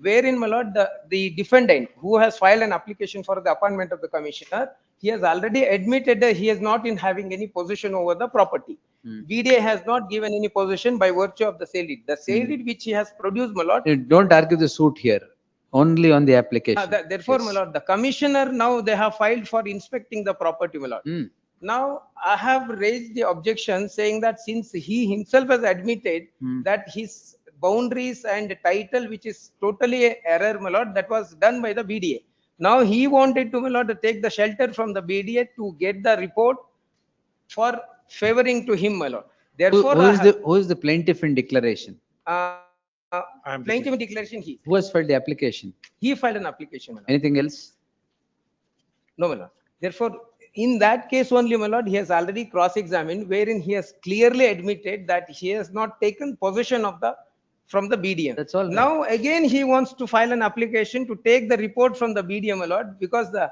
wherein, my lord, the defendant who has filed an application for the appointment of the commissioner, he has already admitted that he is not in having any possession over the property. VDA has not given any possession by virtue of the sale deed. The sale deed which he has produced, my lord. You don't argue the suit here, only on the application. Therefore, my lord, the commissioner now they have filed for inspecting the property, my lord. Now, I have raised the objection saying that since he himself has admitted that his boundaries and title, which is totally a error, my lord, that was done by the BDA. Now, he wanted to, my lord, to take the shelter from the BDA to get the report for favoring to him, my lord. Therefore, who is the plaintiff in declaration? Plaintiff in declaration, he. Who has filed the application? He filed an application, my lord. Anything else? No, my lord. Therefore, in that case only, my lord, he has already cross-examined, wherein he has clearly admitted that he has not taken possession of the from the BDM. That's all. Now again he wants to file an application to take the report from the BDM, my lord, because the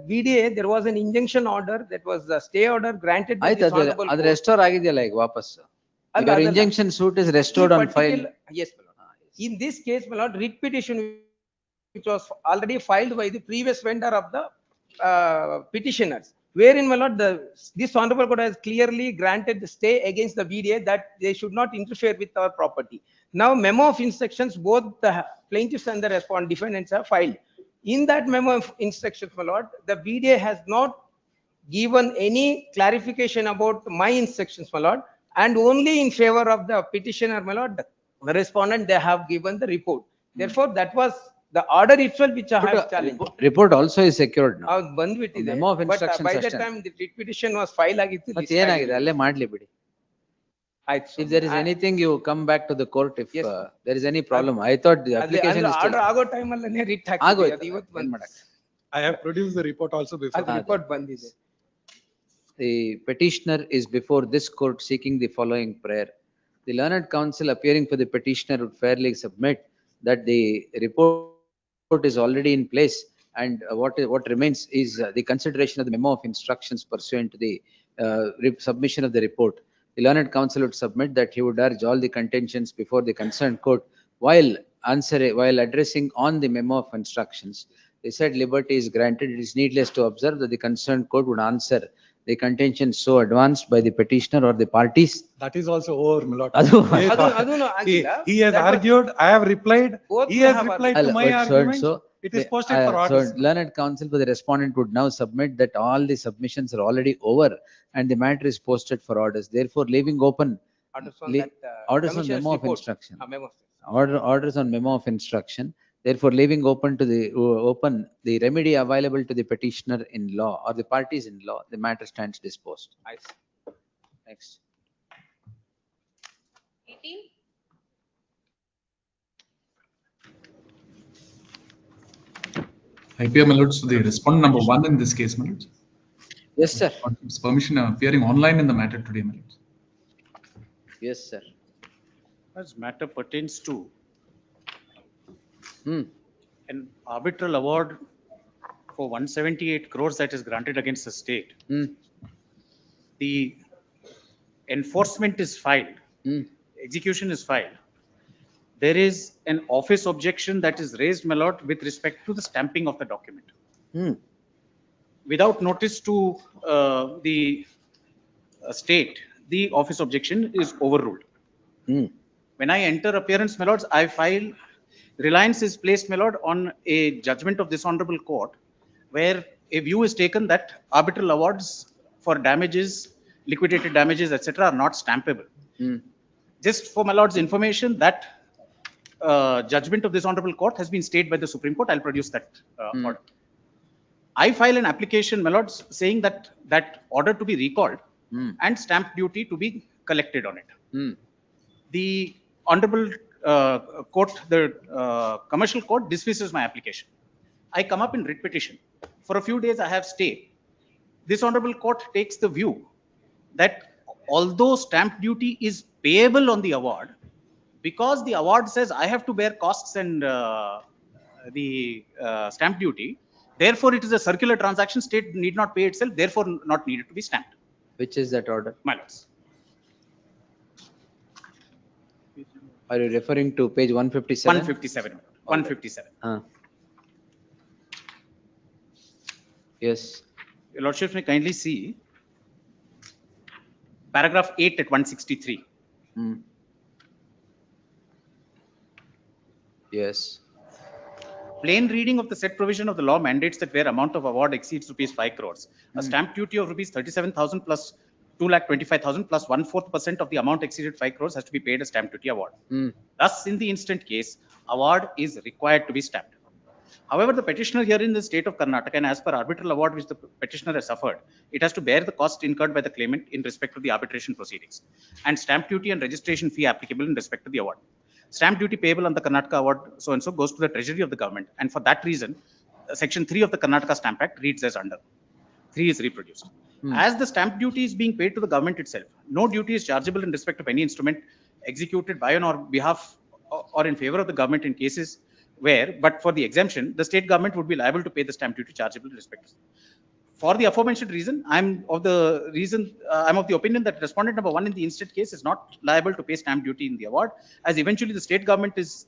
BDA, there was an injunction order, that was the stay order granted by this honorable ಅದು court. Restore ಆಗಿದೆಯಲ್ಲ ಈಗ ವಾಪಸ್. ಅಲ್ಲ, Your ಅದಲ್ಲ. injunction suit is restored on file. Yes, my lord. In this case, my lord, writ petition which was already filed by the previous vendor of the petitioners, wherein, my lord, this honorable court has clearly granted the stay against the BDA that they should not interfere with our property. Now, memo of instructions, both the plaintiffs and the defendants have filed. In that memo of instructions, my lord, the BDA has not given any clarification about my instructions, my lord, and only in favor of the petitioner, my lord, the respondent, they have given the report. Therefore, that was the order itself which I have challenged. Report also is secured now. ಬಂದ್ಬಿಟ್ಟಿದೆ. Memo of But instructions by the ಅಷ್ಟೇ. time the writ petition was filed ಆಗಿತ್ತು. ಮತ್ತೆ ಏನಾಗಿದೆ ಅಲ್ಲೇ ಮಾಡ್ಲಿ ಬಿಡಿ. If there is anything, you come back to the court if there is any problem. I thought the application is still. Order ಆಗೋ time ಅಲ್ಲೇ writ ಆಗೋಯ್ತು. ಹಾಕಿದೆ. ಇವತ್ತು ಬಂದ್ I have produced the report also before. ಅದು report ಬಂದಿದೆ. The petitioner is before this court seeking the following prayer. The learned counsel appearing for the petitioner would fairly submit that the report is already in place, and what remains is the consideration of the memo of instructions pursuant to the submission of the report. The learned counsel would submit that he would urge all the contentions before the concerned court while addressing on the memo of instructions. They said liberty is granted. It is needless to observe that the concerned court would answer the contention so advanced by the petitioner or the parties. That is also over, my lord. He has argued, I have replied, he has replied to my argument. It is posted for So orders. learned counsel for the respondent would now submit that all the submissions are already over and the matter is posted for orders. Therefore, leaving open Orders on le- that, orders on commissioner's memo of report. instruction. Memo. Orders on memo of instruction. Therefore, leaving open to the open the remedy available to the petitioner in law or the parties in law, the matter stands disposed. I see. Next. 18. IPM alerts to the respondent number 1 in this case, my lords. Yes, sir. Its permission appearing online in the matter today, my lords. Yes, sir. As matter pertains to an arbitral award for 178 crores that is granted against the state. The enforcement is filed, execution is filed. There is an office objection that is raised, my lord, with respect to the stamping of the document. Without notice to the state, the office objection is overruled. When I enter appearance, my lords, I file, reliance is placed, my lord, on a judgment of this honorable court, where a view is taken that arbitral awards for damages, liquidated damages, etc., are not stampable. Just for my lord's information, that judgment of this honorable court has been stayed by the Supreme Court. I'll produce that order. I file an application, my lords, saying that that order to be recalled and stamp duty to be collected on it. The honorable court, the commercial court, dismisses my application. I come up in writ petition. For a few days, I have stay. This honorable court takes the view that although stamp duty is payable on the award, because the award says I have to bear costs and the stamp duty, therefore it is a circular transaction, state need not pay itself, therefore not needed to be stamped. Which is that order? My lords. Are you referring to page 157? 157. 157. Yes. Your lordship may kindly see paragraph 8 at 163. Yes. Plain reading of the said provision of the law mandates that where amount of award exceeds rupees 5 crores, a stamp duty of rupees 37,000 plus 2,25,000 plus 1/4% of the amount exceeded 5 crores has to be paid as stamp duty award. Thus, in the instant case, award is required to be stamped. However, the petitioner here in the state of Karnataka, and as per arbitral award which the petitioner has suffered, it has to bear the cost incurred by the claimant in respect of the arbitration proceedings, and stamp duty and registration fee applicable in respect of the award. Stamp duty payable on the Karnataka award so and so goes to the treasury of the government, and for that reason, section 3 of the Karnataka Stamp Act reads as under. 3 is reproduced. As the stamp duty is being paid to the government itself, no duty is chargeable in respect of any instrument executed by on or behalf or in favor of the government in cases where, but for the exemption, the state government would be liable to pay the stamp duty chargeable in respect. For the aforementioned reason, I'm of the opinion that respondent number 1 in the instant case is not liable to pay stamp duty in the award, as eventually the state government is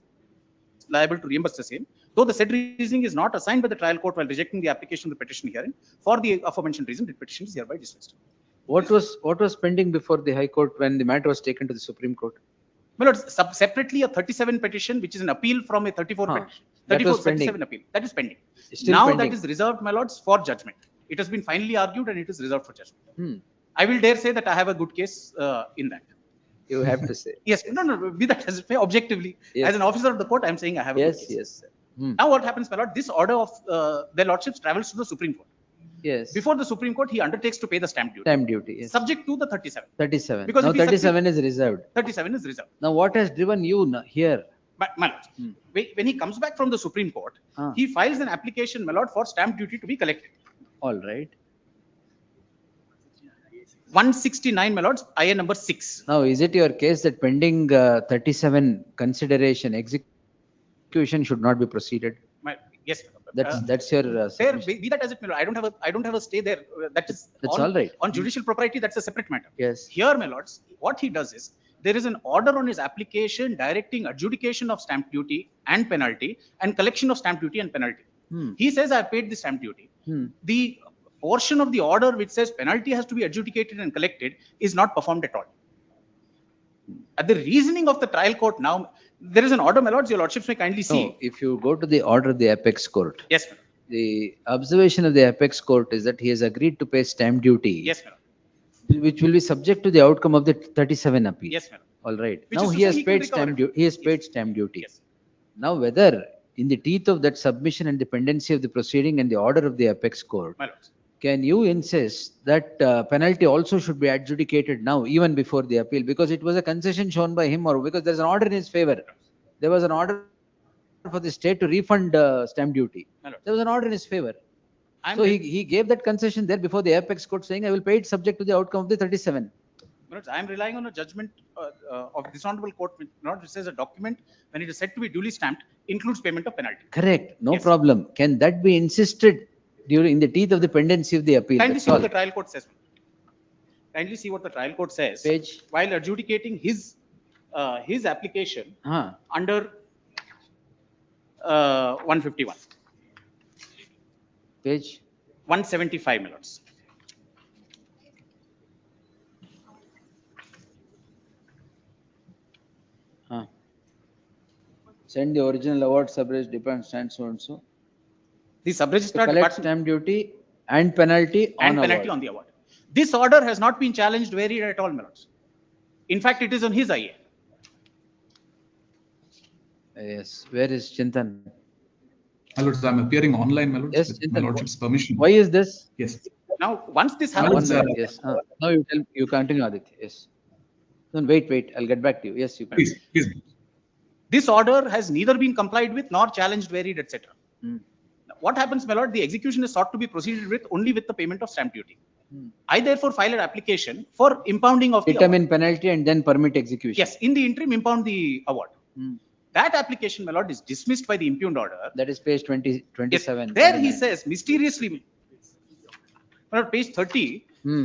liable to reimburse the same, though the said reasoning is not assigned by the trial court while rejecting the application of the petition herein. For the aforementioned reason, the petition is hereby dismissed. What was pending before the High Court when the matter was taken to the Supreme Court? Well, separately a 37 petition, which is an appeal from a 34 petition. 37 appeal. That is pending. Now that is reserved, my lords, for judgment. It has been finally argued and it is reserved for judgment. I will dare say that I have a good case in that. You have to say. Yes, no, be that as it may, objectively. Yes. As an officer of the court, I am saying I have a good case. Yes, sir. Now what happens, my lord? This order of their lordships travels to the Supreme Court. Yes. Before the Supreme Court, he undertakes to pay the stamp duty. Stamp duty, yes. Subject to the 37. 37. Because Now if he 37 is reserved. 37 is reserved. Now what has driven you here? But, my lord, when he comes back from the Supreme Court, he files an application, my lord, for stamp duty to be collected. All right. 169, my lords, IA number 6. Now, is it your case that pending 37 consideration, execution should not be proceeded? Yes. That's your. There, be that as it may, I don't have a stay there. That's all right. On judicial propriety, that's a separate matter. Yes. Here, my lords, what he does is there is an order on his application directing adjudication of stamp duty and penalty and collection of stamp duty and penalty. He says I paid the stamp duty. The portion of the order which says penalty has to be adjudicated and collected is not performed at all. At the reasoning of the trial court now, There is an order, my lords, your lordships may kindly see. No, if you go to the order of the apex court, Yes, madam. the observation of the apex court is that he has agreed to pay stamp duty. Yes, madam. Which will be subject to the outcome of the 37 appeal. Yes, madam. All right. Which Now is to he say has he can paid recover stamp it. duty. He has paid stamp duty. Yes. Now whether in the teeth of that submission and dependency of the proceeding and the order of the apex court, My lords. can you insist that penalty also should be adjudicated now, even before the appeal? Because it was a concession shown by him, or because there's an order in his favor. There was an order for the state to refund stamp duty. My lord. There was an order in his favor. I'm So re- he gave that concession there before the apex court, saying, I will pay it subject to the outcome of the 37. My lords, I am relying on a judgment of this honorable court, not which says a document when it is said to be duly stamped includes payment of penalty. Correct, no Yes. problem. Can that be insisted during in the teeth of the pendency of the appeal? Kindly That's see what all. the trial court says. Kindly see what the trial court says. Page. While adjudicating his application Huh. under 151, Page. 175, my lords. Huh. Send the original award sub-registrar depends and so and so. The To sub-registrar collect department stamp duty and penalty on and penalty award. on the award. This order has not been challenged, varied at all, my lords. In fact, it is on his IA. Yes, where is Chintan? My lords, I'm appearing online, my lords, Yes, with my Chintan. lordship's permission. Why is this? Yes. Now, once this My happens, lords, One minute, yes. Now you tell, you continue, Aditya, yes. No, wait, I'll get back to you. Yes, you can. Please. this order has neither been complied with nor challenged, varied, etc. Hmm. What happens, my lord? The execution is sought to be proceeded with only with the payment of stamp duty. Hmm. I therefore file an application for impounding of the award. Determine penalty and then permit execution. Yes, in the interim, impound the award. Hmm. That application, my lord, is dismissed by the impugned order. That is page 20, Yes, 27. there he 29. says mysteriously, my lord, page 30, Hmm.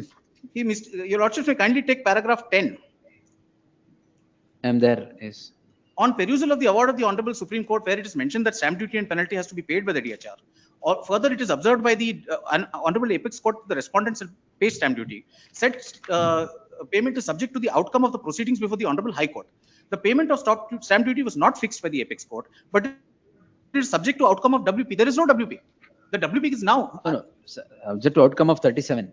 your lordship may kindly take paragraph 10. I'm there, yes. On perusal of the award of the Honorable Supreme Court, where it is mentioned that stamp duty and penalty has to be paid by the DHR, or further it is observed by the Honorable Apex Court, the respondents have paid stamp duty. Said payment is subject to the outcome of the proceedings before the Honorable High Court. The payment of stamp duty was not fixed by the Apex Court, but it is subject to outcome of WP. There is no WP. The WP is now. No, subject to outcome of 37.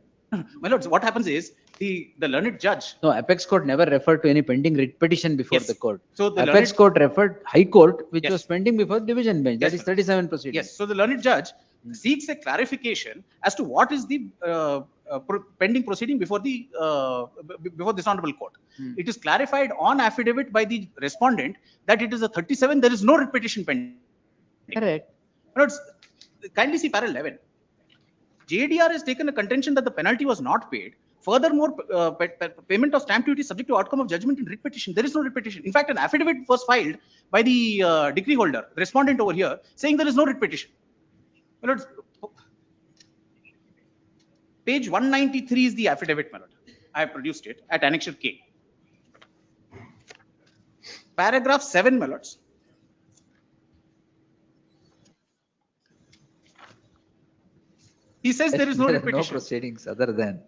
My lords, what happens is the learned judge. No, Apex Court never referred to any pending writ petition before Yes. the court. So the Apex learned- Court referred High Court, which Yes. was pending before division bench. That Yes, is 37 proceedings. Yes, so the learned judge seeks a clarification as to what is the pending proceeding before before this honorable court. It is clarified on affidavit by the respondent that it is a 37. There is no writ petition pending. Correct. Lords, kindly see parallel 11. JDR has taken a contention that the penalty was not paid. Furthermore, payment of stamp duty is subject to outcome of judgment in writ petition. There is no writ petition. In fact, an affidavit was filed by the decree holder, respondent over here, saying there is no writ petition. My lords, page 193 is the affidavit, my lord. I have produced it at annexure K. Paragraph 7, my lords. He says there is no There writ are no petition. proceedings other than.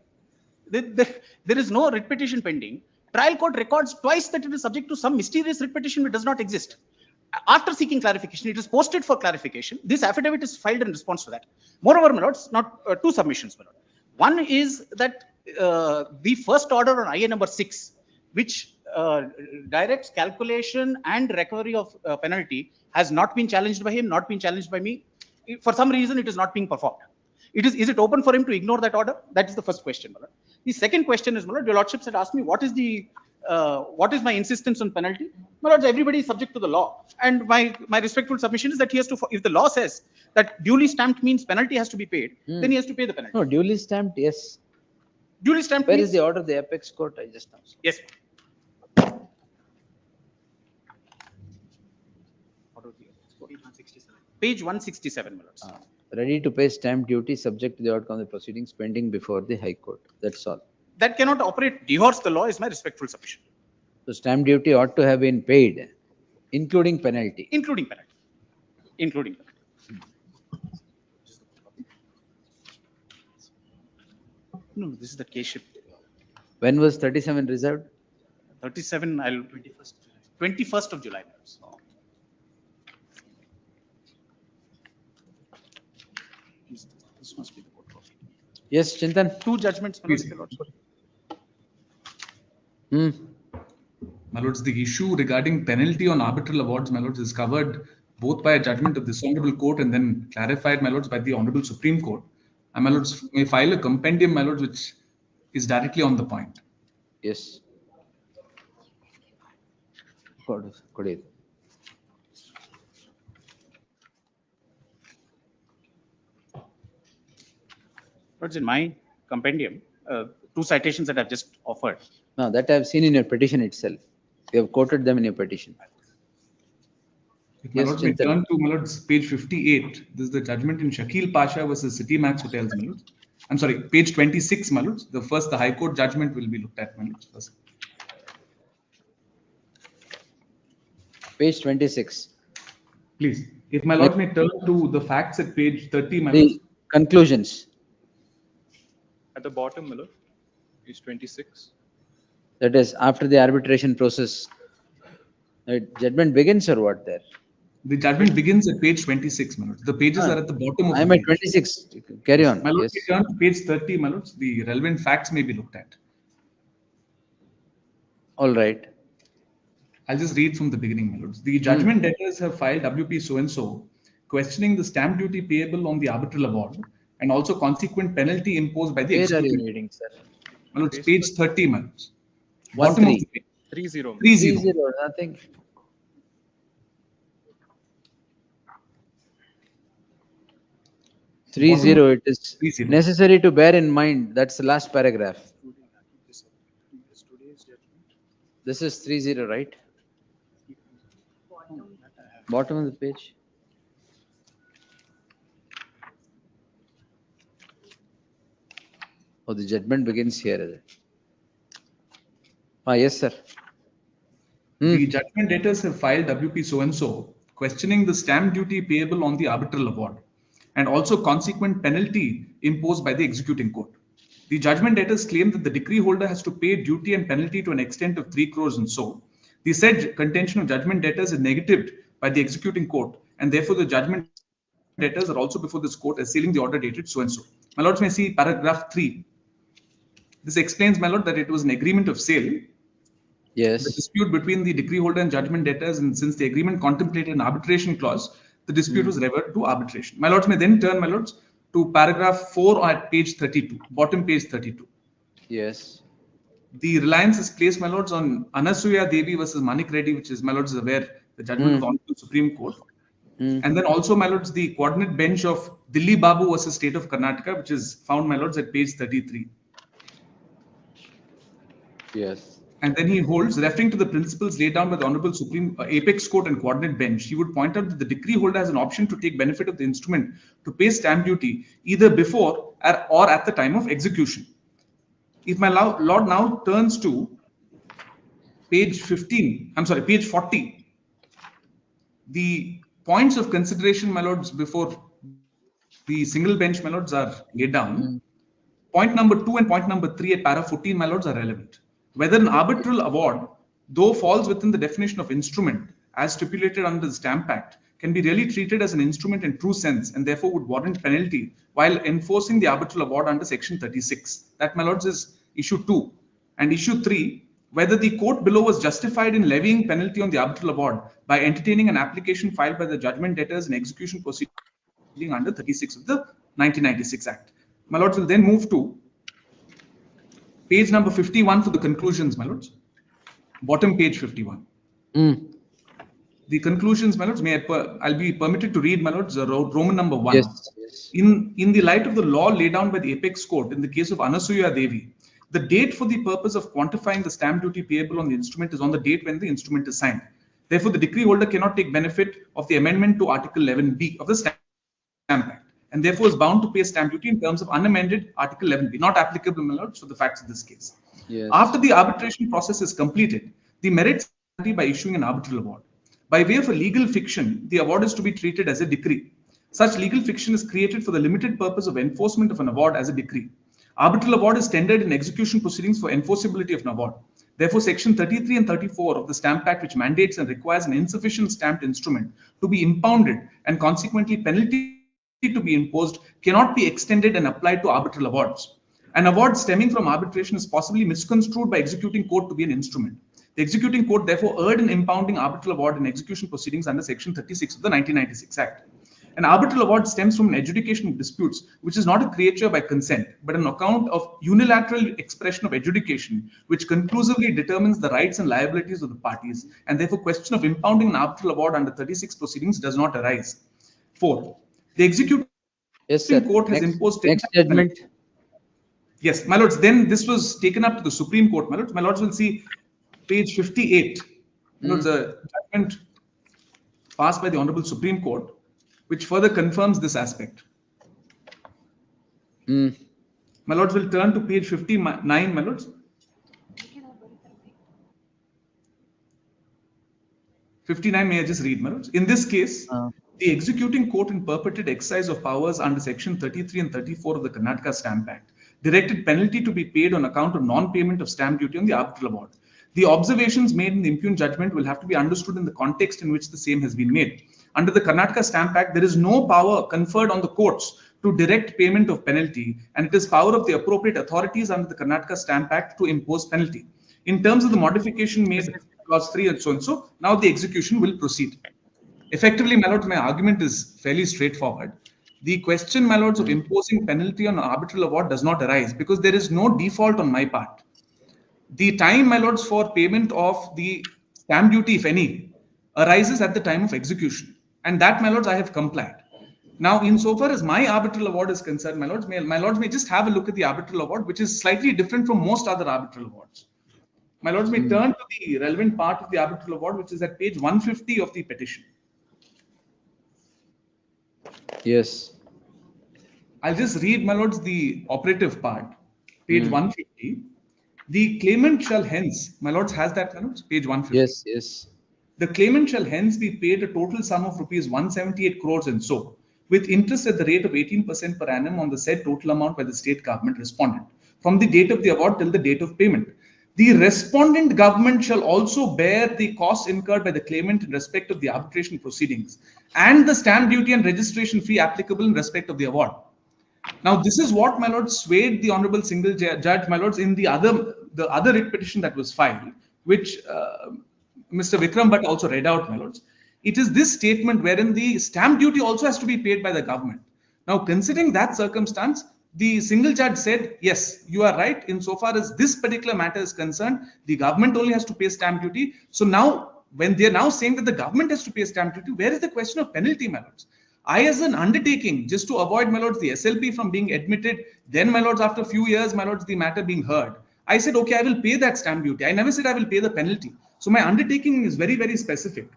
There is no writ petition pending. Trial court records twice that it is subject to some mysterious writ petition which does not exist. After seeking clarification, it is posted for clarification. This affidavit is filed in response to that. Moreover, my lords, not two submissions, my lord. One is that the first order on IA number 6, which directs calculation and recovery of penalty, has not been challenged by him, not been challenged by me. For some reason, it is not being performed. Is it open for him to ignore that order? That is the first question, my lord. The second question is, my lord, your lordships had asked me what is my insistence on penalty? My lords, everybody is subject to the law, and my respectful submission is that he has to. If the law says that duly stamped means penalty has to be paid, then he has to pay the penalty. No, duly stamped, yes. Duly stamped. Where means, is the order of the Apex Court? I just now saw. Yes. Page 167, my lords. Ready to pay stamp duty subject to the outcome of the proceedings pending before the High Court. That's all. That cannot operate, dehorse the law is my respectful submission. So stamp duty ought to have been paid, including penalty. Including penalty. Including penalty. No, this is the case sheet. When was 37 reserved? 37, 21st 21st of July. This must be the court copy. Yes, Chintan. Two judgments, my Please. lord. My lords, the issue regarding penalty on arbitral awards, my lords, is covered both by a judgment of this honorable court and then clarified, my lords, by the honorable Supreme Court. And my lords may file a compendium, my lords, which is directly on the point. Yes. Good. Lords, in my compendium, two citations that I've just offered. No, that I've seen in your petition itself. You have quoted them in your petition. If my Yes, lords may Chintan. turn to, my lords, page 58. This is the judgment in Shakil Pasha versus City Max Hotels, my lords. I'm sorry, page 26, my lords. The High Court judgment will be looked at, my lords, first. Page 26. Please, if my lord may turn to the facts at page 30, my lords. The conclusions. At the bottom, my lord, is 26. That is after the arbitration process. Judgment begins or what there? The judgment begins at page 26, my lords. The pages are at the bottom of I'm the at page. 26. Carry on. My lords, Yes. we turn to page 30, my lords. The relevant facts may be looked at. All right. I'll just read from the beginning, my lords. The judgment debtors have filed WP so-and-so, questioning the stamp duty payable on the arbitral award and also consequent penalty imposed by the Where are you executive. reading, sir? My lords, page 30, my lords. 1, Bottom of 3. the page. 30. 30. Nothing. It is 30. necessary to bear in mind. That's the last paragraph. This is 30, right? Bottom of the page. Oh, the judgment begins here. Is it? Yes, sir. The judgment debtors have filed WP so-and-so, questioning the stamp duty payable on the arbitral award and also consequent penalty imposed by the executing court. The judgment debtors claim that the decree holder has to pay duty and penalty to an extent of 3 crores and so. The said contention of judgment debtors is negatived by the executing court, and therefore the judgment debtors are also before this court as sealing the order dated so-and-so. My lords may see paragraph 3. This explains, my lord, that it was an agreement of sale. Yes. The dispute between the decree holder and judgment debtors, and since the agreement contemplated an arbitration clause, the dispute was referred to arbitration. My lords may then turn, my lords, to paragraph 4 at page 32, bottom page 32. Yes. The reliance is placed, my lords, on Anasuya Devi versus Manik Reddy, which is, my lords, is aware, the judgment of the Honorable Supreme Court. And then also, my lords, the coordinate bench of Dilli Babu versus State of Karnataka, which is found, my lords, at page 33. Yes. And then he holds, referring to the principles laid down by the Honorable Supreme Apex Court and Coordinate Bench, he would point out that the decree holder has an option to take benefit of the instrument to pay stamp duty either before or at the time of execution. If my lord now turns to page 40, the points of consideration, my lords, before the single bench, my lords, are laid down. Point number 2 and point number 3 at para 14, my lords, are relevant. Whether an arbitral award, though falls within the definition of instrument as stipulated under the Stamp Act, can be really treated as an instrument in true sense and therefore would warrant penalty while enforcing the arbitral award under section 36. That, my lords, is issue 2. And issue 3, whether the court below was justified in levying penalty on the arbitral award by entertaining an application filed by the judgment debtors in execution proceeding under 36 of the 1996 Act. My lords will then move to page number 51 for the conclusions, my lords. Bottom page 51. The conclusions, my lords, I'll be permitted to read, my lords, Roman number 1. Yes. In the light of the law laid down by the Apex Court in the case of Anasuya Devi, the date for the purpose of quantifying the stamp duty payable on the instrument is on the date when the instrument is signed. Therefore, the decree holder cannot take benefit of the amendment to Article 11B of the Stamp Act, and therefore is bound to pay stamp duty in terms of unamended Article 11B, not applicable, my lords, for the facts of this case. Yes. After the arbitration process is completed, the merits by issuing an arbitral award. By way of a legal fiction, the award is to be treated as a decree. Such legal fiction is created for the limited purpose of enforcement of an award as a decree. Arbitral award is tendered in execution proceedings for enforceability of an award. Therefore, section 33 and 34 of the Stamp Act, which mandates and requires an insufficient stamped instrument to be impounded and consequently penalty to be imposed, cannot be extended and applied to arbitral awards. An award stemming from arbitration is possibly misconstrued by executing court to be an instrument. The executing court therefore erred in impounding arbitral award in execution proceedings under section 36 of the 1996 Act. An arbitral award stems from an adjudication of disputes, which is not a creature by consent, but an account of unilateral expression of adjudication, which conclusively determines the rights and liabilities of the parties, and therefore question of impounding an arbitral award under 36 proceedings does not arise. 4. The executing court has imposed next judgment. Yes, my lords, then this was taken up to the Supreme Court, my lords. My lords will see page 58. My lords, a judgment passed by the Honorable Supreme Court, which further confirms this aspect. My lords will turn to page 59, my lords. 59, may I just read, my lords? In this case, the executing court in perpetual exercise of powers under section 33 and 34 of the Karnataka Stamp Act directed penalty to be paid on account of non-payment of stamp duty on the arbitral award. The observations made in the impugned judgment will have to be understood in the context in which the same has been made. Under the Karnataka Stamp Act, there is no power conferred on the courts to direct payment of penalty, and it is power of the appropriate authorities under the Karnataka Stamp Act to impose penalty. In terms of the modification made clause 3 and so, now the execution will proceed. Effectively, my lords, my argument is fairly straightforward. The question, my lords, of imposing penalty on an arbitral award does not arise because there is no default on my part. The time, my lords, for payment of the stamp duty, if any, arises at the time of execution. And that, my lords, I have complied. Now, insofar as my arbitral award is concerned, my lords may just have a look at the arbitral award, which is slightly different from most other arbitral awards. My lords may turn to the relevant part of the arbitral award, which is at page 150 of the petition. Yes. I'll just read, my lords, the operative part, page 150. The claimant shall hence, my lords, has that, my lords, page 150. Yes, yes. The claimant shall hence be paid a total sum of rupees 178 crores and so, with interest at the rate of 18% per annum on the said total amount by the state government respondent, from the date of the award till the date of payment. The respondent government shall also bear the costs incurred by the claimant in respect of the arbitration proceedings and the stamp duty and registration fee applicable in respect of the award. Now, this is what, my lords, swayed the Honorable Single Judge, my lords, in the other writ petition that was filed, which Mr. Vikram Bhatt also read out, my lords. It is this statement wherein the stamp duty also has to be paid by the government. Now, considering that circumstance, the single judge said, yes, you are right. Insofar as this particular matter is concerned, the government only has to pay stamp duty. So now, when they are now saying that the government has to pay stamp duty, where is the question of penalty, my lords? I, as an undertaking, just to avoid, my lords, the SLP from being admitted, then, my lords, after a few years, my lords, the matter being heard, I said, okay, I will pay that stamp duty. I never said I will pay the penalty. So my undertaking is very, very specific.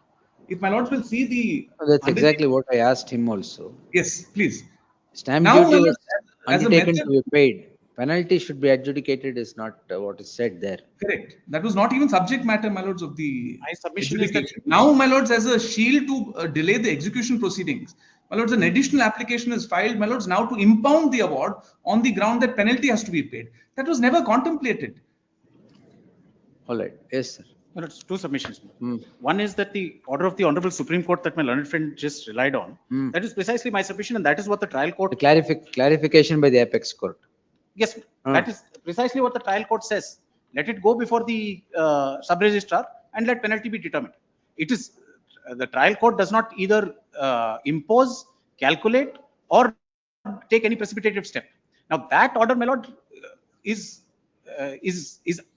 If my lords will see the... That's exactly what I asked him also. Yes, please. Stamp Now, duty my is lords, undertaken to be paid. Penalty should be adjudicated is not what is said there. Correct. That was not even subject matter, my lords, of the My submission is that now, my lords, as a shield to delay the execution proceedings, my lords, an additional application is filed, my lords, now to impound the award on the ground that penalty has to be paid. That was never contemplated. All right. Yes, sir. Well, it's two submissions. One is that the order of the Honorable Supreme Court that my learned friend just relied on, that is precisely my submission, and that is what the trial court... The clarification by the apex court. Yes, that is precisely what the trial court says. Let it go before the sub-registrar and let penalty be determined. It is, the trial court does not either impose, calculate, or take any precipitative step. Now that order, my lord, is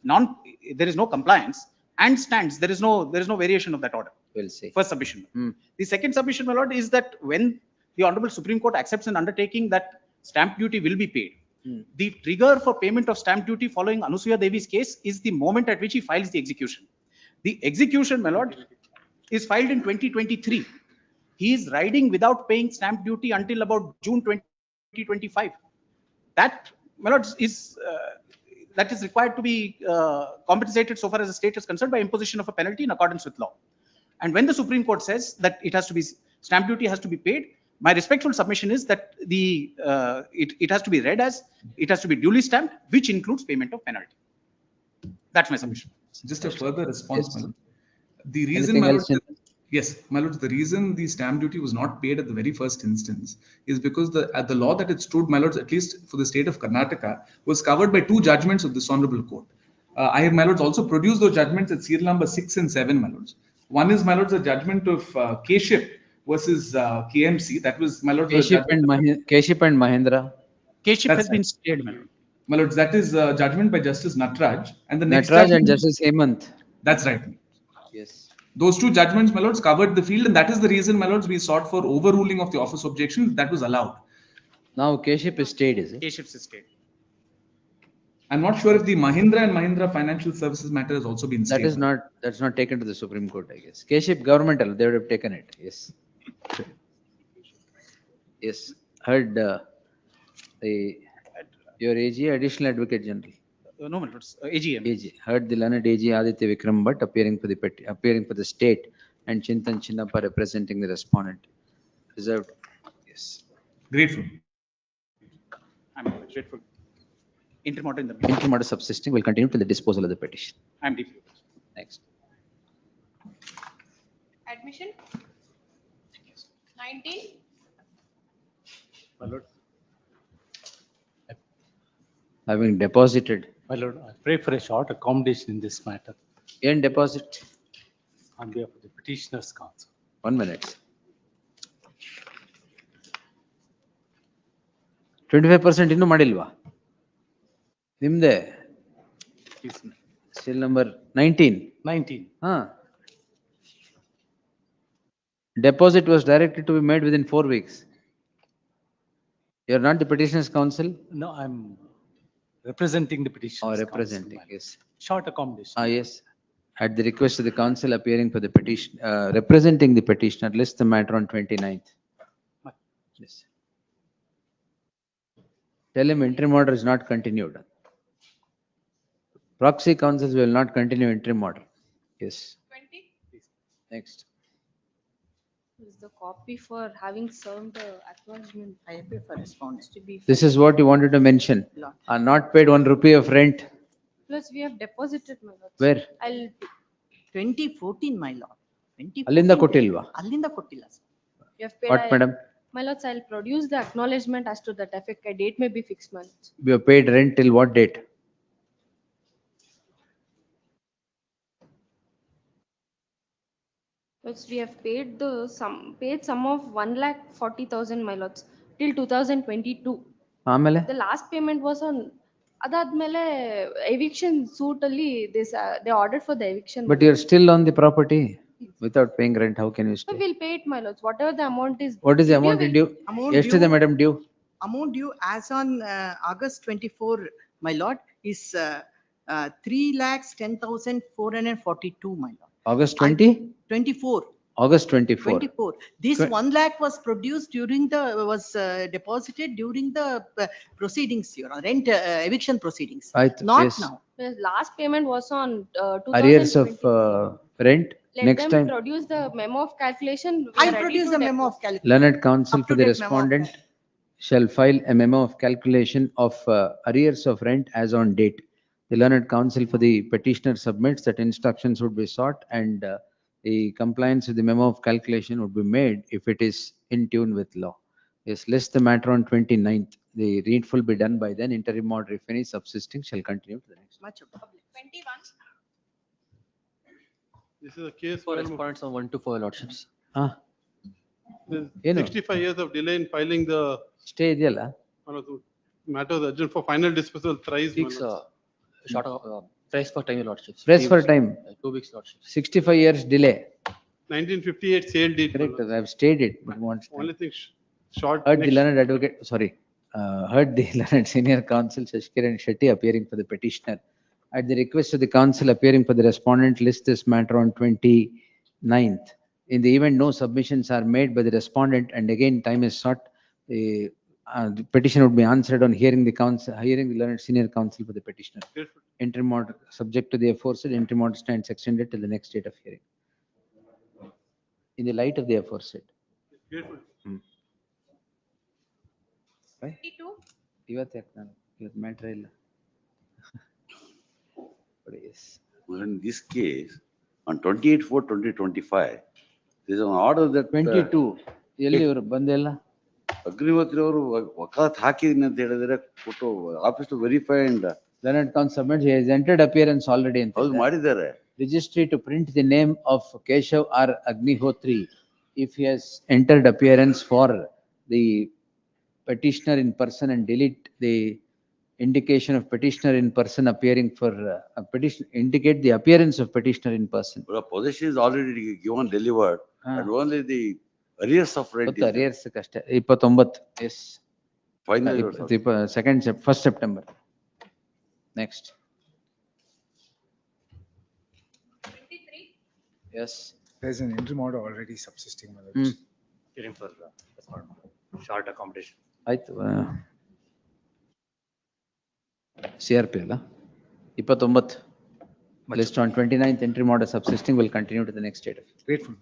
non, there is no compliance and stands. There is no variation of that order. We'll see. First submission. The second submission, my lord, is that when the Honorable Supreme Court accepts an undertaking that stamp duty will be paid, the trigger for payment of stamp duty following Anusuya Devi's case is the moment at which he files the execution. The execution, my lord, is filed in 2023. He is riding without paying stamp duty until about June 2025. That, my lord, is that is required to be compensated so far as the state is concerned by imposition of a penalty in accordance with law. And when the Supreme Court says that it has to be, stamp duty has to be paid, my respectful submission is that the it has to be read as, it has to be duly stamped, which includes payment of penalty. That's my submission. Just a further response, my lord. The reason, Anything my lord, else in- yes, my lord, the reason the stamp duty was not paid at the very first instance is because the law that it stood, my lords, at least for the state of Karnataka, was covered by two judgments of this honorable court. I have, my lords, also produced those judgments at serial number 6 and 7, my lords. One is, my lords, a judgment of K-ship versus KMC. That was, my lords, a Keship judgment and Keship and Mahindra. K-ship That's has been stayed, my lord. My lords, that is judgment by Justice Natraj. And the next Natraj and judgment, Justice Hemant. that's right. Yes. Those two judgments, my lords, covered the field, and that is the reason, my lords, we sought for overruling of the office objection. That was allowed. Now Keship is stayed, is it? K-ship's is stayed. I'm not sure if the Mahindra and Mahindra financial services matter has also been stayed. That's not taken to the Supreme Court, I guess. Keship governmental, they would have taken it. Yes. Yes. Heard your AG, Additional Advocate General. No, my lords, AGM. AG. Heard the learned AG Aditya Vikram Bhatt appearing for the state and Chintan Chinnappa representing the respondent. Reserved. Yes. Grateful. I'm grateful. Intermodal in the Intermodal subsisting will continue till the disposal of the petition. I'm deeply. Next. Admission? 19? My lord, Having deposited. my lord, I pray for a short accommodation in this matter End deposit. on behalf of the petitioner's counsel. 1 minute. 25% ಇನ್ನೂ ಮಾಡಿಲ್ವಾ ನಿಮ್ದೆ still number 19. 19. Deposit was directed to be made within 4 weeks. You are not the petitioner's counsel? No, I'm representing the petitioner's counsel. Representing, yes. Short accommodation. Yes. At the request of the counsel appearing for the petition, representing the petitioner, list the matter on 29th. Yes. Tell him interim order is not continued. Proxy counsels will not continue interim order. Yes. 20? Next. Is the copy for having served the acknowledgement? I pay for response To be. This is what you wanted to mention. Are not paid 1 rupee of rent. Plus we have deposited, my lord. Where? I'll. 2014, my lord. 2014. ಅಲ್ಲಿಂದ ಕೊಟ್ಟಿಲ್ವಾ? ಅಲ್ಲಿಂದ ಕೊಟ್ಟಿಲ್ಲ sir. You have paid. What, madam? My lords, I'll produce the acknowledgement as to that effect. A date may be fixed, my lords. You have paid rent till what date? Lords, we have paid sum of 1,40,000, my lords, till 2022. ಆಮೇಲೆ? The last payment was on. ಅದಾದ್ಮೇಲೆ eviction suit ಅಲ್ಲಿ they ordered for the eviction. But you are still on the property without paying rent. How can you So stay? we'll pay it, my lords, whatever the amount is. What is the amount due? Amount ಎಷ್ಟಿದೆ due- madam due? Amount due as on August 24, my lord, is 3,10,442, my lord. August 20? 24. August 24. 24. This 1 lakh was produced deposited during the proceedings, your honor, rent eviction proceedings. Not yes. now. The last payment was on 2020. Arrears of rent. Let Next them time, produce the memo of calculation. We I are ready produce to the memo of deposit. calculation. learned counsel for the Up-to-date memo of respondent shall file a memo of calculation of arrears of rent as on date. The learned counsel for the petitioner submits that instructions would be sought and the compliance with the memo of calculation would be made if it is in tune with law. Yes, list the matter on 29th. The needful be done by then. Interim order, if any subsisting, shall continue to the next. Much obliged. 21? This is a case For where respondents on 1 to 4 lordships. there's ಏನು? 65 years of delay in filing the Stay ಇದೆಯಲ್ಲ? one of the matters urgent for final disposal thrice. my Weeks, lord. short, press for time lordships. Press 3 for weeks, time. 2 weeks lordships. 65 years delay. 1958 sale deed. my Correct, lord. I have stayed it, but once. Only thing short. Heard the next- learned advocate, sorry, heard the learned senior counsel Shashkiran Shetty appearing for the petitioner. At the request of the counsel appearing for the respondent, list this matter on 29th. In the event no submissions are made by the respondent and again time is sought, the petition would be answered on hearing the learned senior counsel for the petitioner. Interim order, subject to the aforesaid, interim order stands extended till the next date of hearing. In the light of the aforesaid. Right? 22? ಇವತ್ತು matter ಇಲ್ಲ yes. In this case, on 28/4/2025, there is an order that. 22, ಎಲ್ಲಿ ಇವರು ಬಂದಿಲ್ಲ? ಅಗ್ನಿಹೋತ್ರಿ ಅವರು ವಕಾಲತ್ ಹಾಕಿದೀನಿ ಅಂತ ಹೇಳಿದ್ರೆ ಕೊಟ್ಟು office to verify and. Learned Counsel submits, he has entered appearance already in. ಹೌದು ಮಾಡಿದ್ದಾರೆ. Registry to print the name of Keshav R. Agnihotri if he has entered appearance for the petitioner in person and delete the indication of petitioner in person appearing for a petition, indicate the appearance of petitioner in person. Possession is already given, delivered, and only the arrears of rent. But arrears ಕಷ್ಟೇ 29, yes. Final. 1st September. Next. 23. Yes. There's an interim order already subsisting. My lords. Hearing for short accommodation. ಆಯ್ತು. CRP ಅಲ್ಲ 29. List on 29th interim order subsisting will continue to the next date. Grateful.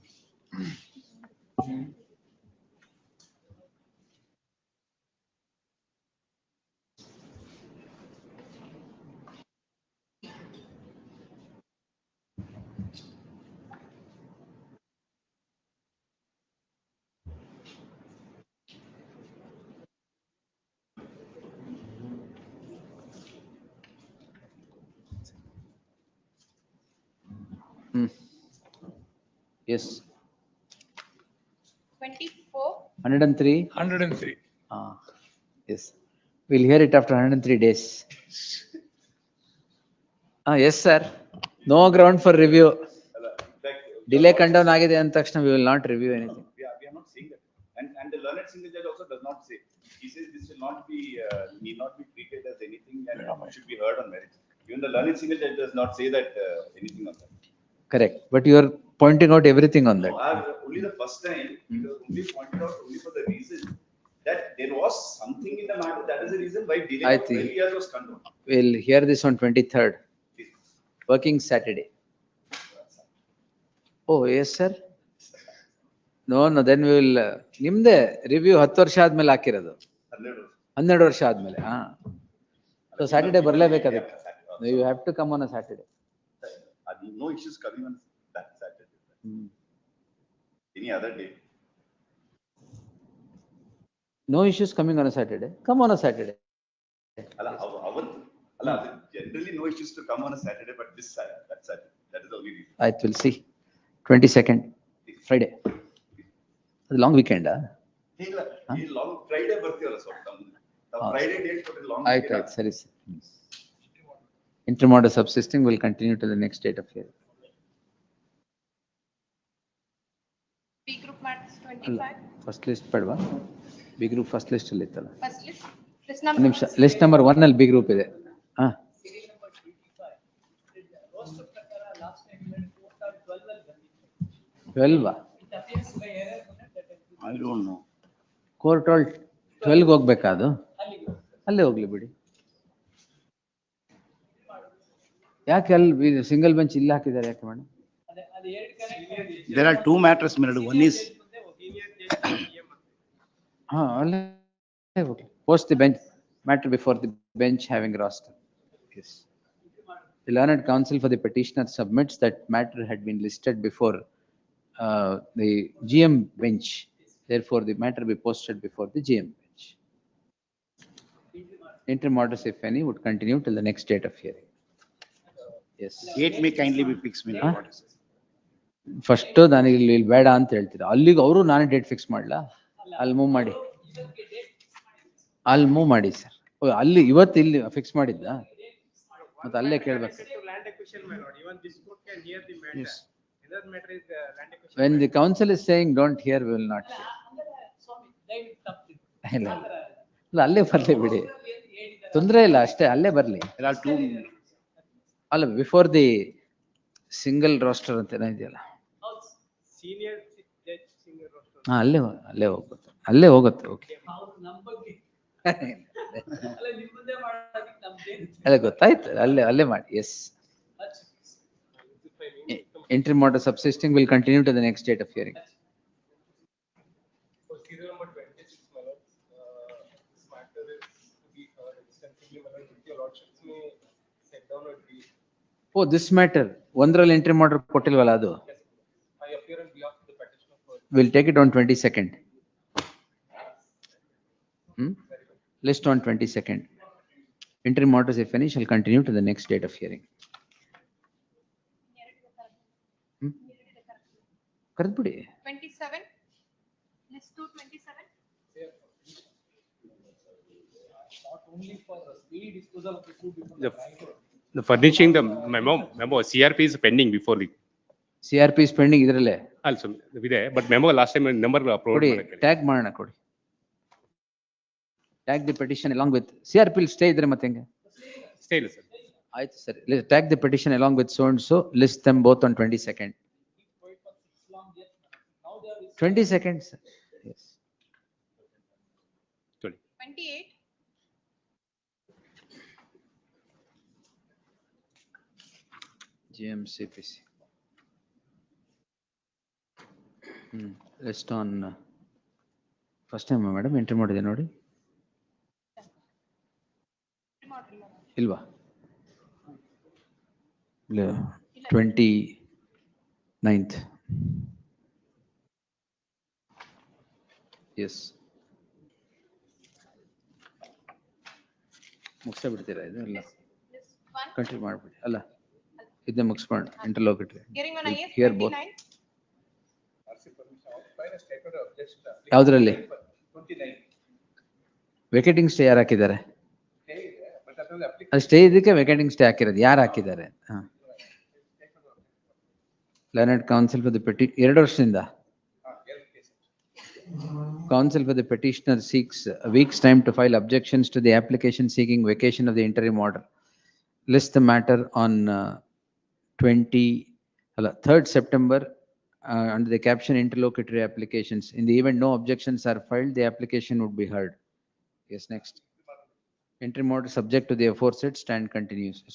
Yes. 24. 103. 103. Yes. We'll hear it after 103 days. Yes, sir. No ground for review. Delay condone ಆಗಿದೆ ಅಂದ ತಕ್ಷಣ we will not review anything. We are not saying that. And the learned single judge also does not say. He says this will not be, need not be treated as anything and should be heard on merits. Even the learned single judge does not say that anything on that. Correct. But you are pointing out everything on that. Only the first time, it was only pointed out only for the reason that there was something in the matter. That is the reason why delay of 12 years was condoned. We'll hear this on 23rd. Working Saturday. Oh, yes, sir. No, then we will, Nimde review 10 ವರ್ಷ ಆದ್ಮೇಲೆ ಹಾಕಿರೋದು. 12 ವರ್ಷ ಆದ್ಮೇಲೆ. So Saturday ಬರ್ಲೇಬೇಕು ಅದಕ್ಕೆ. You have to come on a Saturday. No issues coming on that Saturday. Any other day. No issues coming on a Saturday. Come on a Saturday. Generally no issues to come on a Saturday, but this Saturday, that is the only reason. I will see. 22nd, Friday. Long weekend. Long Friday birthday also. Friday date for the long Right, sorry. Interim order subsisting will continue to the next date of hearing. B group matters 25. First list padwa. B group first list ಅಲ್ಲಿ ಇತ್ತಲ್ಲ. First list. List number. List number 1 ಅಲ್ಲಿ B group ಇದೆ. 12. I don't know. Court all 12 ಹೋಗ್ಬೇಕಾ ಅದು? ಅಲ್ಲೇ ಹೋಗ್ಲಿ ಬಿಡಿ. ಯಾಕೆ ಅಲ್ಲಿ ಸಿಂಗಲ್ ಬೆಂಚ್ ಇಲ್ಲಿ ಹಾಕಿದ್ದಾರೆ ಯಾಕೆ madam? There are two matters, Milord. One is. ಅಲ್ಲೇ ಹೋಗ್ಲಿ. Post the bench matter before the bench having roster. Yes. The learned counsel for the petitioner submits that matter had been listed before the GM bench. Therefore, the matter be posted before the GM bench. Interim orders, if any, would continue till the next date of hearing. Yes. Date may kindly be fixed, Milord. First ನಾನು ಇಲ್ಲಿ ಬೇಡ ಅಂತ ಹೇಳ್ತಿದ್ದೆ, ಅಲ್ಲಿಗೆ ಅವರು ನಾನೇ date fix ಮಾಡ್ಲಾ? ಅಲ್ಲಿ ಮೂವ್ ಮಾಡಿ, ಅಲ್ಲಿ ಮೂವ್ ಮಾಡಿ ಸರ್. ಅಲ್ಲಿ ಇವತ್ತು ಇಲ್ಲಿ ಫಿಕ್ಸ್ ಮಾಡಿದ್ದ, ಮತ್ತೆ ಅಲ್ಲೇ ಕೇಳ್ಬೇಕು. When the council is saying don't hear, we will not hear. ಇಲ್ಲ ಅಲ್ಲೇ ಬರ್ಲಿ ಬಿಡಿ, ತೊಂದ್ರೆ ಇಲ್ಲ, ಅಷ್ಟೇ ಅಲ್ಲೇ ಬರ್ಲಿ. ಅಲ್ಲ ಬಿಫೋರ್ ದಿ ಸಿಂಗಲ್ ರೋಸ್ಟರ್ ಅಂತ ಇದೆಯಲ್ಲ, ಅಲ್ಲೇ ಹೋಗುತ್ತೆ. ಓಕೆ, ಅಲ್ಲೇ ಗೊತ್ತಾಯ್ತು, ಅಲ್ಲೇ ಮಾಡಿ. S. Interim order subsisting will continue to the next date of hearing. Serial number 26, my lord. This matter is to be heard extensively, my lord. Your lordships may set down a date. Oh, this matter, ಒಂದ್ರಲ್ಲಿ entry order ಕೊಟ್ಟಿಲ್ವಲ್ಲ ಅದು? I appear on behalf of the petitioner for. We'll take it on 22nd. List on 22nd. Interim orders, if any, shall continue to the next date of hearing. ಕರೆದ್ಬಿಡಿ. 27, list 227. The furnishing the memo CRP is pending before the. CRP is pending ಇದ್ರಲ್ಲೇ. Also, ಇದೆ, but memo last time number upload ಕೊಡಿ, ಮಾಡಕ್ಕೆ. Tag ಮಾಡೋಣ ಕೊಡಿ. Tag the petition along with, CRP will stay ಇದ್ರೆ ಮತ್ತೆ ಹೆಂಗೆ? Stay ಇಲ್ಲ sir. ಆಯ್ತು ಸರಿ. Tag the petition along with so and so, list them both on 22nd. 22nd, sir. Yes. 28. GMCPC. List on, first time madam entry ಮಾಡಿದೆ ನೋಡಿ. ಇಲ್ವಾ? 29th. Yes. ಮುಗಿಸ್ತಾ ಬಿಡ್ತೀರಾ ಇದು ಎಲ್ಲ? ಕಂಟಿನ್ಯೂ ಮಾಡ್ಬಿಡಿ ಅಲ್ಲ, ಇದನ್ನ ಮುಗಿಸ್ಕೊಂಡು ಇಂಟರ್ಲೋಕೇಟರಿ. Hearing on IS Here both. 29. ಯಾವ್ದ್ರಲ್ಲಿ? ವೆಕೇಟಿಂಗ್ ಸ್ಟೇ ಯಾರು ಹಾಕಿದ್ದಾರೆ? ಅದು ಸ್ಟೇ ಇದಕ್ಕೆ ವೆಕೇಟಿಂಗ್ ಸ್ಟೇ ಹಾಕಿರೋದು ಯಾರು ಹಾಕಿದ್ದಾರೆ? ಲರ್ನೆಡ್ ಕೌನ್ಸಿಲ್ ಫಾರ್ ದಿ ಎರಡು ವರ್ಷದಿಂದ. Counsel for the petitioner seeks a week's time to file objections to the application seeking vacation of the interim order. List the matter on 3rd September under the caption interlocutory applications. In the event no objections are filed, the application would be heard. Yes, next. Interim order subject to the aforesaid stands continued. 30.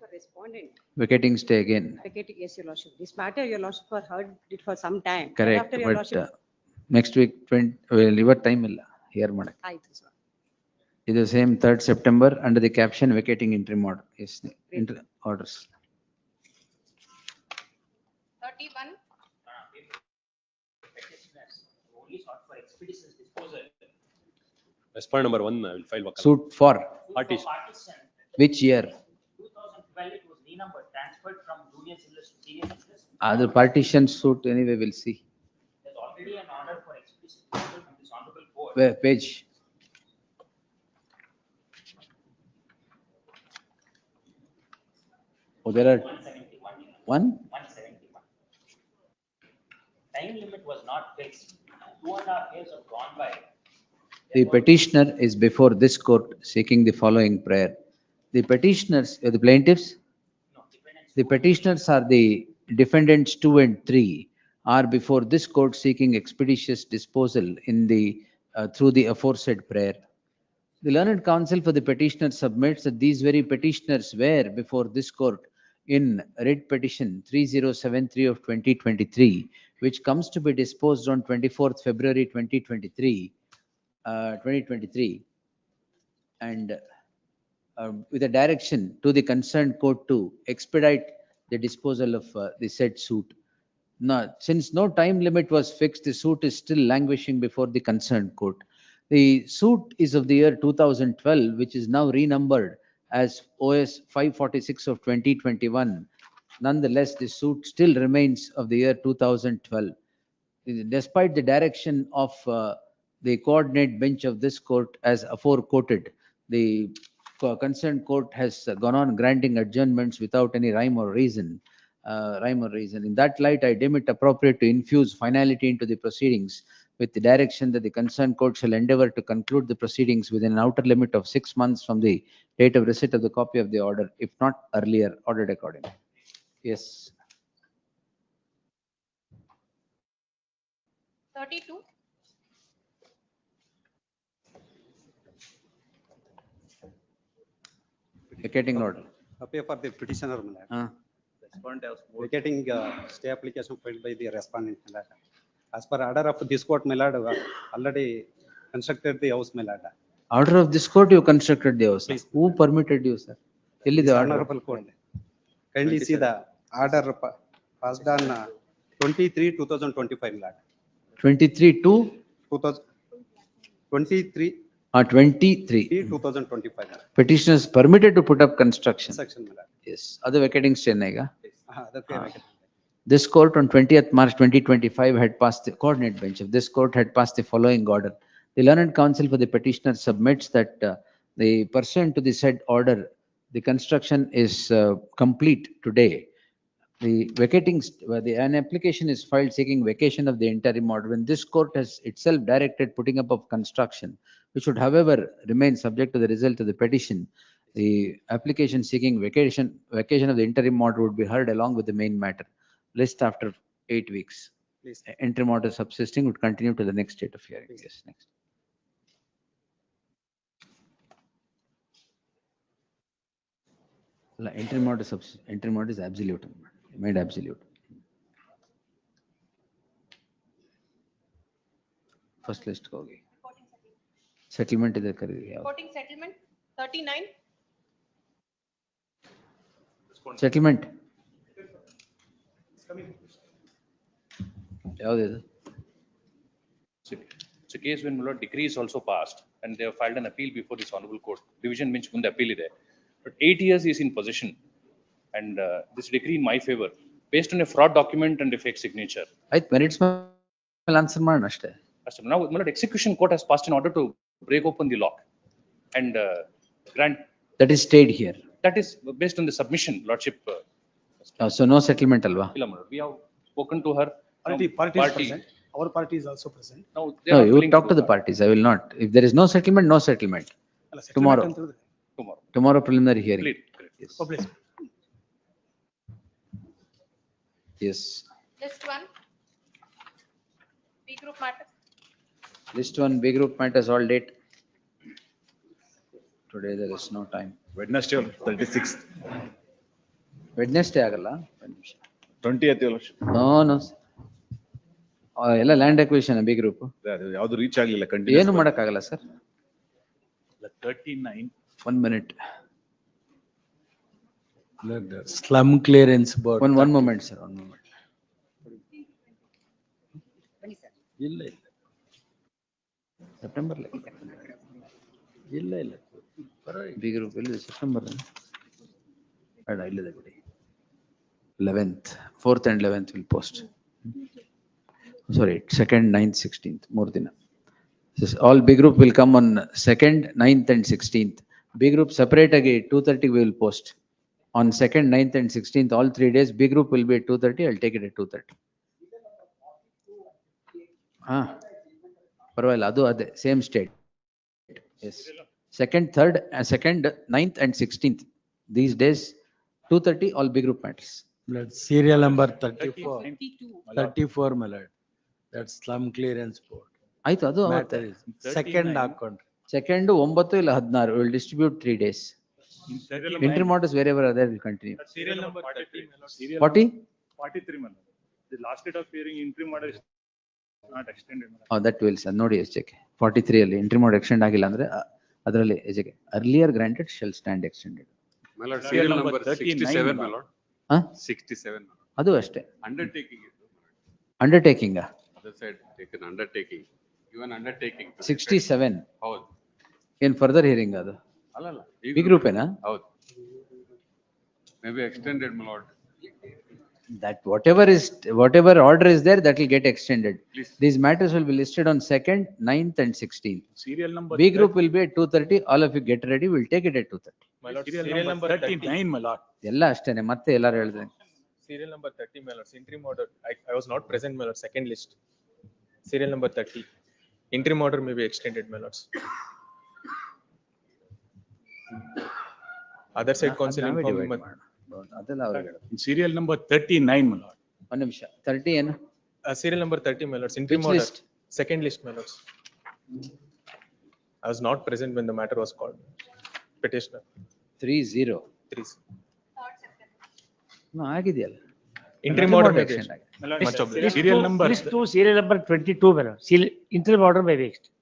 For respondent. Vacating stay again. Vacating, yes, your lordship. This matter, your lordship have heard it for some time. And Correct, after your but lordship. next week 20, well, your time ಇಲ್ಲ hear ಮಾಡಕ್ಕೆ. ಆಯ್ತು sir. It is same 3rd September under the caption vacating interim order. Yes, orders. 31. Respondent number 1 I will file. Suit for Partition. which year? 2012 it was renumbered, transferred from junior civil to senior civil. The partition suit anyway we'll see. There's already an order for explicit disposal from this honorable court. Where page? Oh, there are 171. 171. Time limit was not fixed. 2.5 years have gone by. The petitioner is before this court seeking the following prayer. The petitioners, the plaintiffs? The petitioners are the defendants 2 and 3 are before this court seeking expeditious disposal in the, through the aforesaid prayer. The learned counsel for the petitioner submits that these very petitioners were before this court in writ petition 3073 of 2023, which comes to be disposed on 24th February 2023, and with a direction to the concerned court to expedite the disposal of the said suit. Now, since no time limit was fixed, the suit is still languishing before the concerned court. The suit is of the year 2012, which is now renumbered as OS 546 of 2021. Nonetheless, the suit still remains of the year 2012. Despite the direction of the coordinate bench of this court as afore quoted, the concerned court has gone on granting adjournments without any rhyme or reason. In that light, I deem it appropriate to infuse finality into the proceedings with the direction that the concerned court shall endeavor to conclude the proceedings within an outer limit of 6 months from the date of receipt of the copy of the order, if not earlier, ordered accordingly. Yes. 32. Vacating order. Appear for the petitioner, my lord. Respondent has Vacating stay application filed by the respondent, my lord. As per order of this court, my lord, already constructed the house, my lord. Order of this court you constructed the house. Who permitted you, sir? Tell This the order. Honorable Court. Kindly see the order passed on 23/2025, my lord. 23 to 23 23. 2025. Petitioners permitted to put up construction. Section, my lord. Yes. Other vacating Chennai. That's This court on 20th March 2025 had passed the coordinate bench of this court had passed the following order. The learned counsel for the petitioner submits that the pursuant to the said order, the construction is complete today. The an application is filed seeking vacation of the interim order. When this court has itself directed putting up of construction, which would however remain subject to the result of the petition, the application seeking vacation of the interim order would be heard along with the main matter. List after 8 weeks. Please. Interim order subsisting would continue to the next date of hearing. Yes, next. Interim order is absolute. Made absolute. First list hogi. Settlement is there. Reporting settlement 39. Settlement. ಯಾವ್ದಿದು? It's a case when my lord decree is also passed and they have filed an appeal before this honorable court. Division bench ಮುಂದೆ appeal ಇದೆ. But 8 years is in possession and this decree in my favor based on a fraud document and a fake signature. ಆಯ್ತು, merits ಮೇಲೆ answer ಮಾಡೋಣ ಅಷ್ಟೇ. Now my lord execution court has passed an order to break open the lock and grant. That is stayed here. That is based on the submission lordship. So no settlement alva? ಇಲ್ಲ my lord. We have spoken to her. Party is present. Our party is also present. Now No, you talk to the parties. I will not. If there is no settlement, no settlement. Tomorrow. Tomorrow preliminary hearing. Yes. Oh, please. Yes. List 1. B group matter. List 1, B group matters all date. Today there is no time. Wednesday, 36th. Wednesday ಆಗಲ್ಲ? 20th. No, no. ಎಲ್ಲ land acquisition B group. ಯಾವುದು reach ಆಗಲಿಲ್ಲ. ಏನು ಮಾಡಕ್ಕಾಗಲ್ಲ sir. 39. 1 minute. Slum clearance board. One moment, sir. 1 moment. ಇಲ್ಲ September ಇಲ್ಲ B group ಎಲ್ಲಿದೆ September ಬೇಡ ಇಲ್ಲದೆ ಬಿಡಿ. 11th, 4th and 11th will post. Sorry, 2nd, 9th, 16th, more than. All B group will come on 2nd, 9th and 16th. B group separate again, 2:30 we will post. On 2nd, 9th and 16th, all 3 days, B group will be at 2:30, I'll take it at 2:30. ಪರವಾಗಿಲ್ಲ, ಅದು ಅದೇ same state. Yes. 2nd, 3rd, 2nd, 9th and 16th. These days, 2:30, all B group matters. Serial number 34, my lord. That's slum clearance board. ಆಯ್ತು, ಅದು Second ಹಾಕೊಂಡ್ರೆ. 2nd, 9 ಇಲ್ಲ 16, will distribute 3 days. Interim orders wherever are there will continue. Serial number 30. 40? 43, man. The last date of hearing interim order is not extended. Oh, that will, sir. ನೋಡಿ ಎಷ್ಟಕ್ಕೆ 43 ಅಲ್ಲಿ interim order extend ಆಗಿಲ್ಲ ಅಂದ್ರೆ ಅದರಲ್ಲಿ ಎಷ್ಟಕ್ಕೆ earlier granted shall stand extended. My lord, serial number 67, my lord. 67. ಅದು ಅಷ್ಟೇ. Undertaking. Undertaking. Other side taken undertaking. Even undertaking. 67. ಹೌದು. ಏನ್ ಫರ್ದರ್ ಹಿಯರಿಂಗ್ ಅದು? ಅಲ್ಲಲ್ಲ. ಬಿ ಗ್ರೂಪ್ ಏನಾ? ಹೌದು. Maybe extended, my lord. That whatever order is there, that will get extended. Please. These matters will be listed on 2nd, 9th and 16th. Serial number. B group will be at 2:30. All of you get ready. We'll take it at 2:30. My lord, serial number 39, my lord. ಎಲ್ಲ ಅಷ್ಟೇನೆ, ಮತ್ತೆ ಎಲ್ಲಾರು ಹೇಳಿದ್ರೆ. Serial number 30, my lord. Interim order. I was not present, my lord. Second list. Serial number 30. Interim order may be extended, my lords. Other side counsel informed. Serial number 39, my lord. ಒಂದು ನಿಮಿಷ. 30 ಏನು? Serial number 30, my lords. Interim Which order. list? Second list, my lords. I was not present when the matter was called. Petitioner. 30. 3. ಆಗಿದೆಯಲ್ಲ. Interim order may be extended. Serial number 22, my lord. Interim order may be extended.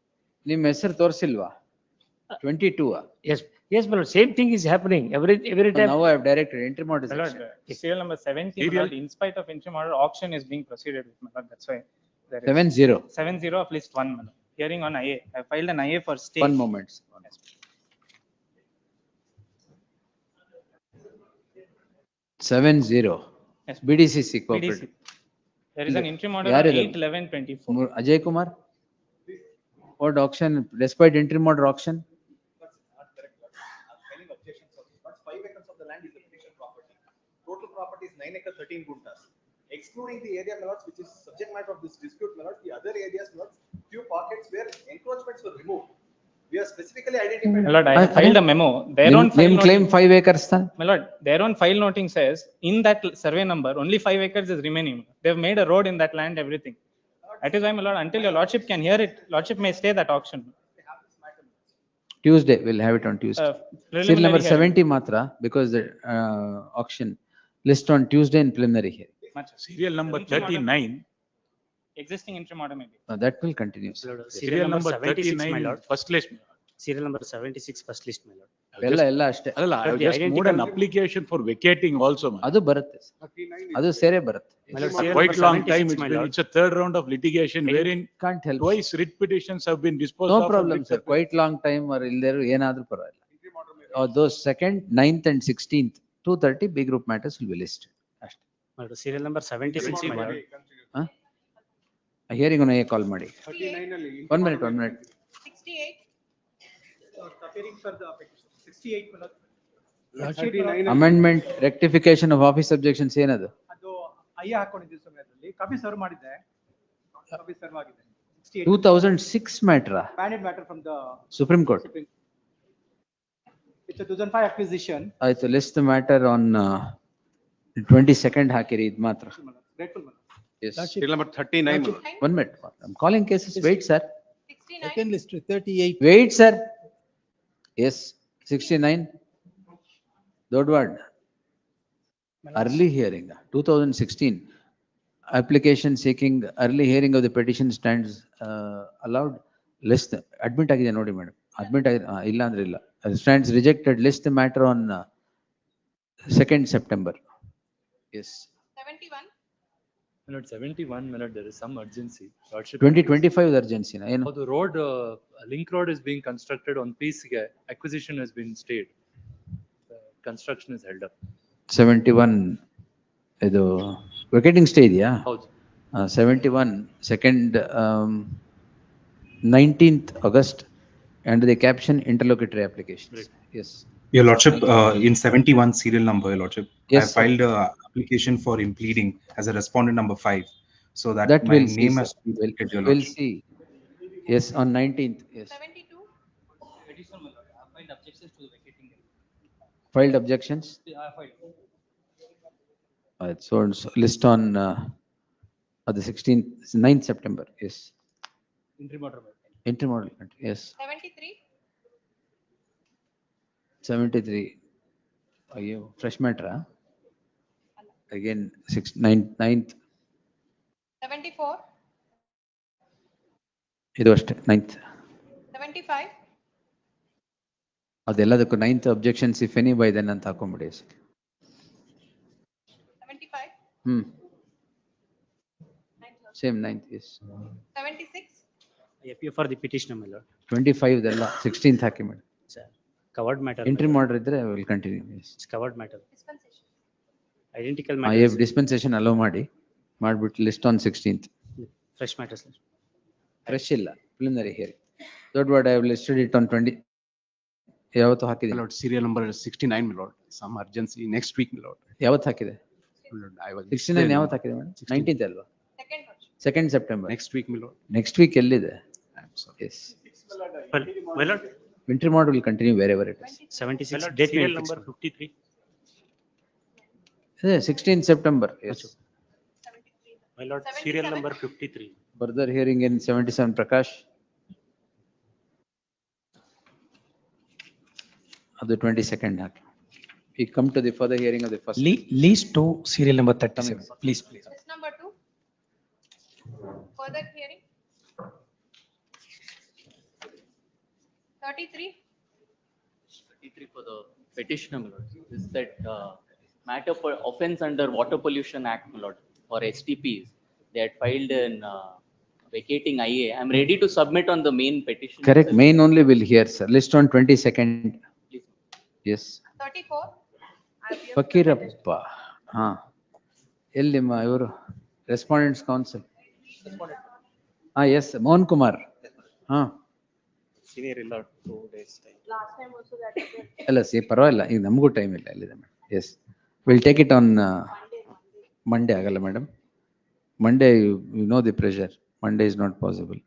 ನಿಮ್ಮ ಹೆಸರು ತೋರಿಸಿಲ್ವಾ? 22. Yes, yes, my lord, same thing is happening every time. Now I have directed entry mode is My lord, accepted. serial number 70, my Serial- lord, in spite of interim order, auction is being proceeded with, my lord, that's why. there is 70. 70 of list 1, my lord. Hearing on IA, I filed an IA for stay. One moment. Yes. 70. Yes. BDCC cooperative. BDC. There is an interim order ಯಾರು on ಇದು? 8/11/24. Ajay Kumar? What auction, despite interim order auction? Filing objections also. But 5 acres of the land is the petition property. Total property is 9 acres 13 guntas. Excluding the area, my lords, which is subject matter of this dispute, my lords, the other areas, my lords, few pockets where encroachments were removed. We have specifically identified. My lord, I have filed a memo. Their own file Name claim noting, 5 acres. my lord, their own file noting says, in that survey number, only 5 acres is remaining. They've made a road in that land, everything. That is why, my lord, until your lordship can hear it, lordship may stay that auction. Tuesday, we'll have it on Tuesday. Preliminary Serial number hearing. 70 matra, because the auction list on Tuesday in preliminary hearing. Serial number 39. Existing interim order may be. That will continue. sir. Serial number 76, my 39, lord. first list. Serial number 76, first list, my lord. ಎಲ್ಲ ಅಷ್ಟೇ. ಅಲ್ಲ, I have the just moved an identical- application for vacating also. man. ಅದು ಬರುತ್ತೆ. ಅದು ಸೇರೆ ಬರುತ್ತೆ. My lord, For serial quite number long time, 76, my lord. it's a third round of litigation wherein Can't help. twice writ petitions have been disposed No of. and problem, writs sir. have been- Quite long time or ಇಲ್ದೇರು ಏನಾದ್ರೂ ಪರವಾಗಿಲ್ಲ. Those 2nd, 9th and 16th, 2:30 B group matters will be listed. ಅಷ್ಟೇ. My lord, serial number 76, my lord. Hearing on a call ಮಾಡಿ. 1 minute. 68. Appearing for the petition. 68, my lord. Amendment, rectification of office objections ಏನದು? ಅದು ಅಯ್ಯ ಹಾಕೊಂಡಿದ್ದೆ ಸಮಯದಲ್ಲಿ copy serve ಮಾಡಿದ್ದೆ. Copy serve ಆಗಿದೆ. 68. 2006 matter. Banded matter from the Supreme Court. It's a 2005 acquisition. ಆಯ್ತು, list the matter on 22nd ಹಾಕಿರಿ ಇದು ಮಾತ್ರ. Grateful, my lord. Yes. Serial number 39. 1 minute. I'm calling cases. Wait, sir. 69. Second list, 38. Wait, sir. Yes, 69. Dodward. Early hearing, 2016. Application seeking early hearing of the petition stands allowed. List, admit ಆಗಿದೆ ನೋಡಿ madam. Admit ಇಲ್ಲ ಅಂದ್ರೆ ಇಲ್ಲ. Stands rejected. List the matter on 2nd September. Yes. 71. My lord, 71, my lord, there is some urgency. Lordship, 2025 urgency na ಏನು? for the road, link road is being constructed on piece, acquisition has been stayed. The construction is held up. 71 ಇದು vacating stay ಇದೆಯಾ? ಹೌದು. 71 2nd 19th August under the caption interlocutory applications. Yes. Your lordship, in 71 serial number, your lordship, Yes, I sir. filed a application for impleading as a respondent number 5. So that That my we'll see, name sir. has to be listed, your We'll lordship. see. Yes, on 19th, yes. 72. Petition, my lord, I filed objections to the vacating. Filed objections? I filed. So list on the 16th, 9th September, yes. Interim order. Interim order, yes. 73. 73. Ayyo, fresh matter, huh? Again, 9th, 74. ಇದು ಅಷ್ಟೇ 9th. 75. ಅದೆಲ್ಲದಕ್ಕೂ 9th objections if any by then ಅಂತ ಹಾಕೊಂಡ್ಬಿಡಿ. 75. Same 9th, yes. 76. I appear for the petitioner, my lord. 25 ದೆಲ್ಲ 16th ಹಾಕಿ ಮಾಡಿ. Sir, covered matter. Interim order ಇದ್ರೆ will continue, yes. It's covered matter. Identical I matter. have dispensation allow ಮಾಡ್ಬಿಟ್ಟು list on 16th. Fresh matters. Fresh ಇಲ್ಲ, preliminary hearing. Dodward, I have listed it on 20. ಯಾವತ್ತು ಹಾಕಿದೆ? My lord, serial number 69, my lord. Some urgency next week, my lord. ಯಾವತ್ತು ಹಾಕಿದೆ? My lord, I was 69 ಯಾವತ್ತು ಹಾಕಿದೆ madam? 19th ಅಲ್ವಾ? 2nd September. Next week, my lord. Next week ಎಲ್ಲಿದೆ? I'm sorry. Yes. My lord, Interim order will continue wherever it is. 76, My lord, date serial may number fix. 53. 16th September, yes. My lord, serial number 53. Further hearing in 77 Prakash. ಅದು 22nd hockey. We come to the further hearing of the first. Lease to serial number 37, please. List number 2. Further hearing. 33. Entry for the petitioner, my lord, is that matter for offense under Water Pollution Act, my lord, or STPs. They had filed in vacating IA. I'm ready to submit on the main petition. Correct, main only will hear, sir. List on 22nd. Yes. 34. Fakirappa. ಹಾ ಎಲ್ಲಿ ನಿಮ್ಮ ಇವರು respondents council? ಹಾ S Mohan Kumar. ಹಾ Senior ಇಲ್ಲ 2 days time. Last time also that. ಅಲ್ಲ ಪರವಾಗಿಲ್ಲ, ಈಗ ನಮಗೂ ಟೈಮ್ ಇಲ್ಲ ಅಲ್ಲಿದೆ madam. Yes will take it on Monday. ಆಗಲ್ಲ madam, Monday you know the pressure, Monday is not possible.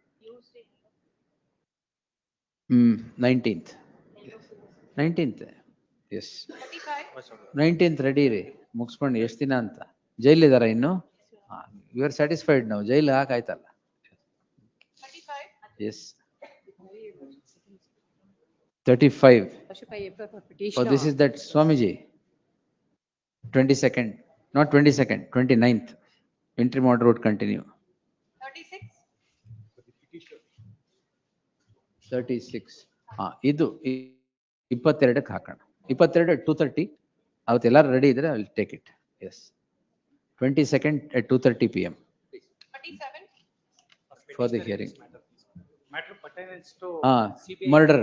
19th. Yes 19th ready ರೀ, ಮುಗಿಸ್ಕೊಂಡು ಎಷ್ಟು ದಿನ ಅಂತ ಜೈಲಿದಾರ ಇನ್ನು? ಯು ಆರ್ ಸ್ಯಾಟಿಸ್ಫೈಡ್ ನಾವು? ಜೈಲು ಹಾಕಾಯ್ತಲ್ಲ. S 35. Oh, this is that Swamiji. 22nd, not 22nd, 29th. Interim order would continue. 36. ಇದು 22ಕ್ಕೆ ಹಾಕೋಣ. 22 at 2:30. ಅವತ್ತು ಎಲ್ಲರೂ ರೆಡಿ ಇದ್ರೆ I will take it. Yes 22nd at 2:30 PM 37. for the hearing. Matter pertains to CBI murder.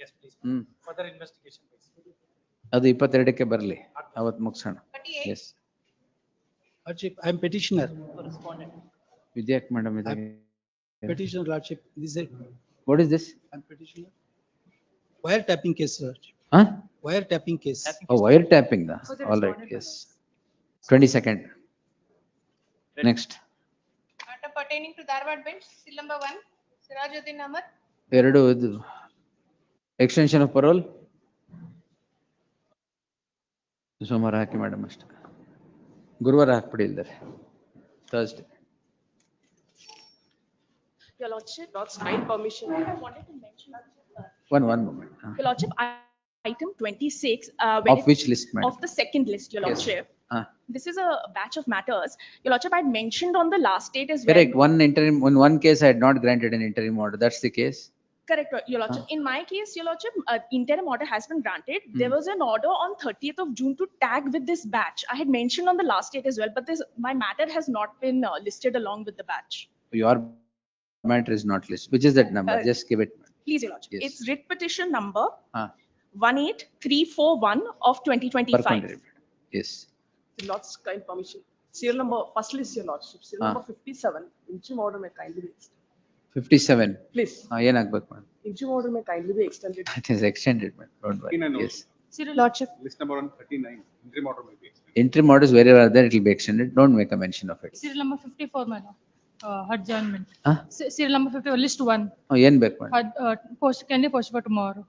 Yes, please. Further investigation. ಅದು 22ಕ್ಕೆ ಬರಲಿ, ಅವತ್ತು ಮುಗಿಸೋಣ. Yes Lordship, I am petitioner. ವಿದ್ಯಾಕ್ ಮೇಡಮ್ ಇದೆ. Petitioner, Lordship. This is What is this? I am petitioner. Wiretapping case, Lordship. Huh? Wiretapping case. Oh, wiretapping. All right. Yes. 22nd. Next. Matter pertaining to Dharwad bench, seal number 1, Sirajuddin Ahmad. ಎರಡು ಇದು extension of parole. ಸೋಮವಾರ ಹಾಕಿ madam ಅಷ್ಟೇ, ಗುರುವಾರ ಹಾಕ್ಬಿಡಿ ಇಲ್ದರೆ Thursday. Your Lordship, Lord's kind permission. I wanted to mention. One moment. Your Lordship, item 26. Of which list, madam? Of the second list, Your Lordship. This is a batch of matters. Your Lordship, I had mentioned on the last date as well. Correct. In one case, I had not granted an interim order. That's the case. Correct, Your Lordship. In my case, Your Lordship, interim order has been granted. There was an order on 30th of June to tag with this batch. I had mentioned on the last date as well, but my matter has not been listed along with the batch. Your matter is not listed. Which is that number? Just give it. Please, Your Lordship. Yes. It's writ petition number 18341 of 2025. Yes. The Lord's kind permission. Serial number, first list, Your Lordship. Serial number 57. Interim order may kindly be extended. 57. Please. ಏನಾಗ್ಬೇಕು madam? Interim order may kindly be extended. It is extended, madam. Don't worry. Yes. Serial Lordship. List number 139, interim order may be extended. Interim orders wherever are there, it will be extended. Don't make a mention of it. Serial number 54, madam. Adjournment. Huh? Serial number 54, list 1. ಏನ್ ಬೇಕು madam? Can you post for tomorrow?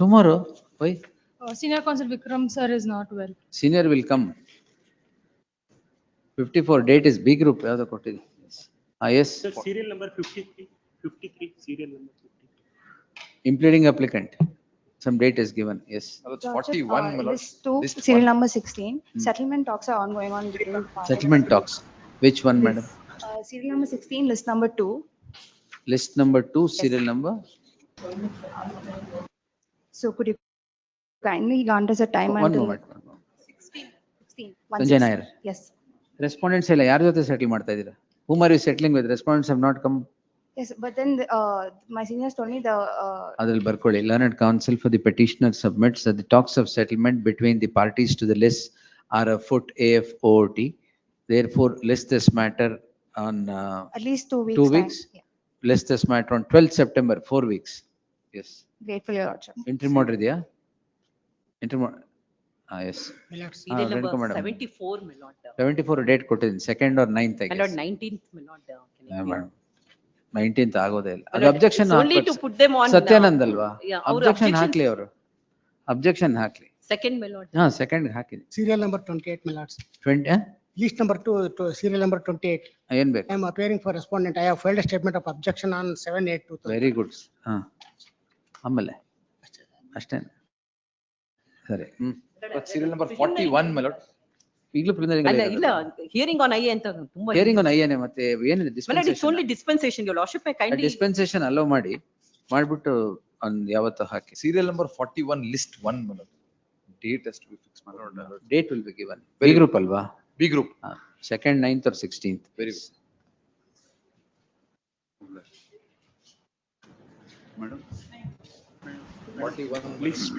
Tomorrow? Why? Senior Counsel Vikram sir is not well. Senior will come. 54 date is B group. ಯಾವ್ದು ಕೊಟ್ಟಿದೆ? Yes. Sir, serial number 53, serial number 53. Impleading applicant. Some date is given. Yes. That's 41, my lord. List 2, serial number 16. Settlement talks are ongoing on between parties. Settlement talks. Which one, madam? Serial number 16, list number 2. List number 2, serial number? So could you kindly grant us a time One until? moment. 16. Sanjay Nair. Yes. Respondents ಎಲ್ಲ ಯಾರ ಜೊತೆ settle ಮಾಡ್ತಾ ಇದ್ದೀರಾ? Whom are you settling with? Respondents have not come. Yes, but then my seniors told me the. ಅದ್ರಲ್ಲಿ ಬರ್ಕೊಳ್ಳಿ. Learned counsel for the petitioner submits that the talks of settlement between the parties to the list are afoot AFOT. Therefore, list this matter on At least 2 weeks. 2 weeks. Yeah. List this matter on 12th September, 4 weeks. Yes. Grateful, Your Lordship. Interim order ಇದೆಯಾ? Interim order. Yes. Serial number Renuka madam. 74, my lord. 74 date ಕೊಟ್ಟಿದ್ದೀನಿ, 2nd or 9th I My guess. lord, 19th, my lord. Yeah, madam. 19th ಆಗೋದೇ ಇಲ್ಲ. My ಅದು lord, objection it's only to put them on, Satyanand ಅಲ್ವಾ? yeah, our Objection objection- ಹಾಕ್ಲಿ ಅವರು. Objection ಹಾಕ್ಲಿ. Second, my lord. ಹಾ, second ಹಾಕಿನಿ. Serial number 28, my lords. 20 List number 2, to serial number 28. ಏನ್ ಬೇಕು? I am appearing for respondent. I have filed a statement of objection on 7/8/2000. Very good. ಹಾ, ಆಮೇಲೆ ಅಷ್ಟೇ ಸರಿ. Serial number 41, my lord. ಈಗಲೂ ಅಲ್ಲ, ಇಲ್ಲ, hearing on IA ಅಂತ ತುಂಬಾ. ಹಿಯರಿಂಗ್ ಆನ್ ಐಎನ್ಎ ಮತ್ತೆ ಏನಿದೆ My lord, it's dispensation? only dispensation, your lordship, may kindly. Dispensation hello ಮಾಡ್ಬಿಟ್ಟು on ಯಾವತ್ತು ಹಾಕಿ. Serial number 41, list 1, my lord. Date has to be fixed, my lord. Date will be given. Very B group alva? B group. 2nd, 9th or 16th. Very good. Madam? 41. List